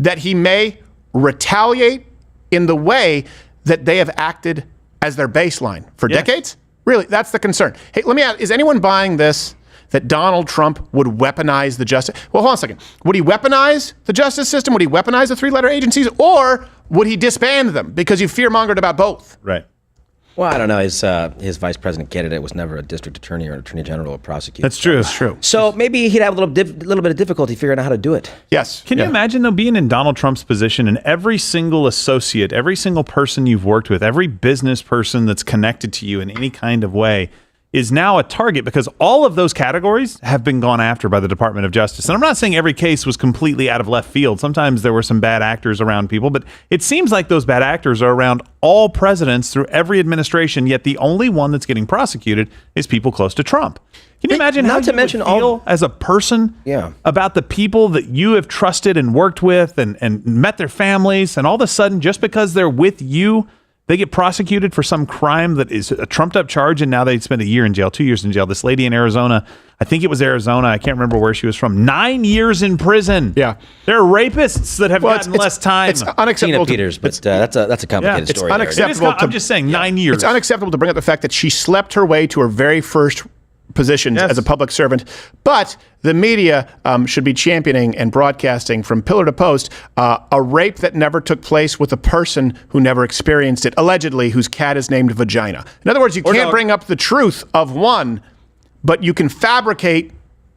Speaker 2: that he may retaliate in the way that they have acted as their baseline for decades? Really, that's the concern. Hey, let me ask, is anyone buying this, that Donald Trump would weaponize the justice? Well, hold on a second. Would he weaponize the justice system? Would he weaponize the three-letter agencies? Or would he disband them because you fear-mongered about both?
Speaker 3: Right.
Speaker 4: Well, I don't know. His vice president candidate was never a district attorney or an attorney general or prosecutor.
Speaker 3: That's true. That's
Speaker 2: true.
Speaker 4: So maybe he'd have a little bit of difficulty figuring out how to do it.
Speaker 2: Yes.
Speaker 3: Can you imagine, though, being in Donald Trump's position and every single associate, every single person you've worked with, every business person that's connected to you in any kind of way is now a target because all of those categories have been gone after by the Department of Justice. And I'm not saying every case was completely out of left field. Sometimes there were some bad actors around people, but it seems like those bad actors are around all presidents through every administration, yet the only one that's getting prosecuted is people close to Trump. Can you imagine how you would feel as a person about the people that you have trusted and worked with and met their families, and all of a sudden, just because they're with you, they get prosecuted for some crime that is a trumped-up charge, and now they spend a year in jail, 2 years in jail. This lady in Arizona, I think it was Arizona, I can't remember where she was from, 9 years in prison.
Speaker 2: Yeah.
Speaker 3: There are rapists that have gotten less time.
Speaker 2: It's unacceptable.
Speaker 4: Tina Peters, but that's a complicated story.
Speaker 2: It's unacceptable.
Speaker 3: I'm just saying, 9 years.
Speaker 2: It's unacceptable to bring up the fact that she slept her way to her very first positions as a public servant, but the media should be championing and broadcasting from pillar to post a rape that never took place with a person who never experienced it, allegedly, whose cat is named Vagina. In other words, you can't bring up the truth of one, but you can fabricate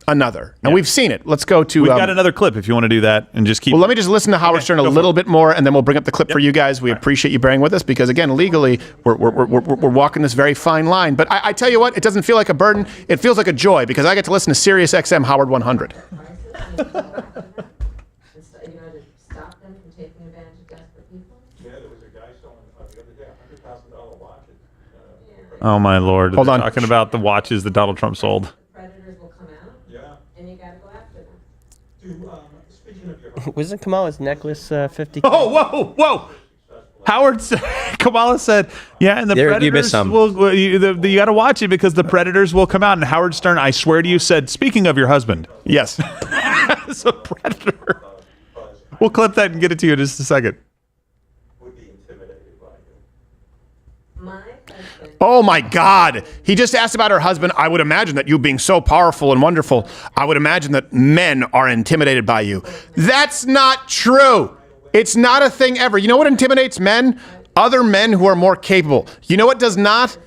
Speaker 2: another. And we've seen it. Let's go to...
Speaker 3: We've got another clip if you want to do that and just keep...
Speaker 2: Well, let me just listen to Howard Stern a little bit more, and then we'll bring up the clip for you guys. We appreciate you bearing with us because, again, legally, we're walking this very fine line. But I tell you what, it doesn't feel like a burden. It feels like a joy because I get to listen to Sirius XM Howard 100.
Speaker 3: Oh, my Lord.
Speaker 2: Hold on.
Speaker 3: Talking about the watches that Donald Trump sold.
Speaker 7: Wasn't Kamala's necklace 50?
Speaker 3: Oh, whoa. Kamala said, yeah, and the predators
Speaker 4: you missed some.
Speaker 3: you got to watch it because the predators will come out. And Howard Stern, I swear to you, said, speaking of your husband.
Speaker 2: Yes.
Speaker 3: As a predator. We'll clip that and get it to you in just a second.
Speaker 2: Oh, my God. He just asked about her husband. I would imagine that you being so powerful and wonderful, I would imagine that men are intimidated by you. That's not true. It's not a thing ever. You know what intimidates men? Other men who are more capable. You know what does not?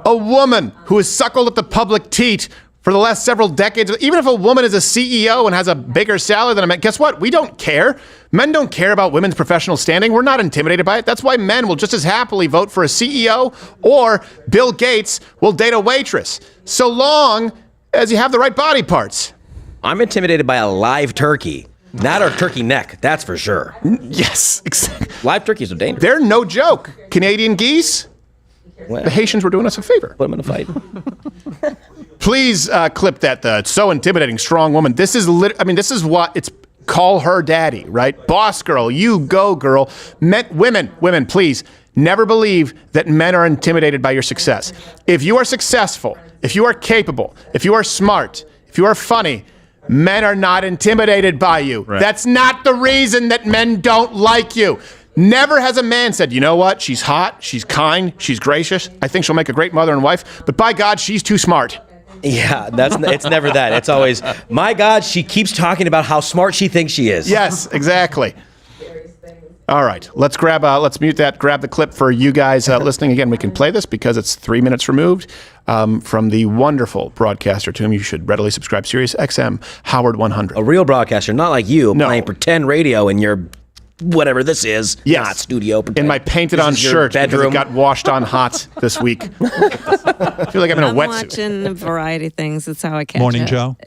Speaker 2: A woman who is suckled at the public teat for the last several decades. Even if a woman is a CEO and has a bigger salary than a man, guess what? We don't care. Men don't care about women's professional standing. We're not intimidated by it. That's why men will just as happily vote for a CEO, or Bill Gates will date a waitress, so long as you have the right body parts.
Speaker 4: I'm intimidated by a live turkey. Not a turkey neck, that's for sure.
Speaker 2: Yes, exactly.
Speaker 4: Live turkeys are dangerous.
Speaker 2: They're no joke. Canadian geese,
Speaker 4: well,
Speaker 2: the Haitians were doing us a favor.
Speaker 4: Put them in a fight.
Speaker 2: Please clip that. It's so intimidating, strong woman. This is this is what it's. Call her daddy, right? Boss girl, you go, girl. Women, please Never believe that men are intimidated by your success. If you are successful, if you are capable, if you are smart, if you are funny, men are not intimidated by you.
Speaker 3: Right.
Speaker 2: That's not the reason that men don't like you. Never has a man said, you know what, she's hot, she's kind, she's gracious, I think she'll make a great mother and wife, but by God, she's too smart.
Speaker 4: Yeah, it's never that. It's always, my God, she keeps talking about how smart she thinks she is.
Speaker 2: Yes, exactly. All right, let's mute that, grab the clip for you guys listening. Again, we can play this because it's 3 minutes removed from the wonderful broadcaster to whom you should readily subscribe, Sirius XM, Howard 100.
Speaker 4: A real broadcaster, not like you playing pretend radio in your whatever this is.
Speaker 2: Yes.
Speaker 4: Not studio. Pretend.
Speaker 2: In my painted-on shirt because it got washed on hot this week. I feel like I'm in a
Speaker 15: I'm
Speaker 2: wetsuit.
Speaker 15: watching variety things. That's how I catch
Speaker 13: Morning
Speaker 15: it.
Speaker 13: Joe?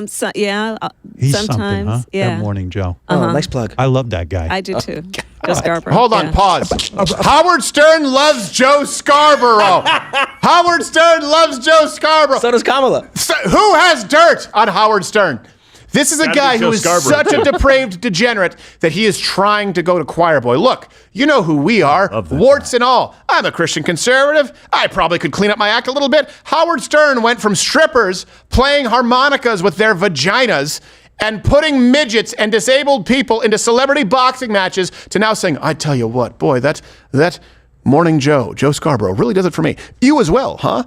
Speaker 15: So, yeah.
Speaker 13: He's
Speaker 15: sometimes.
Speaker 13: something, huh?
Speaker 15: Yeah.
Speaker 13: That Morning Joe.
Speaker 15: Uh-huh.
Speaker 4: Nice plug.
Speaker 13: I love that guy.
Speaker 15: I do too. Joe Scarborough.
Speaker 2: Hold on,
Speaker 15: yeah.
Speaker 2: pause. Howard Stern loves Joe Scarborough. Howard Stern loves Joe Scarborough.
Speaker 4: So does Kamala.
Speaker 2: So, who has dirt on Howard Stern? This is a guy who is such a depraved degenerate that he is trying to go to choir boy. Look, you know who we are, warts and all. I'm a Christian conservative. I probably could clean up my act a little bit. Howard Stern went from strippers playing harmonicas with their vaginas and putting midgets and disabled people into celebrity boxing matches to now saying, I tell you what, boy, that Morning Joe Scarborough really does it for me. You as well, huh?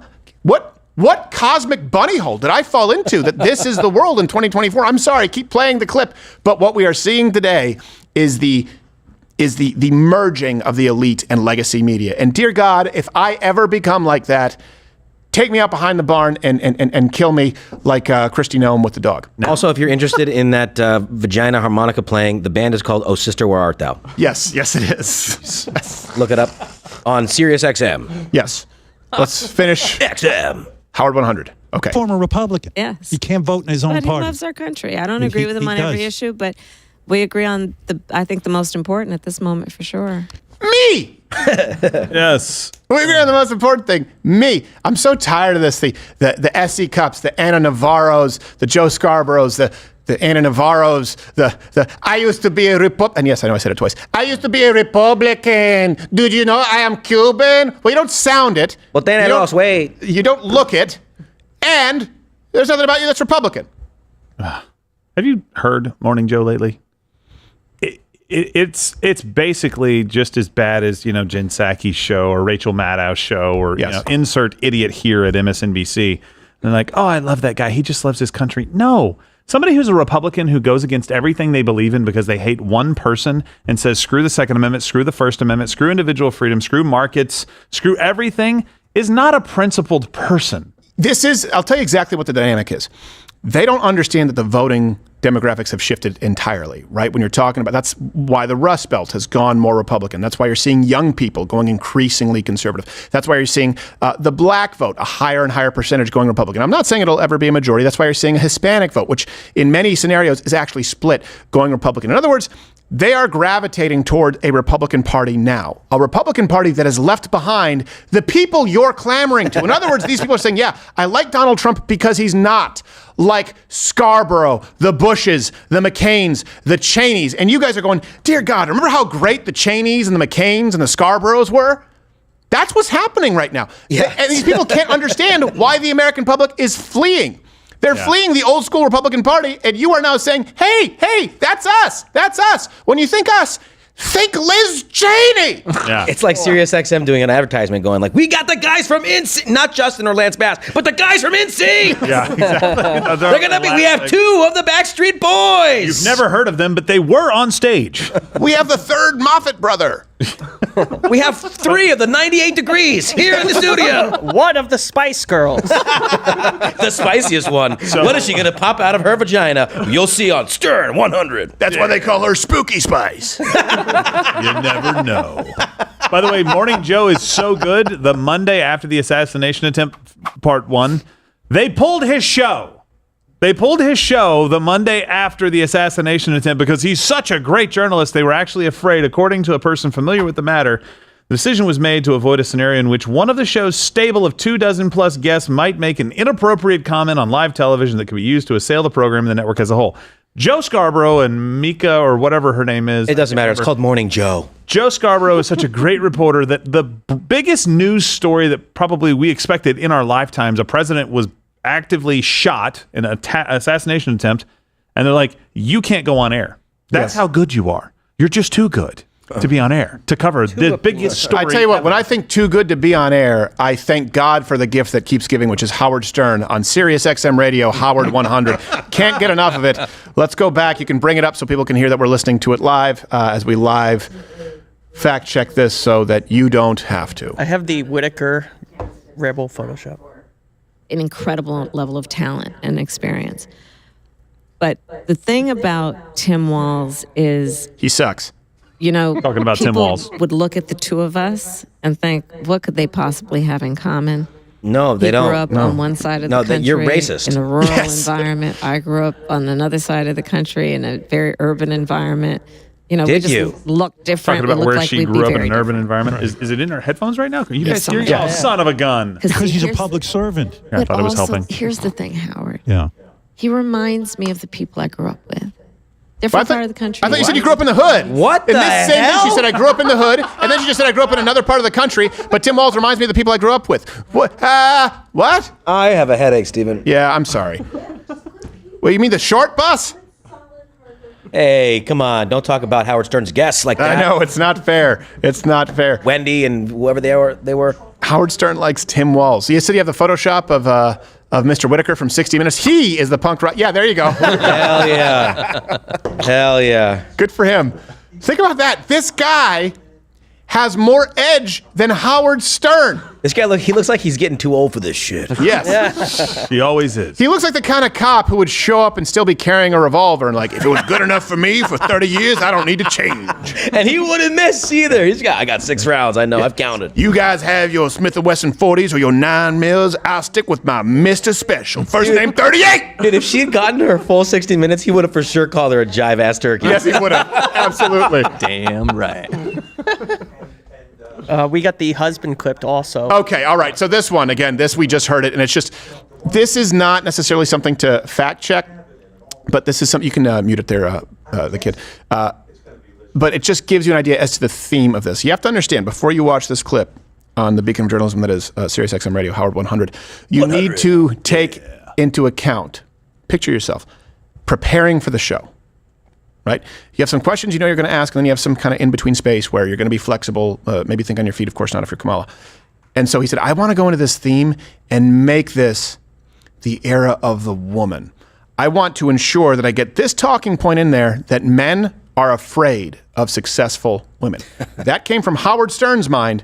Speaker 2: What cosmic bunny hole did I fall into that this is the world in 2024? I'm sorry, keep playing the clip. But what we are seeing today is the merging of the elite and legacy media. And dear God, if I ever become like that, take me out behind the barn and kill me like Christy Nome with the dog.
Speaker 4: Also, if you're interested in that vagina harmonica playing, the band is called Oh Sister, Where Art Thou?
Speaker 2: Yes, it is.
Speaker 4: Look it up on Sirius XM.
Speaker 2: Yes. Let's finish.
Speaker 4: XM.
Speaker 2: Howard 100. Okay.
Speaker 13: Former Republican.
Speaker 15: Yes.
Speaker 13: He can't vote in his own
Speaker 15: But
Speaker 13: party.
Speaker 15: he loves our country. I don't
Speaker 13: He-
Speaker 15: agree with him
Speaker 13: he
Speaker 15: on every
Speaker 13: does.
Speaker 15: issue, but we agree on I think the most important at this moment for sure.
Speaker 2: Me!
Speaker 3: Yes.
Speaker 2: We agree on the most important thing. Me. I'm so tired of this. The S.E. Cups, the Anna Navarros, the Joe Scarboroughs, the Anna Navarros, the I used to be a Republican. And yes, I know I said it twice. I used to be a Republican. Did you know I am Cuban? Well, you don't sound it.
Speaker 4: But then I lost weight.
Speaker 2: You don't look it. And there's nothing about you that's Republican.
Speaker 3: Have you heard Morning Joe lately? It's basically just as bad as, Jen Psaki's show or Rachel Maddow's show or insert idiot here at MSNBC. And they're like, oh, I love that guy. He just loves his country. No. Somebody who's a Republican who goes against everything they believe in because they hate one person and says, screw the Second Amendment, screw the First Amendment, screw individual freedom, screw markets, screw everything, is not a principled person.
Speaker 2: I'll tell you exactly what the dynamic is. They don't understand that the voting demographics have shifted entirely, right? When you're talking about, that's why the Rust Belt has gone more Republican. That's why you're seeing young people going increasingly conservative. That's why you're seeing the black vote, a higher and higher percentage going Republican. I'm not saying it'll ever be a majority. That's why you're seeing a Hispanic vote, which in many scenarios is actually split, going Republican. In other words, they are gravitating toward a Republican Party now, a Republican Party that has left behind the people you're clamoring to. In other words, these people are saying, yeah, I like Donald Trump because he's not like Scarborough, the Bushes, the McCains, the Cheneys. And you guys are going, dear God, remember how great the Cheneys and the McCains and the Scarboroughs were? That's what's happening right now. Yes. And these people can't understand why the American public is fleeing. They're fleeing the old school Republican Party, and you are now saying, hey, that's us. That's us. When you think us, think Liz Cheney.
Speaker 3: Yeah.
Speaker 4: It's like Sirius XM doing an advertisement going like, we got the guys from NSYNC, not Justin or Lance Bass, but the guys from NSYNC.
Speaker 3: Yeah, exactly.
Speaker 4: They're going to be, we have two of the Backstreet Boys.
Speaker 3: You've never heard of them, but they were on stage.
Speaker 2: We have the third Moffat brother.
Speaker 4: We have 3 of the 98 Degrees here in the studio.
Speaker 7: One of the Spice Girls.
Speaker 4: The spiciest one. What is she going to pop out of her vagina? You'll see on Stern 100.
Speaker 2: That's why they call her Spooky Spice.
Speaker 3: You never know. By the way, Morning Joe is so good. The Monday after the assassination attempt, part 1, they pulled his show. They pulled his show the Monday after the assassination attempt because he's such a great journalist. They were actually afraid, according to a person familiar with the matter, the decision was made to avoid a scenario in which one of the show's stable of 24+ guests might make an inappropriate comment on live television that could be used to assail the program and the network as a whole. Joe Scarborough and Mika, or whatever her name is.
Speaker 4: It doesn't matter. It's called Morning Joe.
Speaker 3: Joe Scarborough is such a great reporter that the biggest news story that probably we expected in our lifetimes, a president was actively shot in an assassination attempt, and they're like, you can't go on air. That's how good you are. You're just too good to be on air, to cover the biggest story.
Speaker 2: I tell you what, when I think too good to be on air, I thank God for the gift that keeps giving, which is Howard Stern on Sirius XM Radio, Howard 100. Can't get enough of it. Let's go back. You can bring it up so people can hear that we're listening to it live as we live fact check this so that you don't have to.
Speaker 7: I have the Whittaker Rebel Photoshop.
Speaker 15: An incredible level of talent and experience. But the thing about Tim Walz is...
Speaker 2: he sucks.
Speaker 15: You know,
Speaker 3: talking about Tim Walz
Speaker 15: would look at the two of us and think, what could they possibly have in common?
Speaker 4: No, they don't.
Speaker 15: He grew up on one side of the country.
Speaker 4: No, you're racist.
Speaker 15: In a rural environment. I grew up on another side of the country in a very urban environment. You know, we just look different.
Speaker 3: Talking about
Speaker 15: we look
Speaker 3: where
Speaker 15: like
Speaker 3: she
Speaker 15: we'd be
Speaker 3: grew up in
Speaker 15: very
Speaker 3: an urban
Speaker 15: different.
Speaker 3: environment. Is it in her headphones right now? Can you guys
Speaker 15: Yes,
Speaker 3: hear?
Speaker 15: yeah.
Speaker 3: Oh, son of a gun.
Speaker 14: Because he's a public servant.
Speaker 3: Yeah, I thought it was
Speaker 15: also,
Speaker 3: helping.
Speaker 15: Here's the thing, Howard.
Speaker 14: Yeah.
Speaker 15: He reminds me of the people I grew up with. Different part of the country.
Speaker 2: I thought you said you grew up in the hood.
Speaker 4: What
Speaker 2: in
Speaker 4: the
Speaker 2: this same
Speaker 4: hell?
Speaker 2: thing, she said I grew up in the hood, and then she just said I grew up in another part of the country. But Tim Walz reminds me of the people I grew up with. What? What?
Speaker 4: I have a headache, Stephen.
Speaker 2: Yeah, I'm sorry. Well, you mean the short bus?
Speaker 4: Hey, come on. Don't talk about Howard Stern's guests like that.
Speaker 2: I know, it's not fair. It's not fair.
Speaker 4: Wendy and whoever they were.
Speaker 2: Howard Stern likes Tim Walz. You said you have the Photoshop of Mr. Whittaker from 60 Minutes. He is the punk rock. Yeah, there you go.
Speaker 4: Hell yeah. Hell yeah.
Speaker 2: Good for him. Think about that. This guy has more edge than Howard Stern.
Speaker 4: This guy, he looks like he's getting too old for this shit.
Speaker 2: Yes.
Speaker 3: He always is.
Speaker 2: He looks like the kind of cop who would show up and still be carrying a revolver and like, if it was good enough for me for 30 years, I don't need to change.
Speaker 4: And he wouldn't miss either. I got 6 rounds. I know. Yeah. I've counted.
Speaker 2: You guys have your Smith & Wesson 40s or your 9 mils. I'll stick with my Mr. Special. First name 38.
Speaker 4: Dude, if she had gotten to her full 60 minutes, he would have for sure called her a jive-ass turkey.
Speaker 2: Yes, he would have. Absolutely.
Speaker 9: Damn right.
Speaker 7: We got the husband clipped also.
Speaker 2: Okay, all right. So this one, again, we just heard it, and it's just, this is not necessarily something to fact check, but this is something, you can mute it there, the kid. But it just gives you an idea as to the theme of this. You have to understand, before you watch this clip on the beacon of journalism that is Sirius XM Radio, Howard 100, you need to take into account, picture yourself, preparing for the show. Right? You have some questions you know you're going to ask, and then you have some kind of in-between space where you're going to be flexible, maybe think on your feet, of course not if you're Kamala. And so he said, I want to go into this theme and make this the era of the woman. I want to ensure that I get this talking point in there that men are afraid of successful women. That came from Howard Stern's mind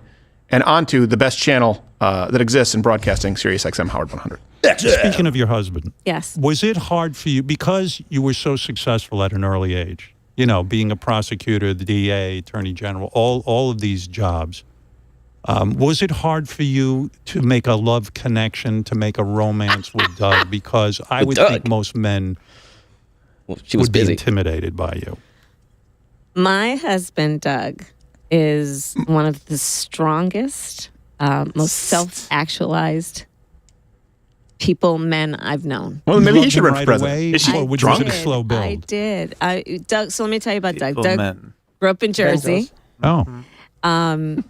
Speaker 2: and onto the best channel that exists in broadcasting, Sirius XM Howard 100.
Speaker 13: Speaking of your husband,
Speaker 15: yes,
Speaker 13: was it hard for you because you were so successful at an early age? You know, being a prosecutor, the DA, Attorney General, all of these jobs. Was it hard for you to make a love connection, to make a romance with Doug? Because I would think most men would be intimidated by you.
Speaker 15: My husband, Doug, is one of the strongest, most self-actualized men I've known.
Speaker 2: Well, maybe he should run for president.
Speaker 13: Is he drunk? Was it a slow build?
Speaker 15: I did. Doug. So let me tell you about Doug.
Speaker 3: Faithful
Speaker 15: Doug
Speaker 3: men.
Speaker 15: grew up in Jersey.
Speaker 13: Oh.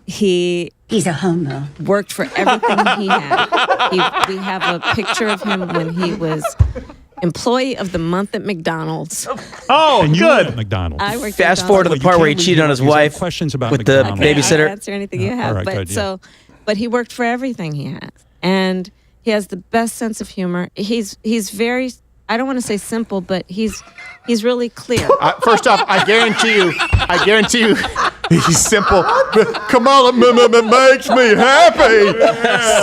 Speaker 15: He's a homo. Worked for everything he had. We have a picture of him when he was Employee of the Month at McDonald's.
Speaker 3: Oh,
Speaker 13: and
Speaker 3: good.
Speaker 13: At McDonald's.
Speaker 15: I worked
Speaker 4: Fast forward to the part where he cheated on his wife
Speaker 13: questions about
Speaker 4: with
Speaker 13: McDonald's.
Speaker 4: the babysitter.
Speaker 15: I answer anything you have.
Speaker 13: All right,
Speaker 15: but
Speaker 13: good, yeah.
Speaker 15: but he worked for everything he has. And he has the best sense of humor. He's very, I don't want to say simple, but he's really clear.
Speaker 2: First off, I guarantee you, he's simple. Kamala makes me happy.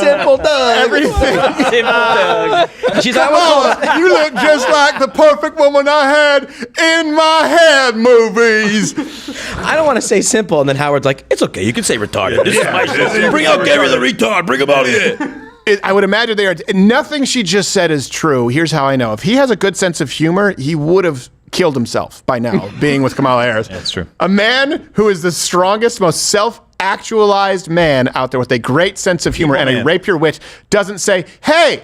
Speaker 4: Simple Doug.
Speaker 2: Everything.
Speaker 4: Simple Doug. She's
Speaker 2: Kamala, you look just like the perfect woman I had in my head movies.
Speaker 4: I don't want to say simple, and then Howard's like, it's okay, you can say retarded. This is my show. Bring out Gary the retard. Bring him out here.
Speaker 2: I would imagine they are. Nothing she just said is true. Here's how I know. If he has a good sense of humor, he would have killed himself by now, being with Kamala Harris.
Speaker 3: That's true.
Speaker 2: A man who is the strongest, most self-actualized man out there with a great sense of humor and a rapier wit doesn't say, hey,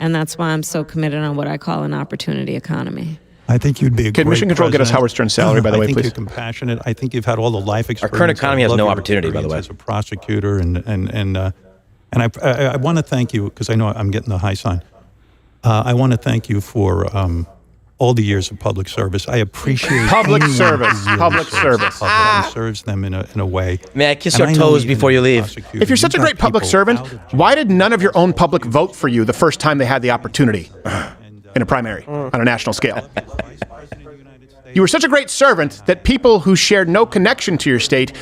Speaker 15: And that's why I'm so committed on what I call an opportunity economy.
Speaker 13: I think you'd be a
Speaker 2: Can
Speaker 13: great
Speaker 2: Mission Control get us
Speaker 13: president.
Speaker 2: Howard Stern's salary, by the way,
Speaker 13: I think
Speaker 2: please?
Speaker 13: you're compassionate. I think you've had all the life experience.
Speaker 4: Our current economy
Speaker 13: I
Speaker 4: has
Speaker 13: love
Speaker 4: no
Speaker 13: your
Speaker 4: opportunity, by the way.
Speaker 13: experience as a prosecutor, and I want to thank you because I know I'm getting the high sign. I want to thank you for all the years of public service. I appreciate
Speaker 2: Public
Speaker 13: anyone
Speaker 2: service.
Speaker 13: who really
Speaker 2: Public
Speaker 13: serves
Speaker 2: service.
Speaker 13: the public, who serves them in a way.
Speaker 4: May I kiss
Speaker 13: And
Speaker 4: your
Speaker 13: know
Speaker 4: toes
Speaker 13: even
Speaker 4: before you
Speaker 13: as a
Speaker 4: leave?
Speaker 13: prosecutor,
Speaker 2: If you're such a
Speaker 13: you've
Speaker 2: great
Speaker 13: got
Speaker 2: public
Speaker 13: people
Speaker 2: servant,
Speaker 13: out of jail.
Speaker 2: why did none of your own public vote for you the first time they had the opportunity in a primary on a national scale? You were such a great servant that people who shared no connection to your state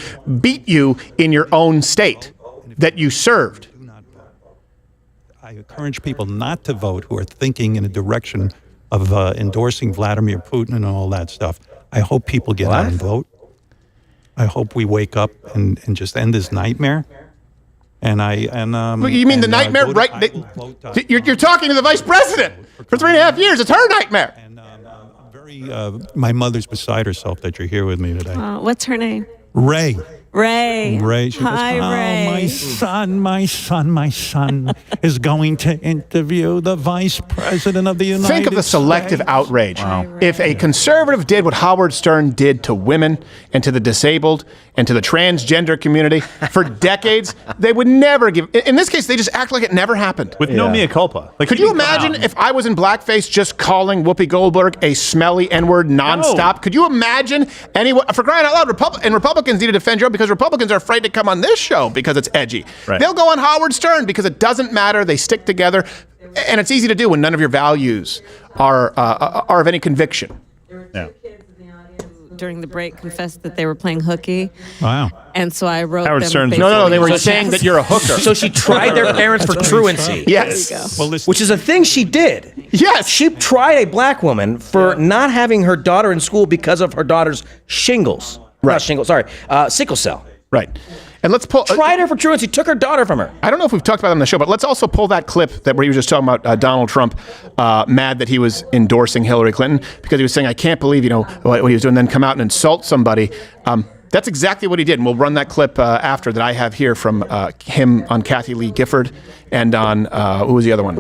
Speaker 2: beat you in your own state that you served.
Speaker 13: I encourage people not to vote who are thinking in a direction of endorsing Vladimir Putin and all that stuff. I hope people get out and vote. I hope we wake up and just end this nightmare.
Speaker 2: You mean the nightmare, right? You're talking to the vice president for 3.5 years. It's her nightmare.
Speaker 13: My mother's beside herself that you're here with me today.
Speaker 15: What's her name?
Speaker 13: Ray.
Speaker 15: Ray.
Speaker 13: She
Speaker 15: Hi,
Speaker 13: goes,
Speaker 15: Ray.
Speaker 13: my son is going to interview the vice president of the United States.
Speaker 2: Think of the selective outrage. If a conservative did what Howard Stern did to women and to the disabled and to the transgender community for decades, they would never give. In this case, they just act like it never happened.
Speaker 3: With no mea culpa.
Speaker 2: Could you imagine if I was in blackface just calling Whoopi Goldberg a smelly N-word nonstop? No. Could you imagine anyone, for crying out loud, Republicans need to defend your own because Republicans are afraid to come on this show because it's edgy.
Speaker 3: Right.
Speaker 2: They'll go on Howard Stern because it doesn't matter. They stick together. And it's easy to do when none of your values are of any conviction.
Speaker 15: Yeah. During the break confessed that they were playing hooky.
Speaker 13: Wow.
Speaker 15: And so I wrote
Speaker 3: Howard
Speaker 15: them
Speaker 3: Stern's
Speaker 2: No, they were saying that you're a hooker.
Speaker 4: So she tried their parents for truancy.
Speaker 2: Yes.
Speaker 13: Well,
Speaker 4: which is a thing she did.
Speaker 2: Yes.
Speaker 4: She tried a black woman for not having her daughter in school because of her daughter's shingles.
Speaker 2: Right.
Speaker 4: Not shingles, sorry. Sickle cell.
Speaker 2: Right. And let's pull.
Speaker 4: Tried her for truancy, took her daughter from her.
Speaker 2: I don't know if we've talked about it on the show, but let's also pull that clip that where he was just talking about Donald Trump, mad that he was endorsing Hillary Clinton because he was saying, I can't believe, what he was doing, then come out and insult somebody. That's exactly what he did. And we'll run that clip after that I have here from him on Kathy Lee Gifford and on, who was the other one?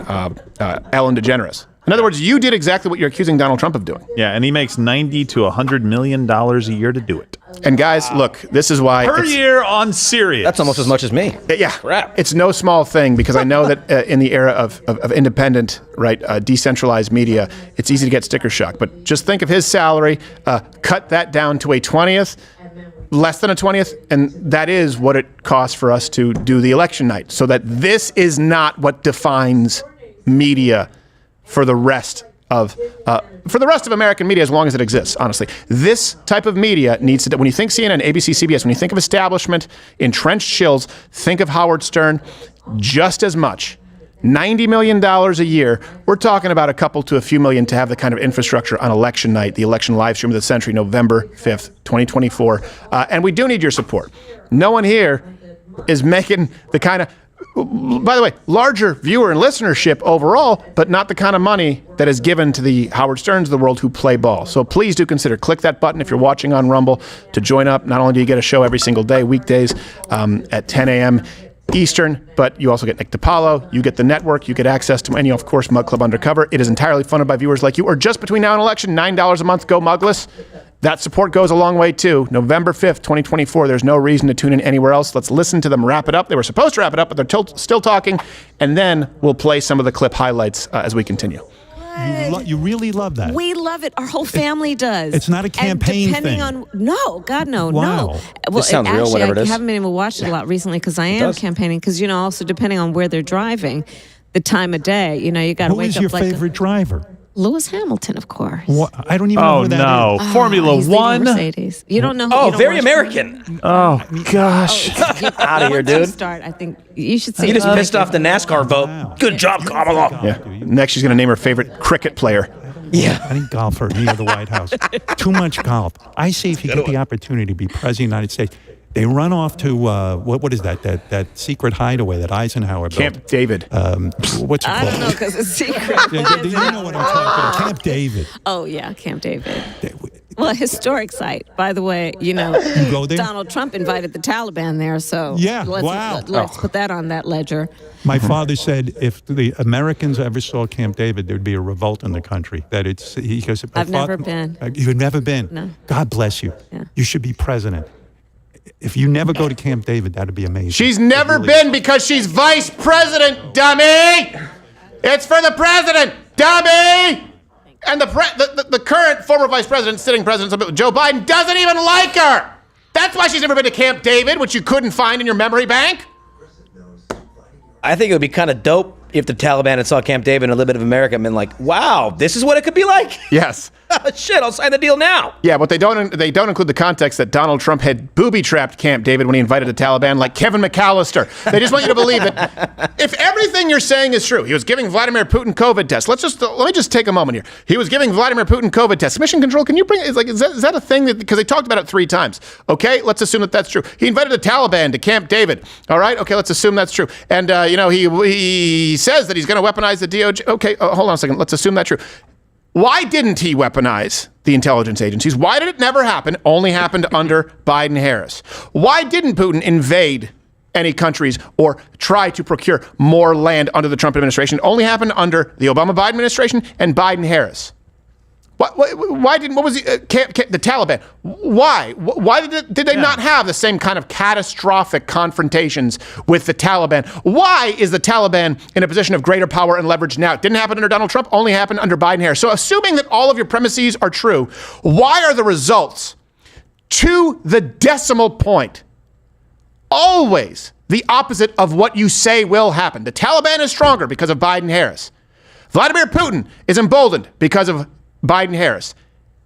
Speaker 2: Ellen DeGeneres. In other words, you did exactly what you're accusing Donald Trump of doing.
Speaker 3: Yeah, and he makes $90 to $100 million a year to do it.
Speaker 2: And guys, look, this is why
Speaker 3: per year on Sirius.
Speaker 4: That's almost as much as me.
Speaker 2: Yeah,
Speaker 4: crap.
Speaker 2: It's no small thing because I know that in the era of independent, right, decentralized media, it's easy to get sticker shock. But just think of his salary, cut that down to a 20th, less than a 20th, and that is what it costs for us to do the election night. So that this is not what defines media for the rest of American media, as long as it exists, honestly. This type of media needs to, when you think CNN, ABC, CBS, when you think of establishment, entrenched shills, think of Howard Stern just as much. $90 million a year. We're talking about a couple to a few million to have the kind of infrastructure on election night, the election live stream of the century, November 5th, 2024. And we do need your support. No one here is making the kind of, by the way, larger viewer and listenership overall, but not the kind of money that is given to the Howard Sterns of the world who play ball. So please do consider, click that button if you're watching on Rumble to join up. Not only do you get a show every single day, weekdays at 10 a.m. Eastern, but you also get Nick DiPaolo, you get the network, you get access to any, of course, Mug Club Undercover. It is entirely funded by viewers like you, or just between now and election, $9 a month, go Mugless. That support goes a long way, too. November 5th, 2024. There's no reason to tune in anywhere else. Let's listen to them wrap it up. They were supposed to wrap it up, but they're still talking. And then we'll play some of the clip highlights as we continue.
Speaker 13: You really love that.
Speaker 15: We love it. Our whole family does.
Speaker 13: It's not a campaign
Speaker 15: and depending
Speaker 13: thing.
Speaker 15: No, God, no,
Speaker 13: Wow.
Speaker 15: no. Well,
Speaker 4: This sounds real,
Speaker 15: actually,
Speaker 4: whatever it
Speaker 15: I
Speaker 4: is.
Speaker 15: haven't been able to watch it a lot recently because I am campaigning. Because also depending on where they're driving, the time of day, you got to
Speaker 13: Who
Speaker 15: wake
Speaker 13: is
Speaker 15: up
Speaker 13: your
Speaker 15: like
Speaker 13: favorite driver?
Speaker 15: Lewis Hamilton, of course.
Speaker 13: What? I don't even know who that is.
Speaker 3: Formula
Speaker 15: he's leading
Speaker 3: One.
Speaker 15: Mercedes. You don't know.
Speaker 4: Oh,
Speaker 15: you don't
Speaker 4: very
Speaker 15: watch-
Speaker 4: American.
Speaker 3: Oh, gosh.
Speaker 4: Out of here,
Speaker 15: Once you
Speaker 4: dude.
Speaker 15: Start. I think you should see.
Speaker 4: You just
Speaker 15: it.
Speaker 4: pissed off the NASCAR vote. Good job, Kamala.
Speaker 2: Yeah. Next, she's going to name her favorite cricket player.
Speaker 4: Yeah.
Speaker 13: Any golfer near the White House. Too much golf. I say if you get the opportunity to be president of the United States, they run off to, what is that secret hideaway that Eisenhower built?
Speaker 2: Camp David.
Speaker 13: What's it
Speaker 15: I
Speaker 13: called?
Speaker 15: don't know because it's secret.
Speaker 13: You know what I'm talking about. Camp David.
Speaker 15: Oh yeah, Camp David. Well, historic site, by the way.
Speaker 13: go there?
Speaker 15: Donald Trump invited the Taliban there, so
Speaker 13: Yeah,
Speaker 15: let's,
Speaker 13: wow.
Speaker 15: let's put that on that ledger.
Speaker 13: My father said if the Americans ever saw Camp David, there'd be a revolt in the country. He goes,
Speaker 15: I've never been.
Speaker 13: You've never been?
Speaker 15: No.
Speaker 13: God bless you.
Speaker 15: Yeah.
Speaker 13: You should be president. If you never go to Camp David, that'd be amazing.
Speaker 2: She's never been because she's vice president, dummy. It's for the president, dummy. And the current former vice president, sitting president, Joe Biden, doesn't even like her. That's why she's never been to Camp David, which you couldn't find in your memory bank.
Speaker 4: I think it would be kind of dope if the Taliban had saw Camp David and a little bit of America and been like, wow, this is what it could be like?
Speaker 2: Yes.
Speaker 4: Shit, I'll sign the deal now.
Speaker 2: Yeah, but they don't include the context that Donald Trump had booby-trapped Camp David when he invited the Taliban, like Kevin McAllister. They just want you to believe that if everything you're saying is true, he was giving Vladimir Putin COVID tests. Let me just take a moment here. He was giving Vladimir Putin COVID tests. Mission Control, can you bring? Is that a thing? Because they talked about it 3 times. Okay, let's assume that that's true. He invited the Taliban to Camp David. All right, okay, let's assume that's true. And he says that he's going to weaponize the DOJ. Okay, hold on a second. Let's assume that's true. Why didn't he weaponize the intelligence agencies? Why did it never happen? Only happened under Biden-Harris. Why didn't Putin invade any countries or try to procure more land under the Trump administration? It only happened under the Obama-Biden administration and Biden-Harris. What was the Taliban? Why did they not have the same kind of catastrophic confrontations with the Taliban? Why is the Taliban in a position of greater power and leverage now? It didn't happen under Donald Trump, only happened under Biden-Harris. So assuming that all of your premises are true, why are the results to the decimal point always the opposite of what you say will happen? The Taliban is stronger because of Biden-Harris. Vladimir Putin is emboldened because of Biden-Harris.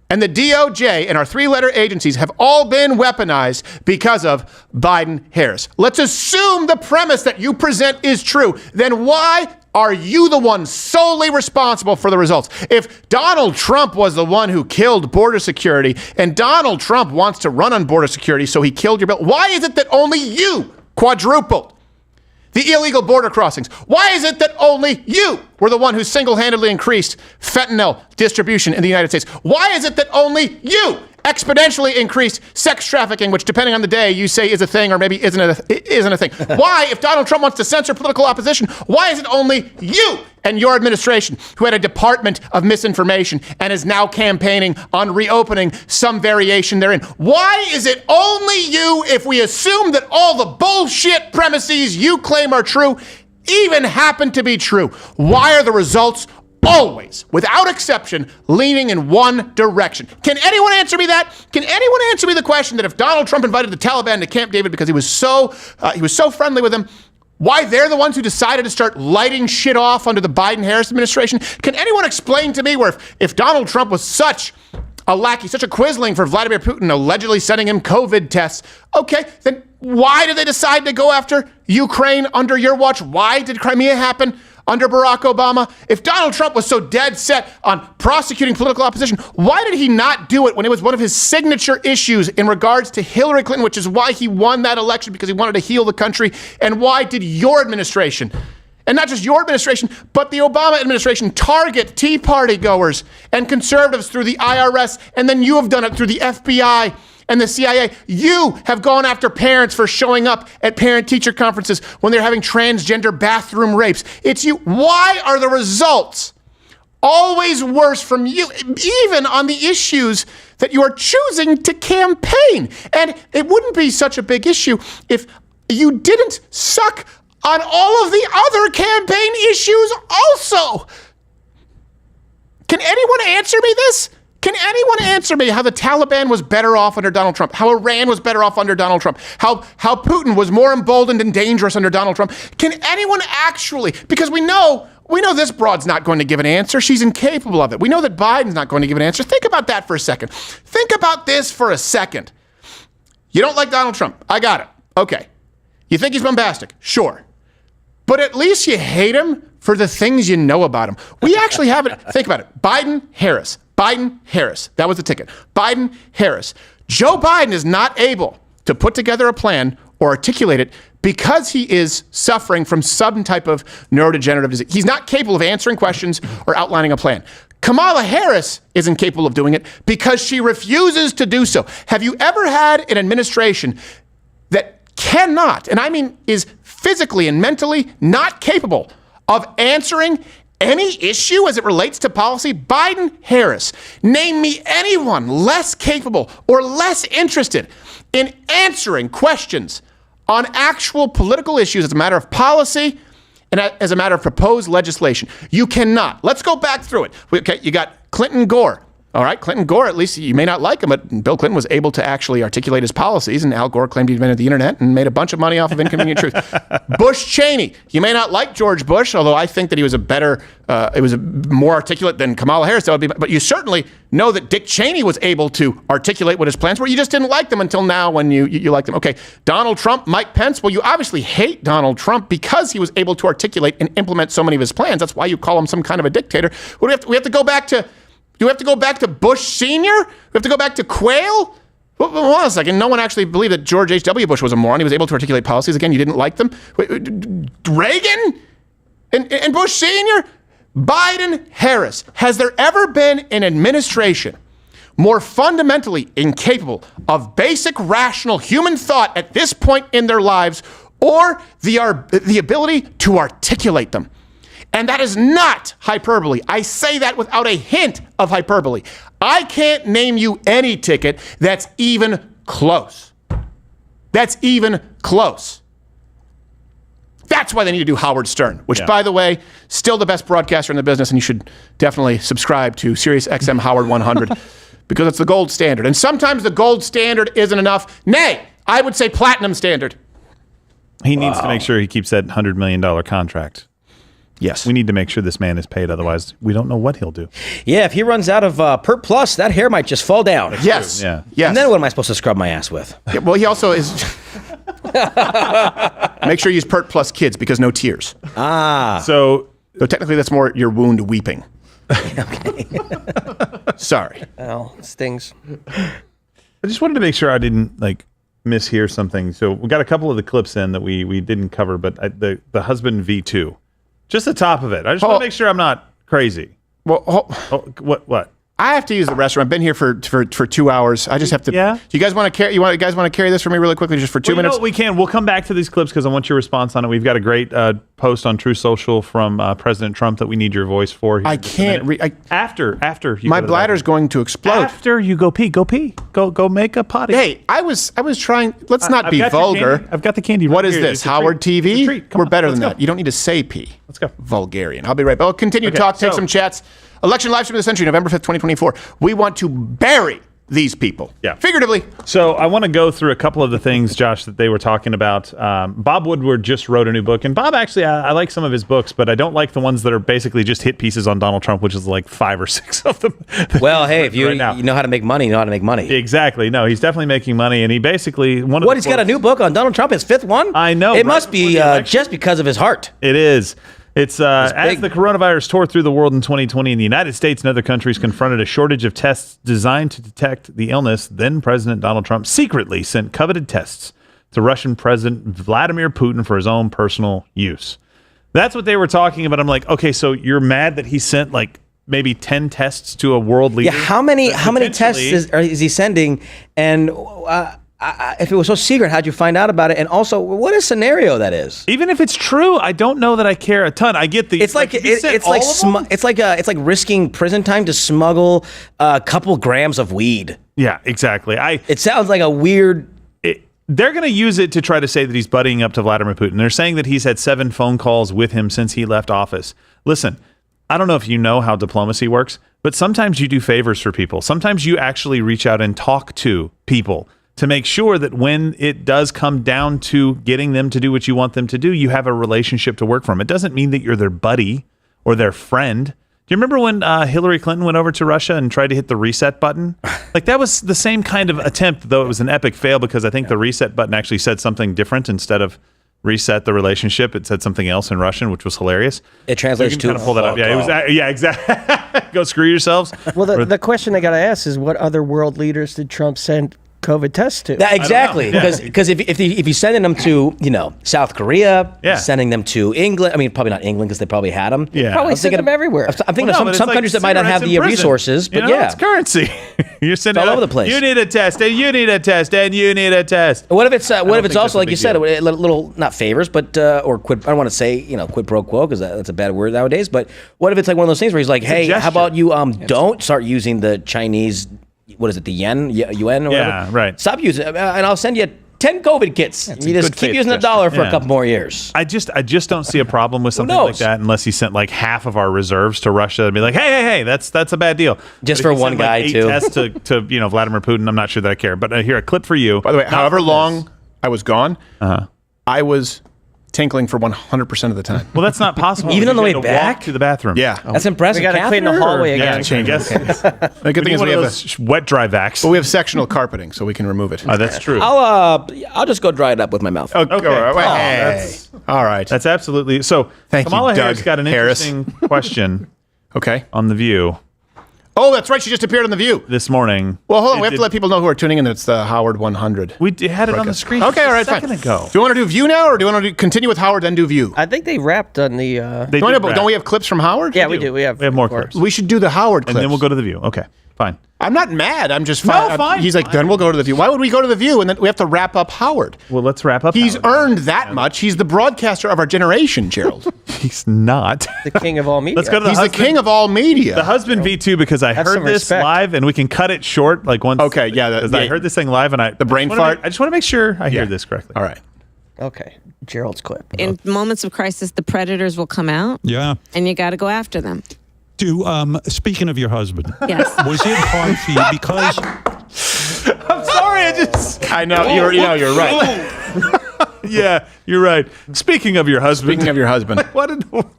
Speaker 2: And the DOJ and our 3-letter agencies have all been weaponized because of Biden-Harris. Let's assume the premise that you present is true. Then why are you the one solely responsible for the results? If Donald Trump was the one who killed border security and Donald Trump wants to run on border security, so he killed your bill, why is it that only you quadrupled the illegal border crossings? Why is it that only you were the one who single-handedly increased fentanyl distribution in the United States? Why is it that only you exponentially increased sex trafficking, which depending on the day you say is a thing or maybe isn't a thing? Why, if Donald Trump wants to censor political opposition, why is it only you and your administration who had a department of misinformation and is now campaigning on reopening some variation therein? Why is it only you, if we assume that all the bullshit premises you claim are true even happen to be true? Why are the results always, without exception, leaning in one direction? Can anyone answer me that? Can anyone answer me the question that if Donald Trump invited the Taliban to Camp David because he was so friendly with them, why they're the ones who decided to start lighting shit off under the Biden-Harris administration? Can anyone explain to me where if Donald Trump was such a lackey, such a quisling for Vladimir Putin, allegedly sending him COVID tests, okay, then why did they decide to go after Ukraine under your watch? Why did Crimea happen under Barack Obama? If Donald Trump was so dead set on prosecuting political opposition, why did he not do it when it was one of his signature issues in regards to Hillary Clinton, which is why he won that election, because he wanted to heal the country? And why did your administration, and not just your administration, but the Obama administration, target Tea Party goers and conservatives through the IRS, and then you have done it through the FBI and the CIA? You have gone after parents for showing up at parent-teacher conferences when they're having transgender bathroom rapes. It's you. Why are the results always worse from you, even on the issues that you are choosing to campaign? And it wouldn't be such a big issue if you didn't suck on all of the other campaign issues also. Can anyone answer me this? Can anyone answer me how the Taliban was better off under Donald Trump? How Iran was better off under Donald Trump? How Putin was more emboldened and dangerous under Donald Trump? Can anyone actually, because we know this broad's not going to give an answer. She's incapable of it. We know that Biden's not going to give an answer. Think about that for a second. Think about this for a second. You don't like Donald Trump. I got it. Okay. You think he's bombastic? Sure. But at least you hate him for the things you know about him. We actually have it. Think about it. Biden-Harris. Biden-Harris. That was the ticket. Biden-Harris. Joe Biden is not able to put together a plan or articulate it because he is suffering from some type of neurodegenerative disease. He's not capable of answering questions or outlining a plan. Kamala Harris isn't capable of doing it because she refuses to do so. Have you ever had an administration that cannot, and I mean is physically and mentally not capable of answering any issue as it relates to policy? Biden, Harris. Name me anyone less capable or less interested in answering questions on actual political issues as a matter of policy and as a matter of proposed legislation. You cannot. Let's go back through it. Okay, you got Clinton Gore. All right, Clinton Gore, at least you may not like him, but Bill Clinton was able to actually articulate his policies, and Al Gore claimed he invented the internet and made a bunch of money off of inconvenient truth. Bush Cheney. You may not like George Bush, although I think that he was more articulate than Kamala Harris. But you certainly know that Dick Cheney was able to articulate what his plans were. You just didn't like them until now when you like them. Okay, Donald Trump, Mike Pence. Well, you obviously hate Donald Trump because he was able to articulate and implement so many of his plans. That's why you call him some kind of a dictator. We have to go back to... Do we have to go back to Bush Sr.? We have to go back to Quayle? Well, hold on a second. No one actually believed that George H.W. Bush was a moron. He was able to articulate policies. Again, you didn't like them. Reagan? And Bush Sr.? Biden, Harris. Has there ever been an administration more fundamentally incapable of basic rational human thought at this point in their lives or the ability to articulate them? And that is not hyperbole. I say that without a hint of hyperbole. I can't name you any ticket that's even close. That's even close. That's why they need to do Howard Stern, which, by the way, still the best broadcaster in the business, and you should definitely subscribe to Sirius XM Howard 100 because it's the gold standard. And sometimes the gold standard isn't enough. Nay, I would say platinum standard.
Speaker 3: He needs to make sure he keeps that $100 million contract.
Speaker 2: Yes.
Speaker 3: We need to make sure this man is paid. Otherwise, we don't know what he'll do.
Speaker 4: Yeah, if he runs out of Pert Plus, that hair might just fall down.
Speaker 2: Yes.
Speaker 3: Yeah.
Speaker 2: Yes.
Speaker 4: And then what am I supposed to scrub my ass with?
Speaker 2: Yeah, well, he also is... Make sure you use Pert Plus Kids because no tears. So technically that's more your wound weeping.
Speaker 4: Okay.
Speaker 2: Sorry.
Speaker 7: Oh, it stings.
Speaker 3: I just wanted to make sure I didn't mishear something. So we got a couple of the clips in that we didn't cover, but the husband V2. Just the top of it. I just want to make sure I'm not crazy.
Speaker 2: Well,
Speaker 3: what?
Speaker 2: I have to use the restroom. I've been here for 2 hours. I just have to.
Speaker 3: Yeah.
Speaker 2: Do you guys want to carry? You guys want to carry this for me really quickly, just for 2 minutes?
Speaker 3: You know what, we can. We'll come back to these clips because I want your response on it. We've got a great post on True Social from President Trump that we need your voice for.
Speaker 2: I can't read.
Speaker 3: After you
Speaker 2: my bladder's going to explode.
Speaker 3: After you go pee. Go make a potty.
Speaker 2: Hey, I was trying. Let's not be vulgar.
Speaker 3: I've got the candy.
Speaker 2: What
Speaker 3: right
Speaker 2: is
Speaker 3: here.
Speaker 2: this?
Speaker 3: It's a
Speaker 2: Howard
Speaker 3: treat.
Speaker 2: TV?
Speaker 3: It's a treat. Come
Speaker 2: We're
Speaker 3: on,
Speaker 2: better
Speaker 3: let's
Speaker 2: than
Speaker 3: go.
Speaker 2: that. You don't need to say pee.
Speaker 3: Let's go.
Speaker 2: Vulgarian. I'll be right back. I'll continue to
Speaker 3: Okay,
Speaker 2: talk, take some chats. Election live stream of the century, November 5th, 2024. We want to bury these people.
Speaker 3: Yeah.
Speaker 2: Figuratively.
Speaker 3: So I want to go through a couple of the things, Josh, that they were talking about. Bob Woodward just wrote a new book. And Bob, actually, I like some of his books, but I don't like the ones that are basically just hit pieces on Donald Trump, which is like 5 or 6 of them.
Speaker 4: Well, hey, if you
Speaker 3: right
Speaker 4: you know how to make money, you know how to make money.
Speaker 3: Exactly. No, he's definitely making money. And he basically...
Speaker 4: He's got a new book on Donald Trump, his 5th one?
Speaker 3: I know.
Speaker 4: It must be just because of his heart.
Speaker 3: It is. It's as the coronavirus tore through the world in 2020 in the United States and other countries confronted a shortage of tests designed to detect the illness, then President Donald Trump secretly sent coveted tests to Russian President Vladimir Putin for his own personal use. That's what they were talking about. I'm like, okay, so you're mad that he sent maybe 10 tests to a world leader?
Speaker 4: Yeah, how many tests is he sending? And if it was so secret, how'd you find out about it? And also, what a scenario that is.
Speaker 3: Even if it's true, I don't know that I care a ton. I get the.
Speaker 4: It's like risking prison time to smuggle a couple grams of weed.
Speaker 3: Yeah, exactly.
Speaker 4: It sounds like a weird.
Speaker 3: They're going to use it to try to say that he's buddying up to Vladimir Putin. They're saying that he's had 7 phone calls with him since he left office. Listen, I don't know if you know how diplomacy works, but sometimes you do favors for people. Sometimes you actually reach out and talk to people to make sure that when it does come down to getting them to do what you want them to do, you have a relationship to work from. It doesn't mean that you're their buddy or their friend. Do you remember when Hillary Clinton went over to Russia and tried to hit the reset button? That was the same kind of attempt, though it was an epic fail because I think the reset button actually said something different. Instead of reset the relationship, it said something else in Russian, which was hilarious.
Speaker 4: It translates
Speaker 3: so you
Speaker 4: to
Speaker 3: kind of pull that up. Yeah, it was. Yeah, exactly. Go screw yourselves.
Speaker 7: Well, the question I got to ask is, what other world leaders did Trump send COVID tests to?
Speaker 4: Exactly, because if you're sending them to South Korea, sending them to England. I mean, probably not England because they probably had them.
Speaker 7: Yeah, probably send them everywhere.
Speaker 4: I'm thinking of some countries that might not have the resources, but
Speaker 3: it's currency. You're sending
Speaker 4: all over the place.
Speaker 3: You need a test, and you need a test, and you need a test.
Speaker 4: What if it's also like you said, a little not favors, but or quid? I don't want to say quid pro quo because that's a bad word nowadays. But what if it's like one of those things where he's like, hey, how about you don't start using the Chinese, what is it, the yuan or whatever?
Speaker 3: Yeah, right.
Speaker 4: Stop using it, and I'll send you 10 COVID kits. You just keep using the dollar for a couple more years.
Speaker 3: I just don't see a problem with something like that unless he sent like half of our reserves to Russia and be like, hey, that's a bad deal.
Speaker 4: Just for one guy,
Speaker 3: like 8
Speaker 4: too.
Speaker 3: tests to Vladimir Putin. I'm not sure that I care. But here, a clip for you.
Speaker 2: By the way, however long I was gone, I was tinkling for 100% of the time.
Speaker 3: Well, that's not possible.
Speaker 4: Even on the way
Speaker 3: to
Speaker 4: back
Speaker 3: walk to the bathroom.
Speaker 2: Yeah,
Speaker 4: that's impressive.
Speaker 7: We got to clean the hallway again.
Speaker 3: I guess.
Speaker 2: The good thing is we have
Speaker 3: wet dry vax.
Speaker 2: But we have sectional carpeting, so we can remove it.
Speaker 3: Oh, that's true.
Speaker 4: I'll just go dry it up with my mouth.
Speaker 2: Okay. All right.
Speaker 3: That's absolutely so.
Speaker 2: Thank
Speaker 3: Kamala
Speaker 2: you,
Speaker 3: Harris
Speaker 2: Doug
Speaker 3: got an
Speaker 2: Harris.
Speaker 3: interesting question.
Speaker 2: Okay.
Speaker 3: On The View.
Speaker 2: Oh, that's right. She just appeared on The View
Speaker 3: this morning.
Speaker 2: Well, hold on. We have to let people know who are tuning in that it's the Howard 100.
Speaker 3: We had it on the screen.
Speaker 2: Okay, all right,
Speaker 3: a second
Speaker 2: fine.
Speaker 3: ago.
Speaker 2: Do you want to do View now, or do you want to continue with Howard then do View?
Speaker 7: I think they wrapped on the.
Speaker 2: Don't we have clips from Howard?
Speaker 7: Yeah, we do. We have
Speaker 3: more clips.
Speaker 2: We should do the Howard clips.
Speaker 3: And then we'll go to The View. Okay, fine.
Speaker 2: I'm not mad. I'm just fine.
Speaker 3: No, fine.
Speaker 2: He's like, then we'll go to The View. Why would we go to The View and then we have to wrap up Howard?
Speaker 3: Well, let's wrap up.
Speaker 2: He's
Speaker 3: Howard.
Speaker 2: earned that much. He's the broadcaster of our generation, Gerald.
Speaker 3: He's not.
Speaker 7: The king of all media.
Speaker 3: Let's go to the
Speaker 2: He's
Speaker 3: husband.
Speaker 2: the king of all media.
Speaker 3: The husband V2 because I
Speaker 7: Have
Speaker 3: heard
Speaker 7: some
Speaker 3: this
Speaker 7: respect.
Speaker 3: live and we can cut it short like once.
Speaker 2: Okay, yeah.
Speaker 3: Because I heard this thing live and I
Speaker 2: brain fart.
Speaker 3: I just want to make sure I hear this correctly.
Speaker 2: All right.
Speaker 7: Okay, Gerald's clip.
Speaker 15: In moments of crisis, the predators will come out.
Speaker 13: Yeah.
Speaker 15: And you got to go after them.
Speaker 13: Speaking of your husband,
Speaker 15: Yes.
Speaker 13: was it hard for you because
Speaker 3: I'm sorry.
Speaker 2: I know you're right.
Speaker 3: Yeah, you're right. Speaking of your husband.
Speaker 2: Speaking of your husband.
Speaker 3: What in the world?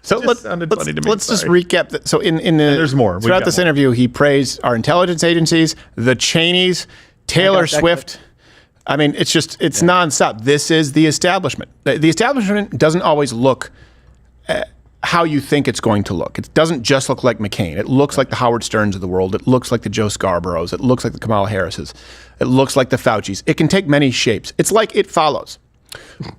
Speaker 2: So let's just recap. So in the
Speaker 3: there's more.
Speaker 2: Throughout this interview, he praised our intelligence agencies, the Cheneys, Taylor Swift. I mean, it's nonstop. This is the establishment. The establishment doesn't always look how you think it's going to look. It doesn't just look like McCain. It looks like the Howard Sterns of the world. It looks like the Joe Scarboroughs. It looks like the Kamala Harrises. It looks like the Faucis. It can take many shapes. It's like It Follows.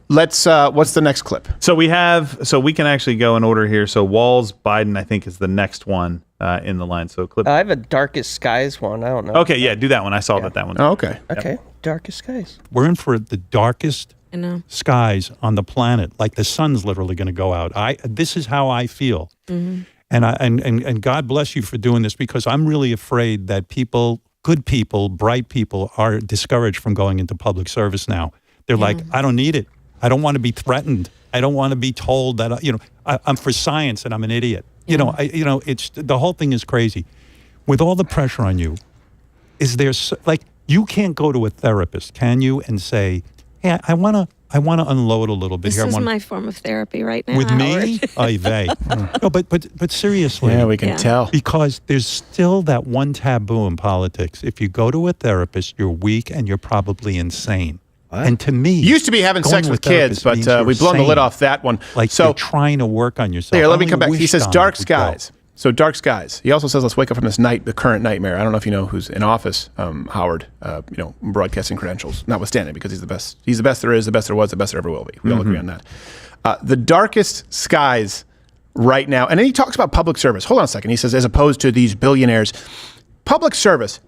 Speaker 2: Let's. What's the next clip?
Speaker 3: So we can actually go in order here. So Walz Biden, I think, is the next one in the line. So clip.
Speaker 7: I have a Darkest Skies one. I don't know.
Speaker 3: Okay, yeah, do that one. I saw that one.
Speaker 2: Oh, okay.
Speaker 7: Okay, Darkest Skies.
Speaker 13: we're in for the darkest
Speaker 15: I know.
Speaker 13: skies on the planet? Like the sun's literally going to go out. This is how I feel.
Speaker 15: Mm-hmm.
Speaker 13: And God bless you for doing this, because I'm really afraid that good people, bright people, are discouraged from going into public service now. They're like, I don't need it. I don't want to be threatened. I don't want to be told that I'm for science and I'm an idiot. It's the whole thing is crazy. With all the pressure on you, is there you can't go to a therapist, can you, and say, "Hey, I want to unload a little bit
Speaker 15: This
Speaker 13: here."
Speaker 15: is my form of therapy right now.
Speaker 13: With me?
Speaker 15: Howard.
Speaker 13: No, but seriously.
Speaker 2: Yeah, we can tell.
Speaker 13: Because there's still that one taboo in politics. If you go to a therapist, you're weak and you're probably insane. And to me,
Speaker 2: You used to be having
Speaker 13: going
Speaker 2: sex
Speaker 13: to a
Speaker 2: with kids,
Speaker 13: therapist means
Speaker 2: but
Speaker 13: you're
Speaker 2: we've blown the lid
Speaker 13: sane.
Speaker 2: off that one.
Speaker 13: Like
Speaker 2: So
Speaker 13: you're trying to work on yourself.
Speaker 2: here, let me
Speaker 13: I
Speaker 2: come back.
Speaker 13: only
Speaker 2: He
Speaker 13: wish
Speaker 2: says
Speaker 13: Donald
Speaker 2: dark
Speaker 13: would go.
Speaker 2: skies. So dark skies. He also says, let's wake up from this the current nightmare. I don't know if you know who's in office, Howard, broadcasting credentials, notwithstanding, because he's the best. He's the best there is, the best there was, the best there ever will be. We all agree on that. The darkest skies right now. And then he talks about public service. Hold on a second. He says, as opposed to these billionaires, public service,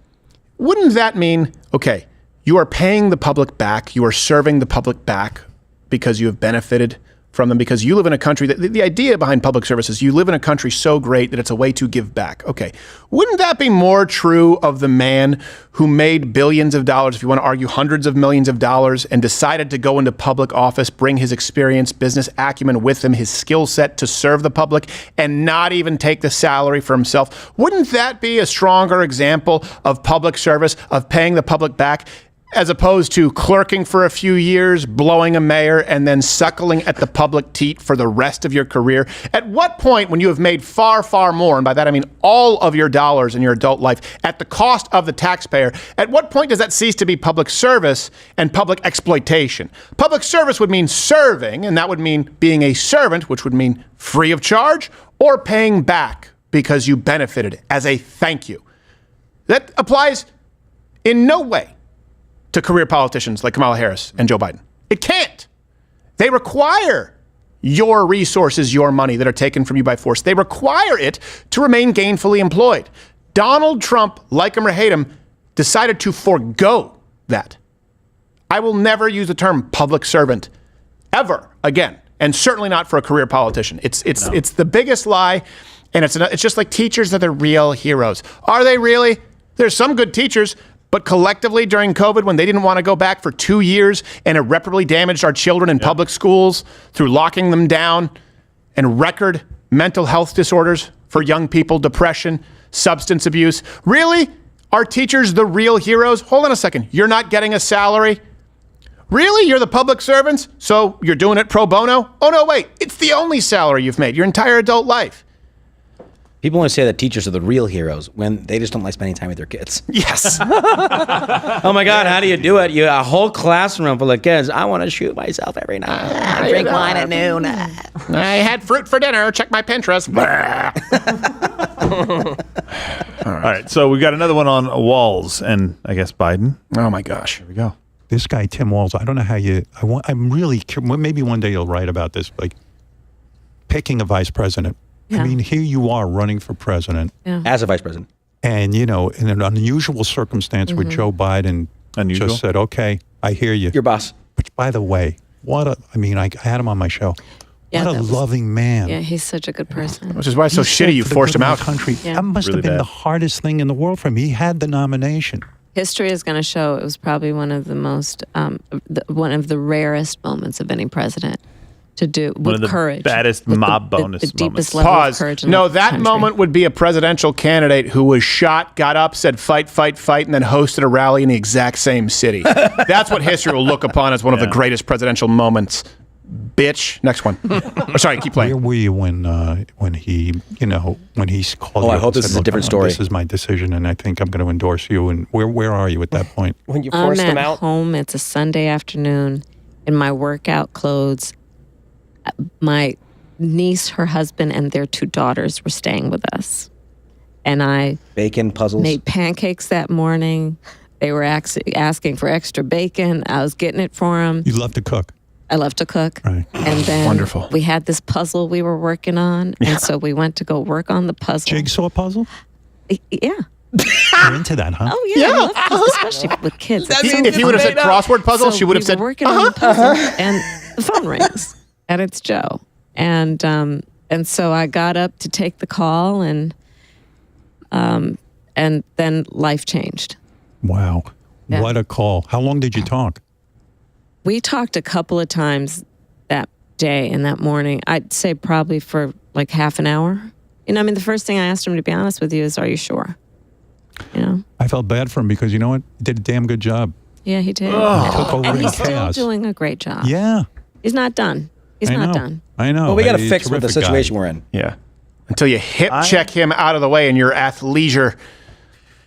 Speaker 2: wouldn't that mean, okay, you are paying the public back, you are serving the public back because you have benefited from them, because you live in a country that the idea behind public service is you live in a country so great that it's a way to give back. Okay. Wouldn't that be more true of the man who made billions of dollars, if you want to argue hundreds of millions of dollars, and decided to go into public office, bring his experience, business acumen with him, his skill set to serve the public, and not even take the salary for himself? Wouldn't that be a stronger example of public service, of paying the public back, as opposed to clerking for a few years, blowing a mayor, and then suckling at the public teat for the rest of your career? At what point, when you have made far, far more, and by that I mean all of your dollars in your adult life, at the cost of the taxpayer, at what point does that cease to be public service and public exploitation? Public service would mean serving, and that would mean being a servant, which would mean free of charge, or paying back because you benefited as a thank you. That applies in no way to career politicians like Kamala Harris and Joe Biden. It can't. They require your resources, your money that are taken from you by force. They require it to remain gainfully employed. Donald Trump, like him or hate him, decided to forego that. I will never use the term public servant ever again, and certainly not for a career politician. It's the biggest lie, and it's just like teachers are the real heroes. Are they really? There's some good teachers, but collectively during COVID, when they didn't want to go back for 2 years and irreparably damaged our children in public schools through locking them down and record mental health disorders for young people, depression, substance abuse. Really? Are teachers the real heroes? Hold on a second. You're not getting a salary? Really? You're the public servants? So you're doing it pro bono? Oh, no, wait. It's the only salary you've made your entire adult life.
Speaker 4: People want to say that teachers are the real heroes when they just don't like spending time with their kids.
Speaker 2: Yes.
Speaker 4: Oh my God, how do you do it? You a whole classroom full of kids. I want to shoot myself every night. I drink wine at noon.
Speaker 2: I had fruit for dinner. Check my Pinterest.
Speaker 3: All right, so we've got another one on Walls and I guess Biden.
Speaker 2: Oh my gosh.
Speaker 3: Here we go.
Speaker 13: This guy, Tim Walz, I don't know how you, I'm really, maybe one day you'll write about this, like picking a vice president.
Speaker 15: Yeah.
Speaker 13: I mean, here you are running for president.
Speaker 15: Yeah.
Speaker 4: As a vice president.
Speaker 13: And, in an unusual circumstance where Joe Biden just said, okay, I hear you.
Speaker 4: Your boss.
Speaker 13: Which, by the way, I had him on my show.
Speaker 15: Yeah,
Speaker 13: what a loving man.
Speaker 15: Yeah, he's such a good person.
Speaker 2: Which is why it's so shitty you forced him out.
Speaker 13: Country.
Speaker 15: Yeah.
Speaker 13: That must
Speaker 3: Really
Speaker 13: have been
Speaker 3: bad.
Speaker 13: the hardest thing in the world for him. He had the nomination.
Speaker 15: History is going to show it was probably one of the most, one of the rarest moments of any president to do with
Speaker 3: One of the
Speaker 15: courage.
Speaker 3: baddest
Speaker 15: with
Speaker 3: mob
Speaker 15: the
Speaker 3: bonus
Speaker 15: deepest
Speaker 3: moments.
Speaker 15: level
Speaker 2: Pause.
Speaker 15: of courage in
Speaker 2: No,
Speaker 15: the
Speaker 2: that
Speaker 15: country.
Speaker 2: moment would be a presidential candidate who was shot, got up, said fight, fight, fight, and then hosted a rally in the exact same city. That's what history will look upon as one of the greatest presidential moments. Bitch. Next one. Sorry, keep playing.
Speaker 13: Where were you when he, when he called you?
Speaker 4: I
Speaker 13: up
Speaker 4: hope
Speaker 13: and
Speaker 4: this
Speaker 13: said,
Speaker 4: is a
Speaker 13: "Look,
Speaker 4: different story."
Speaker 13: This is my decision, and I think I'm going to endorse you. And where are you at that point?
Speaker 7: When you
Speaker 15: I'm
Speaker 7: forced
Speaker 15: at
Speaker 7: him out?
Speaker 15: home. It's a Sunday afternoon in my workout clothes. My niece, her husband, and their 2 daughters were staying with us. And I
Speaker 4: Bacon puzzles.
Speaker 15: made pancakes that morning. They were asking for extra bacon. I was getting it for them.
Speaker 13: You love to cook.
Speaker 15: I love to cook.
Speaker 13: Right.
Speaker 15: And then
Speaker 2: Wonderful.
Speaker 15: we had this puzzle we were working on. And so we went to go work on the puzzle.
Speaker 13: Jigsaw puzzle?
Speaker 15: Yeah.
Speaker 13: You're into that, huh?
Speaker 15: Oh, yeah. I love puzzles, especially with kids.
Speaker 2: If he would have said crossword puzzle, she would have said,
Speaker 15: we were working on the puzzle, and the phone rings, and it's Joe. And so I got up to take the call, and then life changed.
Speaker 13: Wow.
Speaker 15: Yeah.
Speaker 13: What a call. How long did you talk?
Speaker 15: We talked a couple of times that day and that morning. I'd say probably for like half an hour. The first thing I asked him, to be honest with you, is, are you sure?
Speaker 13: I felt bad for him because, you know what? He did a damn good job.
Speaker 15: Yeah, he did.
Speaker 13: Took over
Speaker 15: And
Speaker 13: in
Speaker 15: he's still
Speaker 13: chaos.
Speaker 15: doing a great job.
Speaker 13: Yeah.
Speaker 15: He's not done. He's
Speaker 13: I
Speaker 15: not
Speaker 13: know.
Speaker 15: done.
Speaker 13: I know.
Speaker 4: Well, we got to
Speaker 13: He's a
Speaker 4: fix what the
Speaker 13: terrific guy.
Speaker 4: situation we're in.
Speaker 2: Yeah. Until you hip check him out of the way in your athleisure.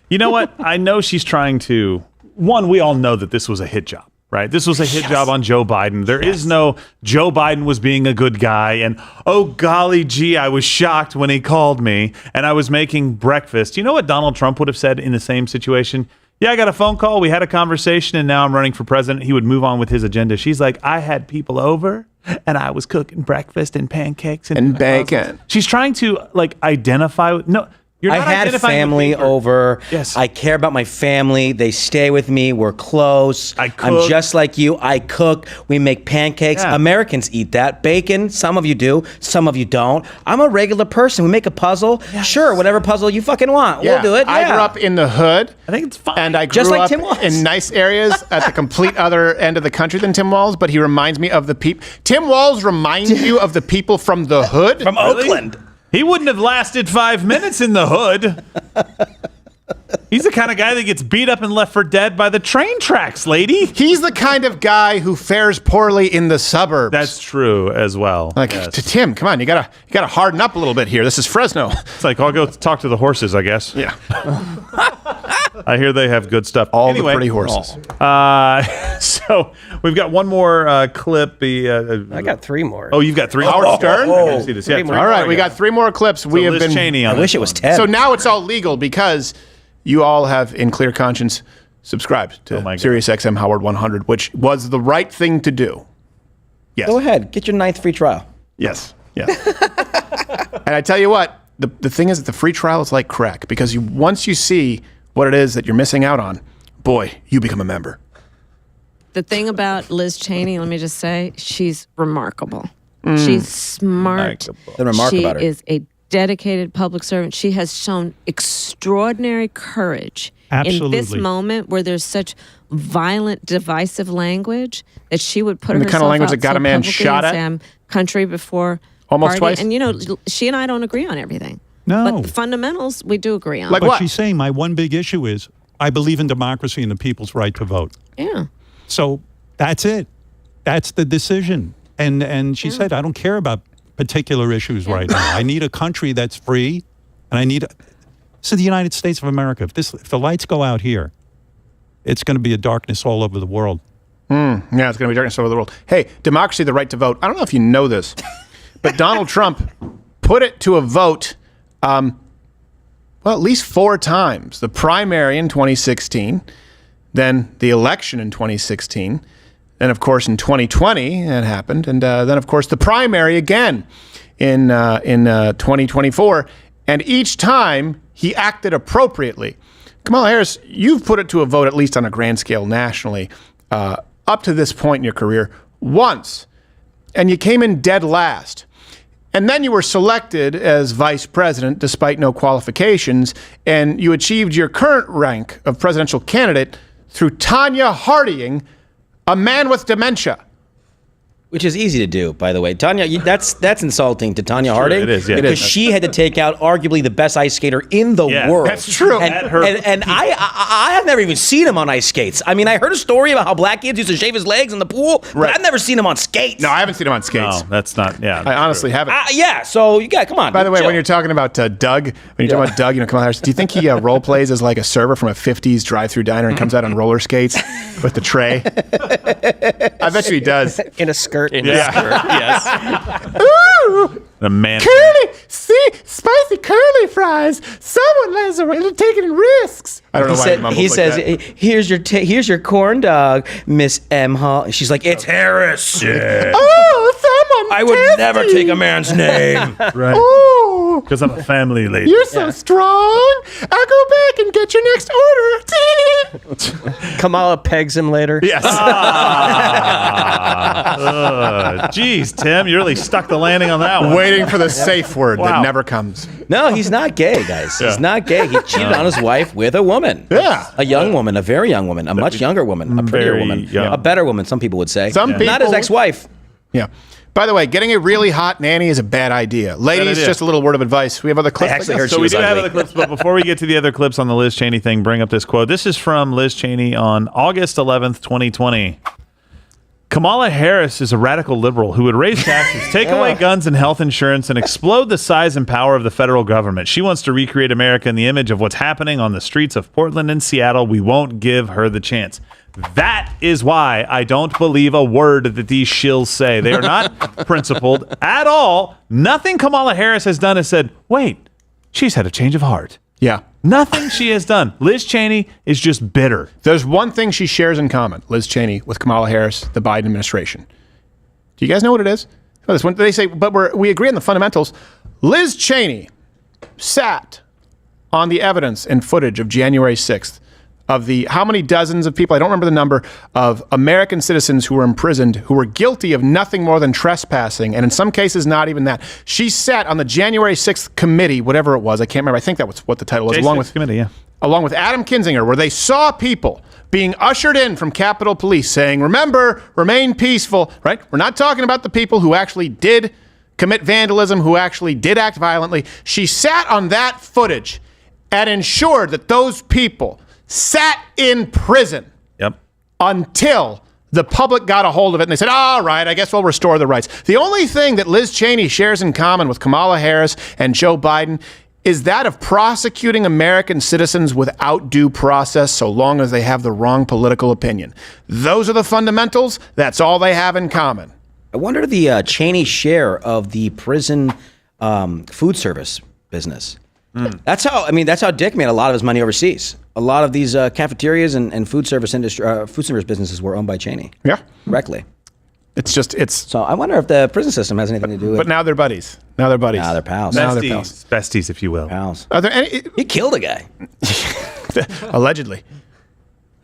Speaker 3: You know what? I know she's trying to. One, we all know that this was a hit job, right? This was a hit job on Joe Biden. There is no Joe Biden was being a good guy. And oh, golly gee, I was shocked when he called me and I was making breakfast. You know what Donald Trump would have said in the same situation? Yeah, I got a phone call. We had a conversation and now I'm running for president. He would move on with his agenda. She's like, I had people over and I was cooking breakfast and pancakes and
Speaker 2: bacon.
Speaker 3: She's trying to identify with, no. You're
Speaker 4: I
Speaker 3: not
Speaker 4: had
Speaker 3: identifying with
Speaker 4: family
Speaker 3: paper.
Speaker 4: over.
Speaker 3: Yes.
Speaker 4: I care about my family. They stay with me. We're close.
Speaker 3: I
Speaker 4: I'm
Speaker 3: cook.
Speaker 4: just like you. I cook. We make pancakes.
Speaker 3: Yeah.
Speaker 4: Americans eat that. Bacon, some of you do. Some of you don't. I'm a regular person. We make a puzzle.
Speaker 3: Yes.
Speaker 4: Sure, whatever puzzle you fucking want. We'll do it.
Speaker 2: I
Speaker 4: Yeah.
Speaker 2: grew up in the hood.
Speaker 3: I think it's fine.
Speaker 2: And I grew
Speaker 4: Just like
Speaker 2: up
Speaker 4: Tim Walz.
Speaker 2: in nice areas at the complete other end of the country than Tim Walz, but he reminds me of the people. Tim Walz reminds you of the people from the hood?
Speaker 4: From Oakland.
Speaker 3: He wouldn't have lasted 5 minutes in the hood. He's the kind of guy that gets beat up and left for dead by the train tracks, lady.
Speaker 2: He's the kind of guy who fares poorly in the suburbs.
Speaker 3: That's true as well.
Speaker 2: Like,
Speaker 3: yes.
Speaker 2: to Tim, come on, you gotta harden up a little bit here. This is Fresno.
Speaker 3: It's like, I'll go talk to the horses, I guess.
Speaker 2: Yeah.
Speaker 3: I hear they have good stuff.
Speaker 2: All
Speaker 3: Anyway,
Speaker 2: the pretty horses.
Speaker 3: So we've got one more clip.
Speaker 7: I got 3 more.
Speaker 3: Oh, you've got 3
Speaker 2: Howard
Speaker 3: more?
Speaker 2: Stern?
Speaker 3: I gotta see this. Yeah,
Speaker 7: 3 more.
Speaker 2: All right, we got 3 more clips. We have
Speaker 3: Liz
Speaker 2: been.
Speaker 3: Cheney on
Speaker 4: I wish it was 10.
Speaker 2: So now it's all legal because you all have, in clear conscience, subscribed to SiriusXM Howard 100, which was the right thing to do. Yes.
Speaker 4: Go ahead. Get your 9th free trial.
Speaker 2: Yes. Yes. And I tell you what, the thing is that the free trial is like crack, because once you see what it is that you're missing out on, boy, you become a member.
Speaker 15: The thing about Liz Cheney, let me just say, she's remarkable. She's smart.
Speaker 4: The remark
Speaker 15: she
Speaker 4: about her.
Speaker 15: is a dedicated public servant. She has shown extraordinary courage in this moment where there's such violent, divisive language that she would put
Speaker 2: And the
Speaker 15: herself
Speaker 2: kind of language
Speaker 15: out
Speaker 2: that got
Speaker 15: so
Speaker 2: a man
Speaker 15: publicly
Speaker 2: shot
Speaker 15: and
Speaker 2: at?
Speaker 15: say, I'm country before
Speaker 2: Almost
Speaker 15: party.
Speaker 2: twice?
Speaker 15: And, she and I don't agree on everything.
Speaker 13: No.
Speaker 15: But the fundamentals, we do agree on.
Speaker 13: But she's saying my one big issue is I believe in democracy and the people's right to vote.
Speaker 15: Yeah.
Speaker 13: So that's it. That's the decision. And she said, I don't care about particular issues right now. I need a country that's free, and I need this is the United States of America. If the lights go out here, it's going to be a darkness all over the world.
Speaker 2: Yeah, it's going to be darkness all over the world. Hey, democracy, the right to vote. I don't know if you know this, but Donald Trump put it to a vote, at least 4 times. The primary in 2016, then the election in 2016, then, of course, in 2020 that happened, and then, of course, the primary again in 2024. And each time he acted appropriately. Kamala Harris, you've put it to a vote, at least on a grand scale nationally, up to this point in your career once, and you came in dead last. And then you were selected as vice president despite no qualifications, and you achieved your current rank of presidential candidate through Tanya Hardying, a man with dementia.
Speaker 4: Which is easy to do, by the way. Tanya, that's insulting to Tanya
Speaker 3: True,
Speaker 4: Harding.
Speaker 3: it is, yeah.
Speaker 4: Because she had to take out arguably the best ice skater in the world.
Speaker 2: That's true.
Speaker 4: And I have never even seen him on ice skates. I mean, I heard a story about how black kids used to shave his legs in the pool, but I've never seen him on skates.
Speaker 2: No, I haven't seen him on skates.
Speaker 3: No, that's not, yeah.
Speaker 2: I honestly haven't.
Speaker 4: So you got, come on.
Speaker 2: By the way,
Speaker 4: chill.
Speaker 2: when you're talking about Doug, Kamala Harris, do you think he role plays as like a server from a 50s drive-through diner and comes out on roller skates with the tray? I bet you he does.
Speaker 7: In a skirt.
Speaker 9: Yes.
Speaker 2: Ooh!
Speaker 3: The man.
Speaker 2: Curly, see, spicy curly fries. Someone is really taking risks. I don't know why
Speaker 4: he says, "Here's your corn dog, Miss M. Hall." She's like, "It's Harris." Yeah.
Speaker 2: Oh, someone.
Speaker 4: I would never take a man's name.
Speaker 3: Right.
Speaker 2: Oh,
Speaker 3: Because I'm a family lady.
Speaker 2: you're so strong. I'll go back and get your next order.
Speaker 7: Kamala pegs him later.
Speaker 2: Yes.
Speaker 3: Jeez, Tim, you really stuck the landing on that one.
Speaker 2: Waiting for the safe word that
Speaker 3: Wow.
Speaker 2: never comes.
Speaker 4: No, he's not gay, guys. He's not gay. He cheated on his wife with a woman.
Speaker 2: Yeah.
Speaker 4: A young woman, a very young woman, a much younger woman, a prettier
Speaker 3: Very
Speaker 4: woman,
Speaker 3: young.
Speaker 4: a better woman, some people would say.
Speaker 2: Some
Speaker 4: Not his
Speaker 2: people-
Speaker 4: ex-wife.
Speaker 2: Yeah. By the way, getting a really hot nanny is a bad idea. Ladies,
Speaker 3: idea.
Speaker 2: just a little word of advice. We have other clips.
Speaker 4: I actually heard
Speaker 3: So
Speaker 4: she
Speaker 3: we
Speaker 4: was
Speaker 3: do have
Speaker 4: ugly.
Speaker 3: other clips, but before we get to the other clips on the Liz Cheney thing, bring up this quote. This is from Liz Cheney on August 11th, 2020. Kamala Harris is a radical liberal who would raise taxes, take away guns and health insurance, and explode the size and power of the federal government. She wants to recreate America in the image of what's happening on the streets of Portland and Seattle. We won't give her the chance. That is why I don't believe a word that these shills say. They are not principled at all. Nothing Kamala Harris has done has said, wait, she's had a change of heart.
Speaker 2: Yeah.
Speaker 3: Nothing she has done. Liz Cheney is just bitter.
Speaker 2: There's one thing she shares in common, Liz Cheney, with Kamala Harris, the Biden administration. Do you guys know what it is? Well, this one, they say, but we agree on the fundamentals. Liz Cheney sat on the evidence and footage of January 6th of the how many dozens of people, I don't remember the number, of American citizens who were imprisoned who were guilty of nothing more than trespassing, and in some cases not even that. She sat on the January 6th committee, whatever it was, I can't remember, I think that was what the title was, along with Adam Kinzinger, where they saw people being ushered in from Capitol Police saying, remember, remain peaceful, right? We're not talking about the people who actually did commit vandalism, who actually did act violently. She sat on that footage and ensured that those people sat in prison until the public got a hold of it and they said, all right, I guess we'll restore the rights. The only thing that Liz Cheney shares in common with Kamala Harris and Joe Biden is that of prosecuting American citizens without due process so long as they have the wrong political opinion. Those are the fundamentals. That's all they have in common.
Speaker 4: I wonder the Cheney share of the prison food service business. That's how Dick made a lot of his money overseas. a lot of these cafeterias and food service businesses were owned by Cheney.
Speaker 2: Yeah.
Speaker 4: Directly.
Speaker 2: It's
Speaker 4: so I wonder if the prison system has anything to do with it.
Speaker 2: But now they're buddies. Now they're buddies.
Speaker 4: Now they're pals.
Speaker 2: Now they're pals.
Speaker 3: Besties, if you will.
Speaker 4: Pals.
Speaker 2: Are there any?
Speaker 4: He killed a guy.
Speaker 2: Allegedly.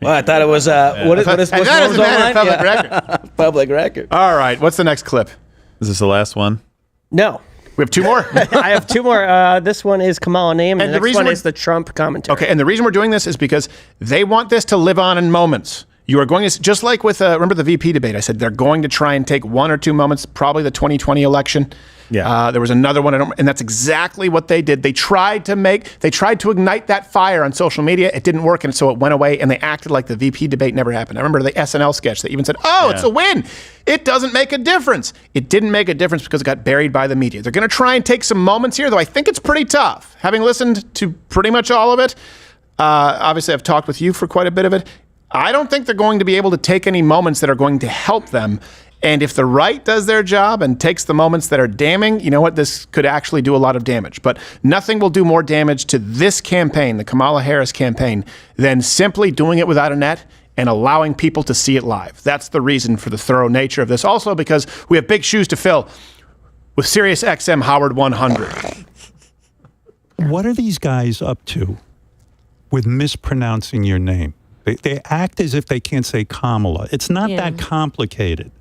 Speaker 4: Well, I thought it was what is
Speaker 2: and that is a matter of public record.
Speaker 4: Public record.
Speaker 2: All right. What's the next clip?
Speaker 3: Is this the last one?
Speaker 7: No.
Speaker 2: We have two more.
Speaker 7: I have two more. This one is Kamala name, and the next one is the Trump commentary.
Speaker 2: Okay, and the reason we're doing this is because they want this to live on in moments. You are going to, just like with, remember the VP debate, I said they're going to try and take 1 or 2 moments, probably the 2020 election.
Speaker 3: Yeah.
Speaker 2: There was another one, and that's exactly what they did. They tried to ignite that fire on social media. It didn't work, and so it went away, and they acted like the VP debate never happened. I remember the SNL sketch. They even said, it's a win. It doesn't make a difference. It didn't make a difference because it got buried by the media. They're going to try and take some moments here, though I think it's pretty tough. Having listened to pretty much all of it, obviously I've talked with you for quite a bit of it, I don't think they're going to be able to take any moments that are going to help them. And if the right does their job and takes the moments that are damning, you know what? This could actually do a lot of damage. But nothing will do more damage to this campaign, the Kamala Harris campaign, than simply doing it without a net and allowing people to see it live. That's the reason for the thorough nature of this. Also because we have big shoes to fill with Sirius XM Howard 100.
Speaker 13: What are these guys up to with mispronouncing your name? They act as if they can't say Kamala. It's not that complicated.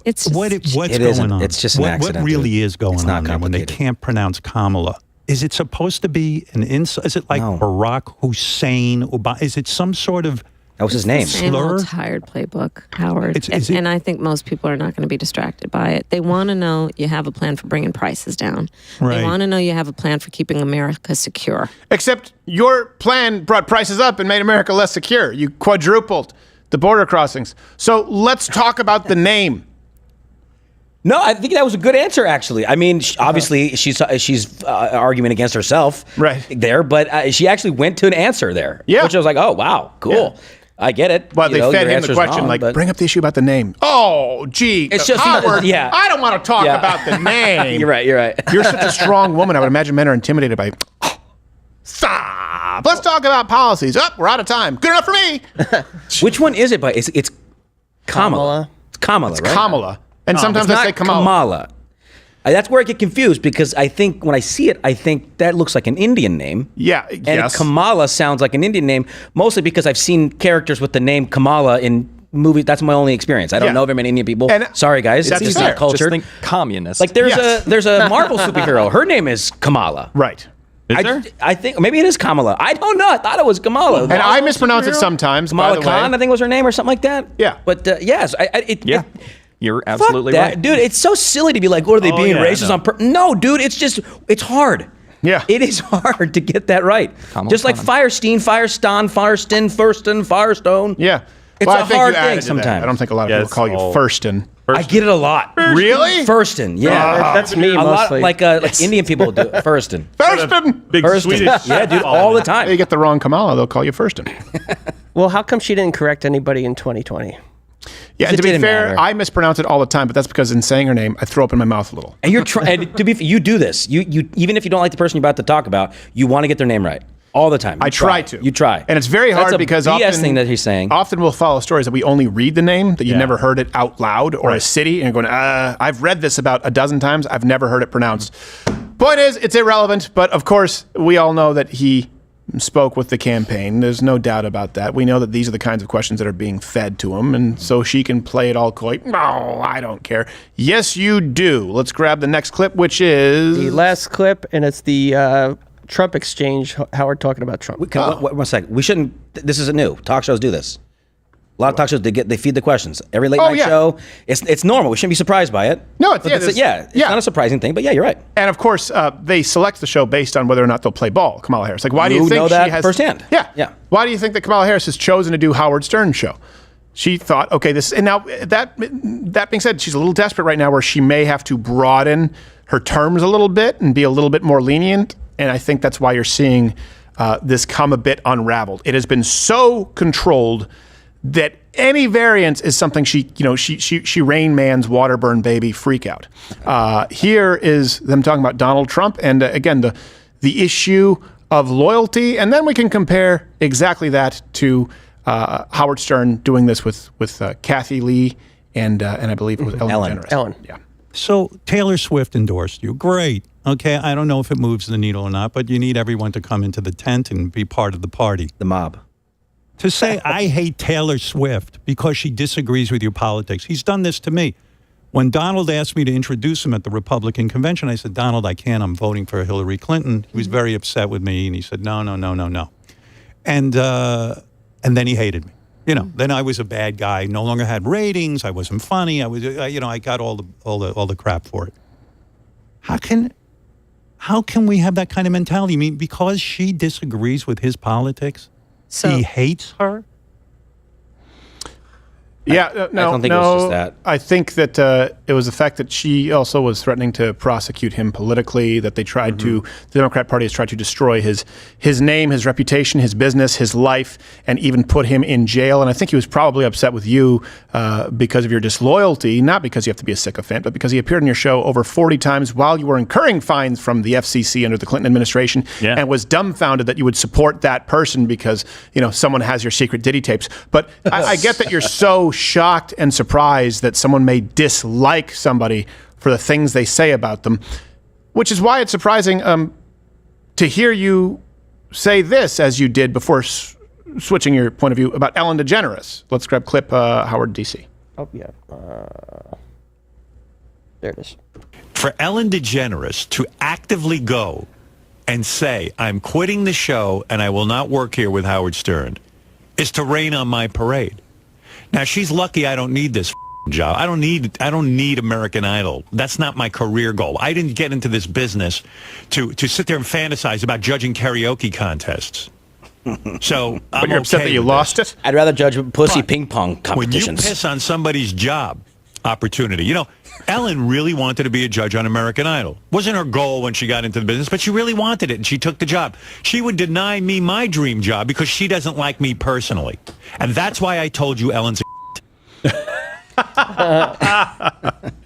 Speaker 15: It's just,
Speaker 13: what's
Speaker 4: it
Speaker 13: going on?
Speaker 4: It's just an accident.
Speaker 13: What really
Speaker 4: dude.
Speaker 13: is going on there when they can't pronounce Kamala? Is it supposed to be an insult? Is it like Barack Hussein? Is it some sort of
Speaker 4: that was his name?
Speaker 15: Same
Speaker 13: slur?
Speaker 15: old tired playbook, Howard.
Speaker 13: Is it-
Speaker 15: And I think most people are not going to be distracted by it. They want to know you have a plan for bringing prices down.
Speaker 2: Right.
Speaker 15: They want to know you have a plan for keeping America secure.
Speaker 2: Except your plan brought prices up and made America less secure. You quadrupled the border crossings. So let's talk about the name.
Speaker 4: No, I think that was a good answer, actually. I mean, obviously, she's arguing against herself there, but she actually went to an answer there.
Speaker 2: Yeah.
Speaker 4: Which I was like, oh, wow, cool.
Speaker 2: Yeah.
Speaker 4: I get it.
Speaker 2: But they fed him the question, bring up the issue about the name. Oh, gee,
Speaker 4: It's just
Speaker 2: Howard,
Speaker 4: yeah.
Speaker 2: I don't want to talk about the name.
Speaker 4: You're right.
Speaker 2: You're such a strong woman. I would imagine men are intimidated by, stop. Let's talk about policies. We're out of time. Good enough for me.
Speaker 4: Which one is it? But it's Kamala. It's Kamala,
Speaker 2: It's
Speaker 4: right?
Speaker 2: Kamala. And
Speaker 4: No,
Speaker 2: sometimes
Speaker 4: it's
Speaker 2: I
Speaker 4: not
Speaker 2: say Kamala.
Speaker 4: That's where I get confused because I think when I see it, I think that looks like an Indian name.
Speaker 2: Yeah,
Speaker 4: And
Speaker 2: yes.
Speaker 4: Kamala sounds like an Indian name, mostly because I've seen characters with the name Kamala in movies. That's my only experience. I don't know very many Indian people. Sorry, guys.
Speaker 2: That's
Speaker 4: It's
Speaker 2: fair.
Speaker 4: not cultured.
Speaker 9: Just think communist.
Speaker 4: Like there's a Marvel superhero. Her name is Kamala.
Speaker 2: Right.
Speaker 4: I think maybe it is Kamala. I don't know. I thought it was Kamala.
Speaker 2: And I mispronounce it sometimes.
Speaker 4: Kamala
Speaker 2: by the
Speaker 4: Khan,
Speaker 2: way.
Speaker 4: I think was her name or something like that.
Speaker 2: Yeah.
Speaker 4: But yes,
Speaker 9: You're
Speaker 4: fuck
Speaker 9: absolutely
Speaker 4: that.
Speaker 9: right.
Speaker 4: Dude. It's so silly to be like, what are they being racist on? No, dude. It's hard.
Speaker 2: Yeah.
Speaker 4: It is hard to get that right. Just like Firestone, Firestone.
Speaker 2: Yeah.
Speaker 4: It's
Speaker 2: Well, I
Speaker 4: a
Speaker 2: think
Speaker 4: hard
Speaker 2: you added
Speaker 4: thing
Speaker 2: to that.
Speaker 4: sometimes.
Speaker 2: I don't think a lot of people call you Firstin.
Speaker 4: I get it a lot.
Speaker 2: Really?
Speaker 4: Firstin, yeah.
Speaker 7: That's me
Speaker 4: a lot,
Speaker 7: mostly.
Speaker 4: like Indian people do Firstin.
Speaker 2: Firstin!
Speaker 3: Big
Speaker 4: Firstin.
Speaker 3: Swedish.
Speaker 4: Yeah, dude, all the time.
Speaker 2: They get the wrong Kamala, they'll call you Firstin.
Speaker 7: Well, how come she didn't correct anybody in 2020?
Speaker 2: Yeah,
Speaker 4: It
Speaker 2: and to be
Speaker 4: didn't
Speaker 2: fair,
Speaker 4: matter.
Speaker 2: I mispronounce it all the time, but that's because in saying her name, I throw up in my mouth a little.
Speaker 4: And you're trying to be. You do this. You even if you don't like the person you're about to talk about, you want to get their name right all the time.
Speaker 2: I try to.
Speaker 4: You try,
Speaker 2: And it's very hard
Speaker 4: That's a
Speaker 2: because
Speaker 4: BS
Speaker 2: often
Speaker 4: thing that he's saying.
Speaker 2: Often we'll follow stories that we only read the name, that you've never heard it out loud or a city, and you're going, I've read this about a dozen times, I've never heard it pronounced. Point is, it's irrelevant, but of course, we all know that he spoke with the campaign. There's no doubt about that. We know that these are the kinds of questions that are being fed to him, and so she can play it all coy. No, I don't care. Yes, you do. Let's grab the next clip, which is
Speaker 7: The last clip, and it's the Trump exchange. Howard talking about Trump.
Speaker 4: One second. We shouldn't. This isn't new. Talk shows do this. A lot of talk shows they feed the questions. Every late night show. It's normal. We shouldn't be surprised by it.
Speaker 2: No,
Speaker 4: it's not a surprising thing. But yeah, you're right.
Speaker 2: And of course, they select the show based on whether or not they'll play ball, Kamala Harris. Like, why do you
Speaker 4: You
Speaker 2: think
Speaker 4: know that
Speaker 2: she has
Speaker 4: firsthand.
Speaker 2: Yeah. Why do you think that Kamala Harris has chosen to do Howard Stern's show? She thought, okay, and now that being said, she's a little desperate right now where she may have to broaden her terms a little bit and be a little bit more lenient. And I think that's why you're seeing this come a bit unraveled. It has been so controlled that any variance is something she Rain Man's Waterburn baby freak out. Here is them talking about Donald Trump, and again the issue of loyalty, and then we can compare exactly that to Howard Stern doing this with Kathy Lee and I believe it was Ellen DeGeneres.
Speaker 7: Ellen.
Speaker 2: Yeah.
Speaker 13: So Taylor Swift endorsed you. Great. Okay, I don't know if it moves the needle or not, but you need everyone to come into the tent and be part of the party.
Speaker 4: The mob.
Speaker 13: To say, I hate Taylor Swift because she disagrees with your politics. He's done this to me. When Donald asked me to introduce him at the Republican convention, I said, Donald, I can't. I'm voting for Hillary Clinton. He was very upset with me, and he said, no. And then he hated me. Then I was a bad guy, no longer had ratings. I wasn't funny. I got all the crap for it. How can we have that kind of mentality? You mean because she disagrees with his politics, he hates her?
Speaker 2: Yeah,
Speaker 4: I don't think it was just that.
Speaker 2: I think that it was the fact that she also was threatening to prosecute him politically, that they tried to, the Democrat Party has tried to destroy his name, his reputation, his business, his life, and even put him in jail. And I think he was probably upset with you because of your disloyalty, not because you have to be a sycophant, but because he appeared on your show over 40 times while you were incurring fines from the FCC under the Clinton administration and was dumbfounded that you would support that person because, someone has your secret Diddy tapes. But I get that you're so shocked and surprised that someone may dislike somebody for the things they say about them, which is why it's surprising to hear you say this as you did before switching your point of view about Ellen DeGeneres. Let's grab clip Howard, D.C.
Speaker 7: Oh, yeah. There it is.
Speaker 14: For Ellen DeGeneres to actively go and say, I'm quitting the show and I will not work here with Howard Stern, is to rain on my parade. Now, she's lucky I don't need this job. I don't need American Idol. That's not my career goal. I didn't get into this business to sit there and fantasize about judging karaoke contests. So
Speaker 2: but you're upset that you lost it?
Speaker 4: I'd rather judge pussy ping pong competitions.
Speaker 14: When you piss on somebody's job opportunity, Ellen really wanted to be a judge on American Idol. Wasn't her goal when she got into the business, but she really wanted it, and she took the job. She would deny me my dream job because she doesn't like me personally. And that's why I told you Ellen's
Speaker 2: The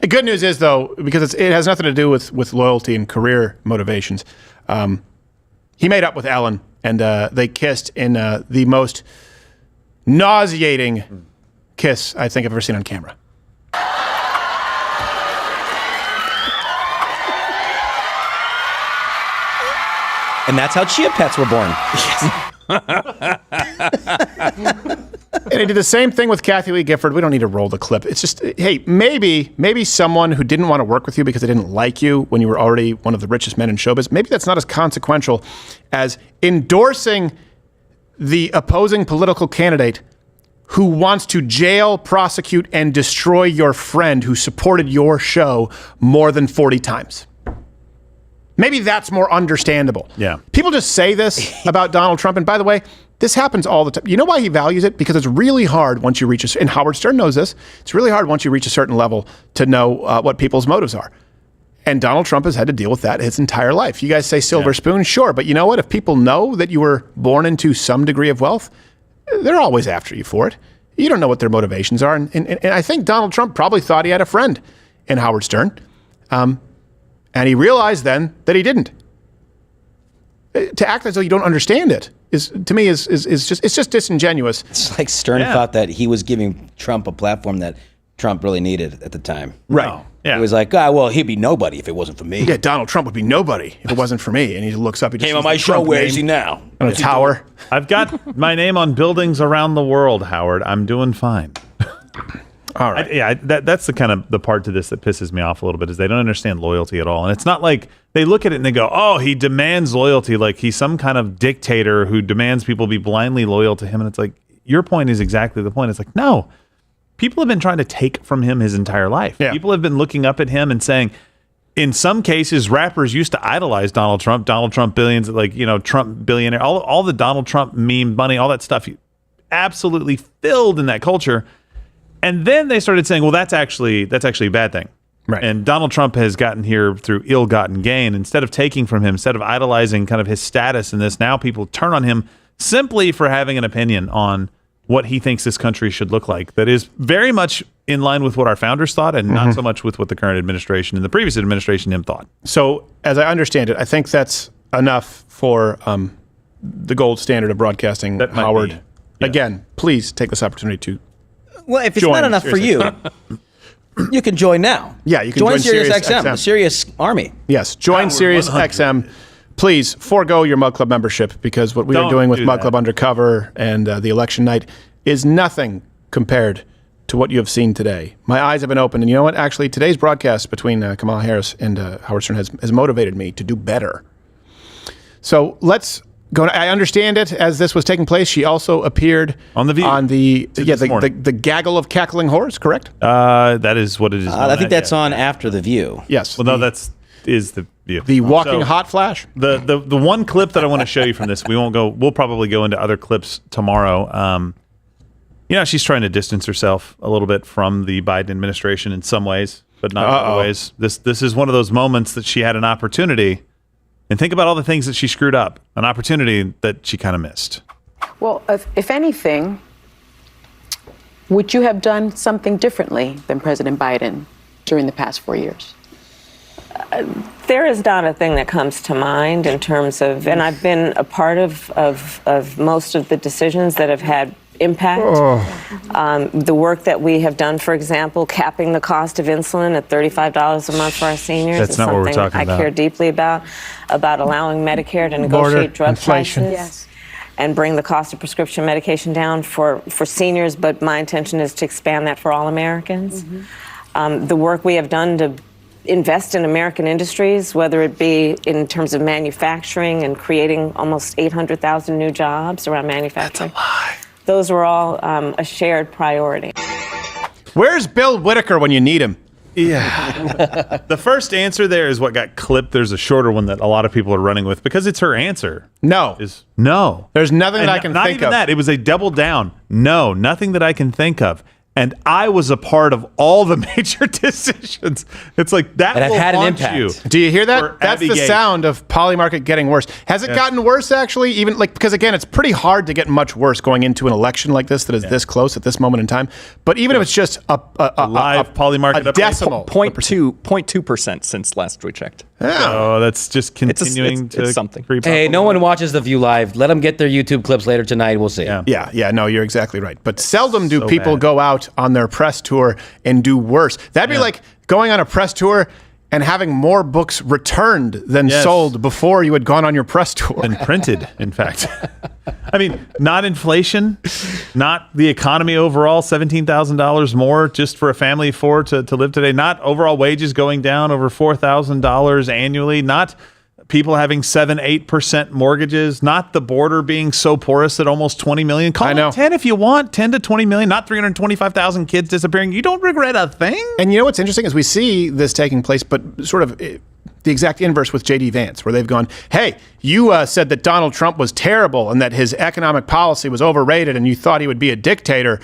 Speaker 2: good news is, though, because it has nothing to do with loyalty and career motivations, he made up with Ellen, and they kissed in the most nauseating kiss I think I've ever seen on camera.
Speaker 4: And that's how Chia Pets were born.
Speaker 2: And he did the same thing with Kathy Lee Gifford. We don't need to roll the clip. It's just, hey, maybe someone who didn't want to work with you because they didn't like you when you were already one of the richest men in showbiz, maybe that's not as consequential as endorsing the opposing political candidate who wants to jail, prosecute, and destroy your friend who supported your show more than 40 times. Maybe that's more understandable.
Speaker 3: Yeah.
Speaker 2: People just say this about Donald Trump. And by the way, this happens all the time. You know why he values it? Because it's really hard once you reach and Howard Stern knows this, it's really hard once you reach a certain level to know what people's motives are. And Donald Trump has had to deal with that his entire life. You guys say silver spoon, sure. But you know what? If people know that you were born into some degree of wealth, they're always after you for it. You don't know what their motivations are. And I think Donald Trump probably thought he had a friend in Howard Stern. And he realized then that he didn't. To act as though you don't understand it is, to me, is just disingenuous.
Speaker 4: It's like Stern thought that he was giving Trump a platform that Trump really needed at the time.
Speaker 2: Right.
Speaker 3: No. Yeah.
Speaker 4: He was like, well, he'd be nobody if it wasn't for me.
Speaker 2: Yeah, Donald Trump would be nobody if it wasn't for me. And he looks up. He just
Speaker 4: came on
Speaker 2: sees
Speaker 4: my
Speaker 2: the
Speaker 4: show.
Speaker 2: Trump
Speaker 4: Where
Speaker 2: name
Speaker 4: is he now?
Speaker 2: On a tower.
Speaker 3: I've got my name on buildings around the world, Howard. I'm doing fine.
Speaker 2: All right.
Speaker 3: That's the kind of the part to this that pisses me off a little bit is they don't understand loyalty at all. And it's not like they look at it and they go, oh, he demands loyalty. Like he's some kind of dictator who demands people be blindly loyal to him. And it's like, your point is exactly the point. It's like, no, people have been trying to take from him his entire life.
Speaker 2: Yeah.
Speaker 3: People have been looking up at him and saying, in some cases, rappers used to idolize Donald Trump billions, like, Trump billionaire, all the Donald Trump meme money, all that stuff absolutely filled in that culture. And then they started saying, well, that's actually a bad thing.
Speaker 2: Right.
Speaker 3: And Donald Trump has gotten here through ill-gotten gain. Instead of taking from him, instead of idolizing kind of his status in this, now people turn on him simply for having an opinion on what he thinks this country should look like. That is very much in line with what our founders thought and not so much with what the current administration and the previous administration him thought.
Speaker 2: So as I understand it, I think that's enough for the gold standard of broadcasting,
Speaker 3: That might
Speaker 2: Howard.
Speaker 3: be, yeah.
Speaker 2: Again, please take this opportunity to
Speaker 4: Well, if it's
Speaker 2: join
Speaker 4: not enough for you, you can join now.
Speaker 2: Yeah, you can
Speaker 4: join
Speaker 2: join
Speaker 4: Sirius
Speaker 2: Sirius
Speaker 4: XM,
Speaker 2: XM.
Speaker 4: the Sirius Army.
Speaker 2: Yes, join Sirius XM. Please forego your Mug Club membership, because what we are
Speaker 3: Don't
Speaker 2: doing with
Speaker 3: do
Speaker 2: Mug
Speaker 3: that.
Speaker 2: Club Undercover and the election night is nothing compared to what you have seen today. My eyes have been opened, and you know what? Actually, today's broadcast between Kamala Harris and Howard Stern has motivated me to do better. So let's go. I understand it as this was taking place. She also appeared
Speaker 3: On The View.
Speaker 2: on the
Speaker 3: This morning.
Speaker 2: the gaggle of cackling horse. Correct?
Speaker 3: That is what it is.
Speaker 4: I think that's on After the View.
Speaker 2: Yes.
Speaker 3: Well, no, is the view.
Speaker 2: The walking
Speaker 3: So,
Speaker 2: hot flash.
Speaker 3: The one clip that I want to show you from this, we'll probably go into other clips tomorrow. She's trying to distance herself a little bit from the Biden administration in some ways, but not in other ways. This is one of those moments that she had an opportunity, and think about all the things that she screwed up, an opportunity that she kind of missed.
Speaker 10: Well, if anything, would you have done something differently than President Biden during the past 4 years?
Speaker 6: There is not a thing that comes to mind in terms of, and I've been a part of most of the decisions that have had impact. The work that we have done, for example, capping the cost of insulin at $35 a month for our seniors
Speaker 3: That's
Speaker 6: is
Speaker 3: not what we're
Speaker 6: something
Speaker 3: talking
Speaker 6: I
Speaker 3: about.
Speaker 6: care deeply about allowing Medicare to
Speaker 2: Border
Speaker 6: negotiate drug
Speaker 2: inflation.
Speaker 6: prices.
Speaker 10: Yes.
Speaker 6: And bring the cost of prescription medication down for seniors, but my intention is to expand that for all Americans. The work we have done to invest in American industries, whether it be in terms of manufacturing and creating almost 800,000 new jobs around manufacturing. That's a lie. Those were all a shared priority.
Speaker 2: Where's Bill Whittaker when you need him?
Speaker 3: Yeah. The first answer there is what got clipped. There's a shorter one that a lot of people are running with because it's her answer.
Speaker 2: No.
Speaker 3: Is no.
Speaker 2: There's nothing that I can
Speaker 3: not
Speaker 2: think
Speaker 3: even
Speaker 2: of.
Speaker 3: that. It was a double down. No, nothing that I can think of. And I was a part of all the major decisions. It's like that
Speaker 4: And I've
Speaker 3: will
Speaker 4: had an
Speaker 3: launch
Speaker 4: impact.
Speaker 3: you.
Speaker 2: Do you hear that?
Speaker 3: for
Speaker 2: That's
Speaker 3: Abby
Speaker 2: the
Speaker 3: Gates.
Speaker 2: sound of Polymarket getting worse. Has it gotten worse, actually? Even because again, it's pretty hard to get much worse going into an election like this that is this close at this moment in time. But even if it's just a
Speaker 3: Live Polymarket
Speaker 2: a
Speaker 3: update.
Speaker 2: decimal,
Speaker 9: 0.2% since last we checked.
Speaker 3: Oh, that's just continuing
Speaker 9: it's
Speaker 3: to
Speaker 9: something.
Speaker 3: creep
Speaker 4: Hey,
Speaker 3: up.
Speaker 4: no one watches The View live. Let them get their YouTube clips later tonight. We'll see.
Speaker 2: Yeah, no, you're exactly right. But seldom do
Speaker 3: So
Speaker 2: people
Speaker 3: bad.
Speaker 2: go out on their press tour and do worse. That'd be like going on a press tour and having more books returned than
Speaker 3: Yes.
Speaker 2: sold before you had gone on your press tour.
Speaker 3: And printed, in fact. I mean, not inflation, not the economy overall, $17,000 more just for a family of four to live today, not overall wages going down over $4,000 annually, not people having 7-8% mortgages, not the border being so porous at almost 20 million. Call
Speaker 2: I know.
Speaker 3: it 10 if you want, 10 to 20 million, not 325,000 kids disappearing. You don't regret a thing.
Speaker 2: And you know what's interesting is we see this taking place, but sort of the exact inverse with J.D. Vance, where they've gone, hey, you said that Donald Trump was terrible and that his economic policy was overrated and you thought he would be a dictator.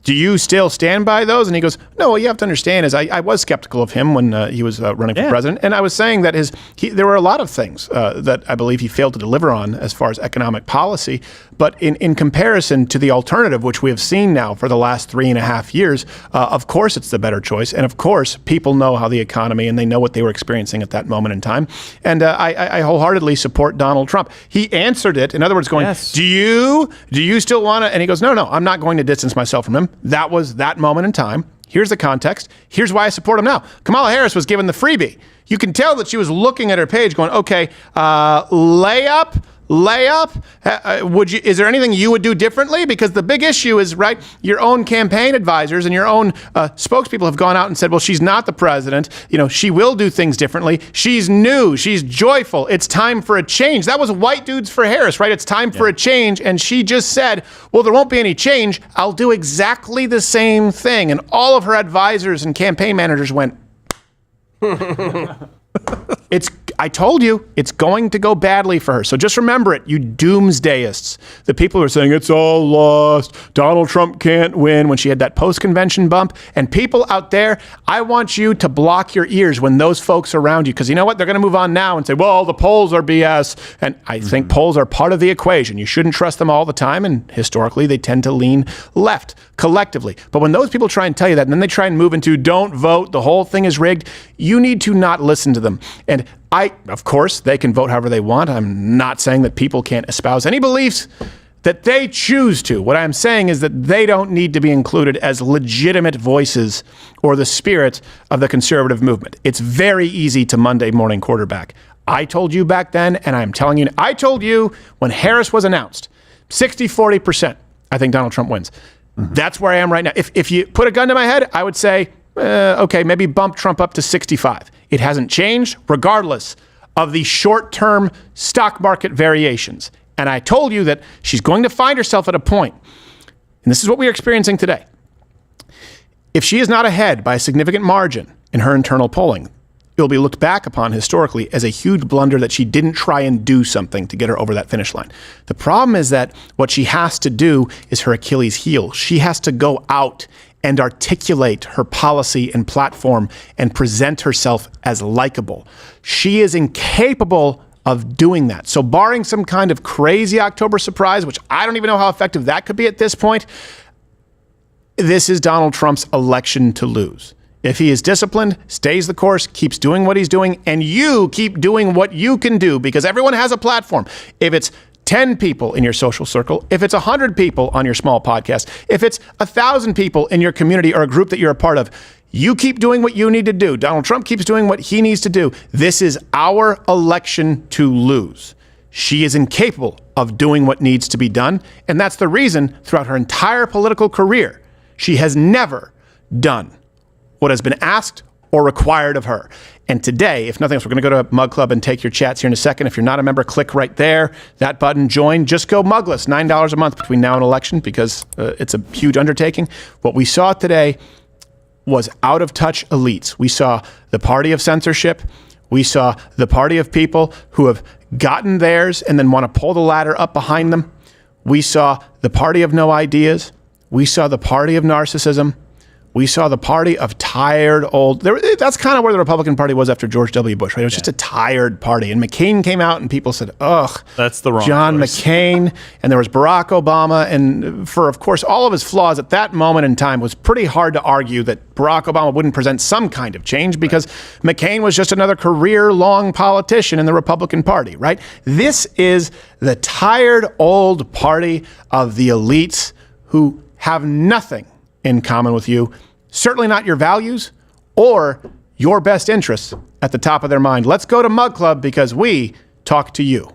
Speaker 2: Do you still stand by those? And he goes, no, what you have to understand is I was skeptical of him when he was running for president. And I was saying that there were a lot of things that I believe he failed to deliver on as far as economic policy. But in comparison to the alternative, which we have seen now for the last 3.5 years, of course it's the better choice. And of course, people know how the economy and they know what they were experiencing at that moment in time. And I wholeheartedly support Donald Trump. He answered it, in other words, going, do you still want to? And he goes, no, I'm not going to distance myself from him. That was that moment in time. Here's the context. Here's why I support him now. Kamala Harris was given the freebie. You can tell that she was looking at her page going, okay, layup. Is there anything you would do differently? Because the big issue is, right, your own campaign advisors and your own spokespeople have gone out and said, well, she's not the president. You know, she will do things differently. She's new. She's joyful. It's time for a change. That was White Dudes for Harris, right? It's time for a change. And she just said, well, there won't be any change. I'll do exactly the same thing. And all of her advisors and campaign managers went, I told you, it's going to go badly for her. So just remember it, you doomsdayists. The people who are saying it's all lost, Donald Trump can't win, when she had that post-convention bump. And people out there, I want you to block your ears when those folks are around you. Because you know what? They're going to move on now and say, well, the polls are BS. And I think polls are part of the equation. You shouldn't trust them all the time. And historically, they tend to lean left collectively. But when those people try and tell you that, and then they try and move into don't vote, the whole thing is rigged, you need to not listen to them. And Of course, they can vote however they want. I'm not saying that people can't espouse any beliefs that they choose to. What I'm saying is that they don't need to be included as legitimate voices or the spirit of the conservative movement. It's very easy to Monday morning quarterback. I told you back then, and I'm telling you, I told you when Harris was announced, 60-40%, I think Donald Trump wins. That's where I am right now. If you put a gun to my head, I would say, okay, maybe bump Trump up to 65. It hasn't changed, regardless of the short-term stock market variations. And I told you that she's going to find herself at a point, and this is what we are experiencing today. If she is not ahead by a significant margin in her internal polling, it will be looked back upon historically as a huge blunder that she didn't try and do something to get her over that finish line. The problem is that what she has to do is her Achilles heel. She has to go out and articulate her policy and platform and present herself as likable. She is incapable of doing that. So barring some kind of crazy October surprise, which I don't even know how effective that could be at this point, this is Donald Trump's election to lose. If he is disciplined, stays the course, keeps doing what he's doing, and you keep doing what you can do, because everyone has a platform. If it's 10 people in your social circle, if it's 100 people on your small podcast, if it's 1,000 people in your community or a group that you're a part of, you keep doing what you need to do. Donald Trump keeps doing what he needs to do. This is our election to lose. She is incapable of doing what needs to be done, and that's the reason throughout her entire political career, she has never done what has been asked or required of her. And today, if nothing else, we're going to go to Mug Club and take your chats here in a second. If you're not a member, click right there. That button, join. Just go mugless, $9 a month between now and election, because it's a huge undertaking. What we saw today was out-of-touch elites. We saw the party of censorship. We saw the party of people who have gotten theirs and then want to pull the ladder up behind them. We saw the party of no ideas. We saw the party of narcissism. We saw the party of tired old. That's kind of where the Republican Party was after George W. Bush, right? It was just a tired party. And McCain came out and people said, ugh.
Speaker 3: That's the wrong
Speaker 2: John
Speaker 3: choice.
Speaker 2: McCain. And there was Barack Obama. And for, of course, all of his flaws at that moment in time, it was pretty hard to argue that Barack Obama wouldn't present some kind of change because McCain was just another career-long politician in the Republican Party, right? This is the tired old party of the elites who have nothing in common with you. Certainly not your values or your best interests at the top of their mind. Let's go to Mug Club because we talk to you.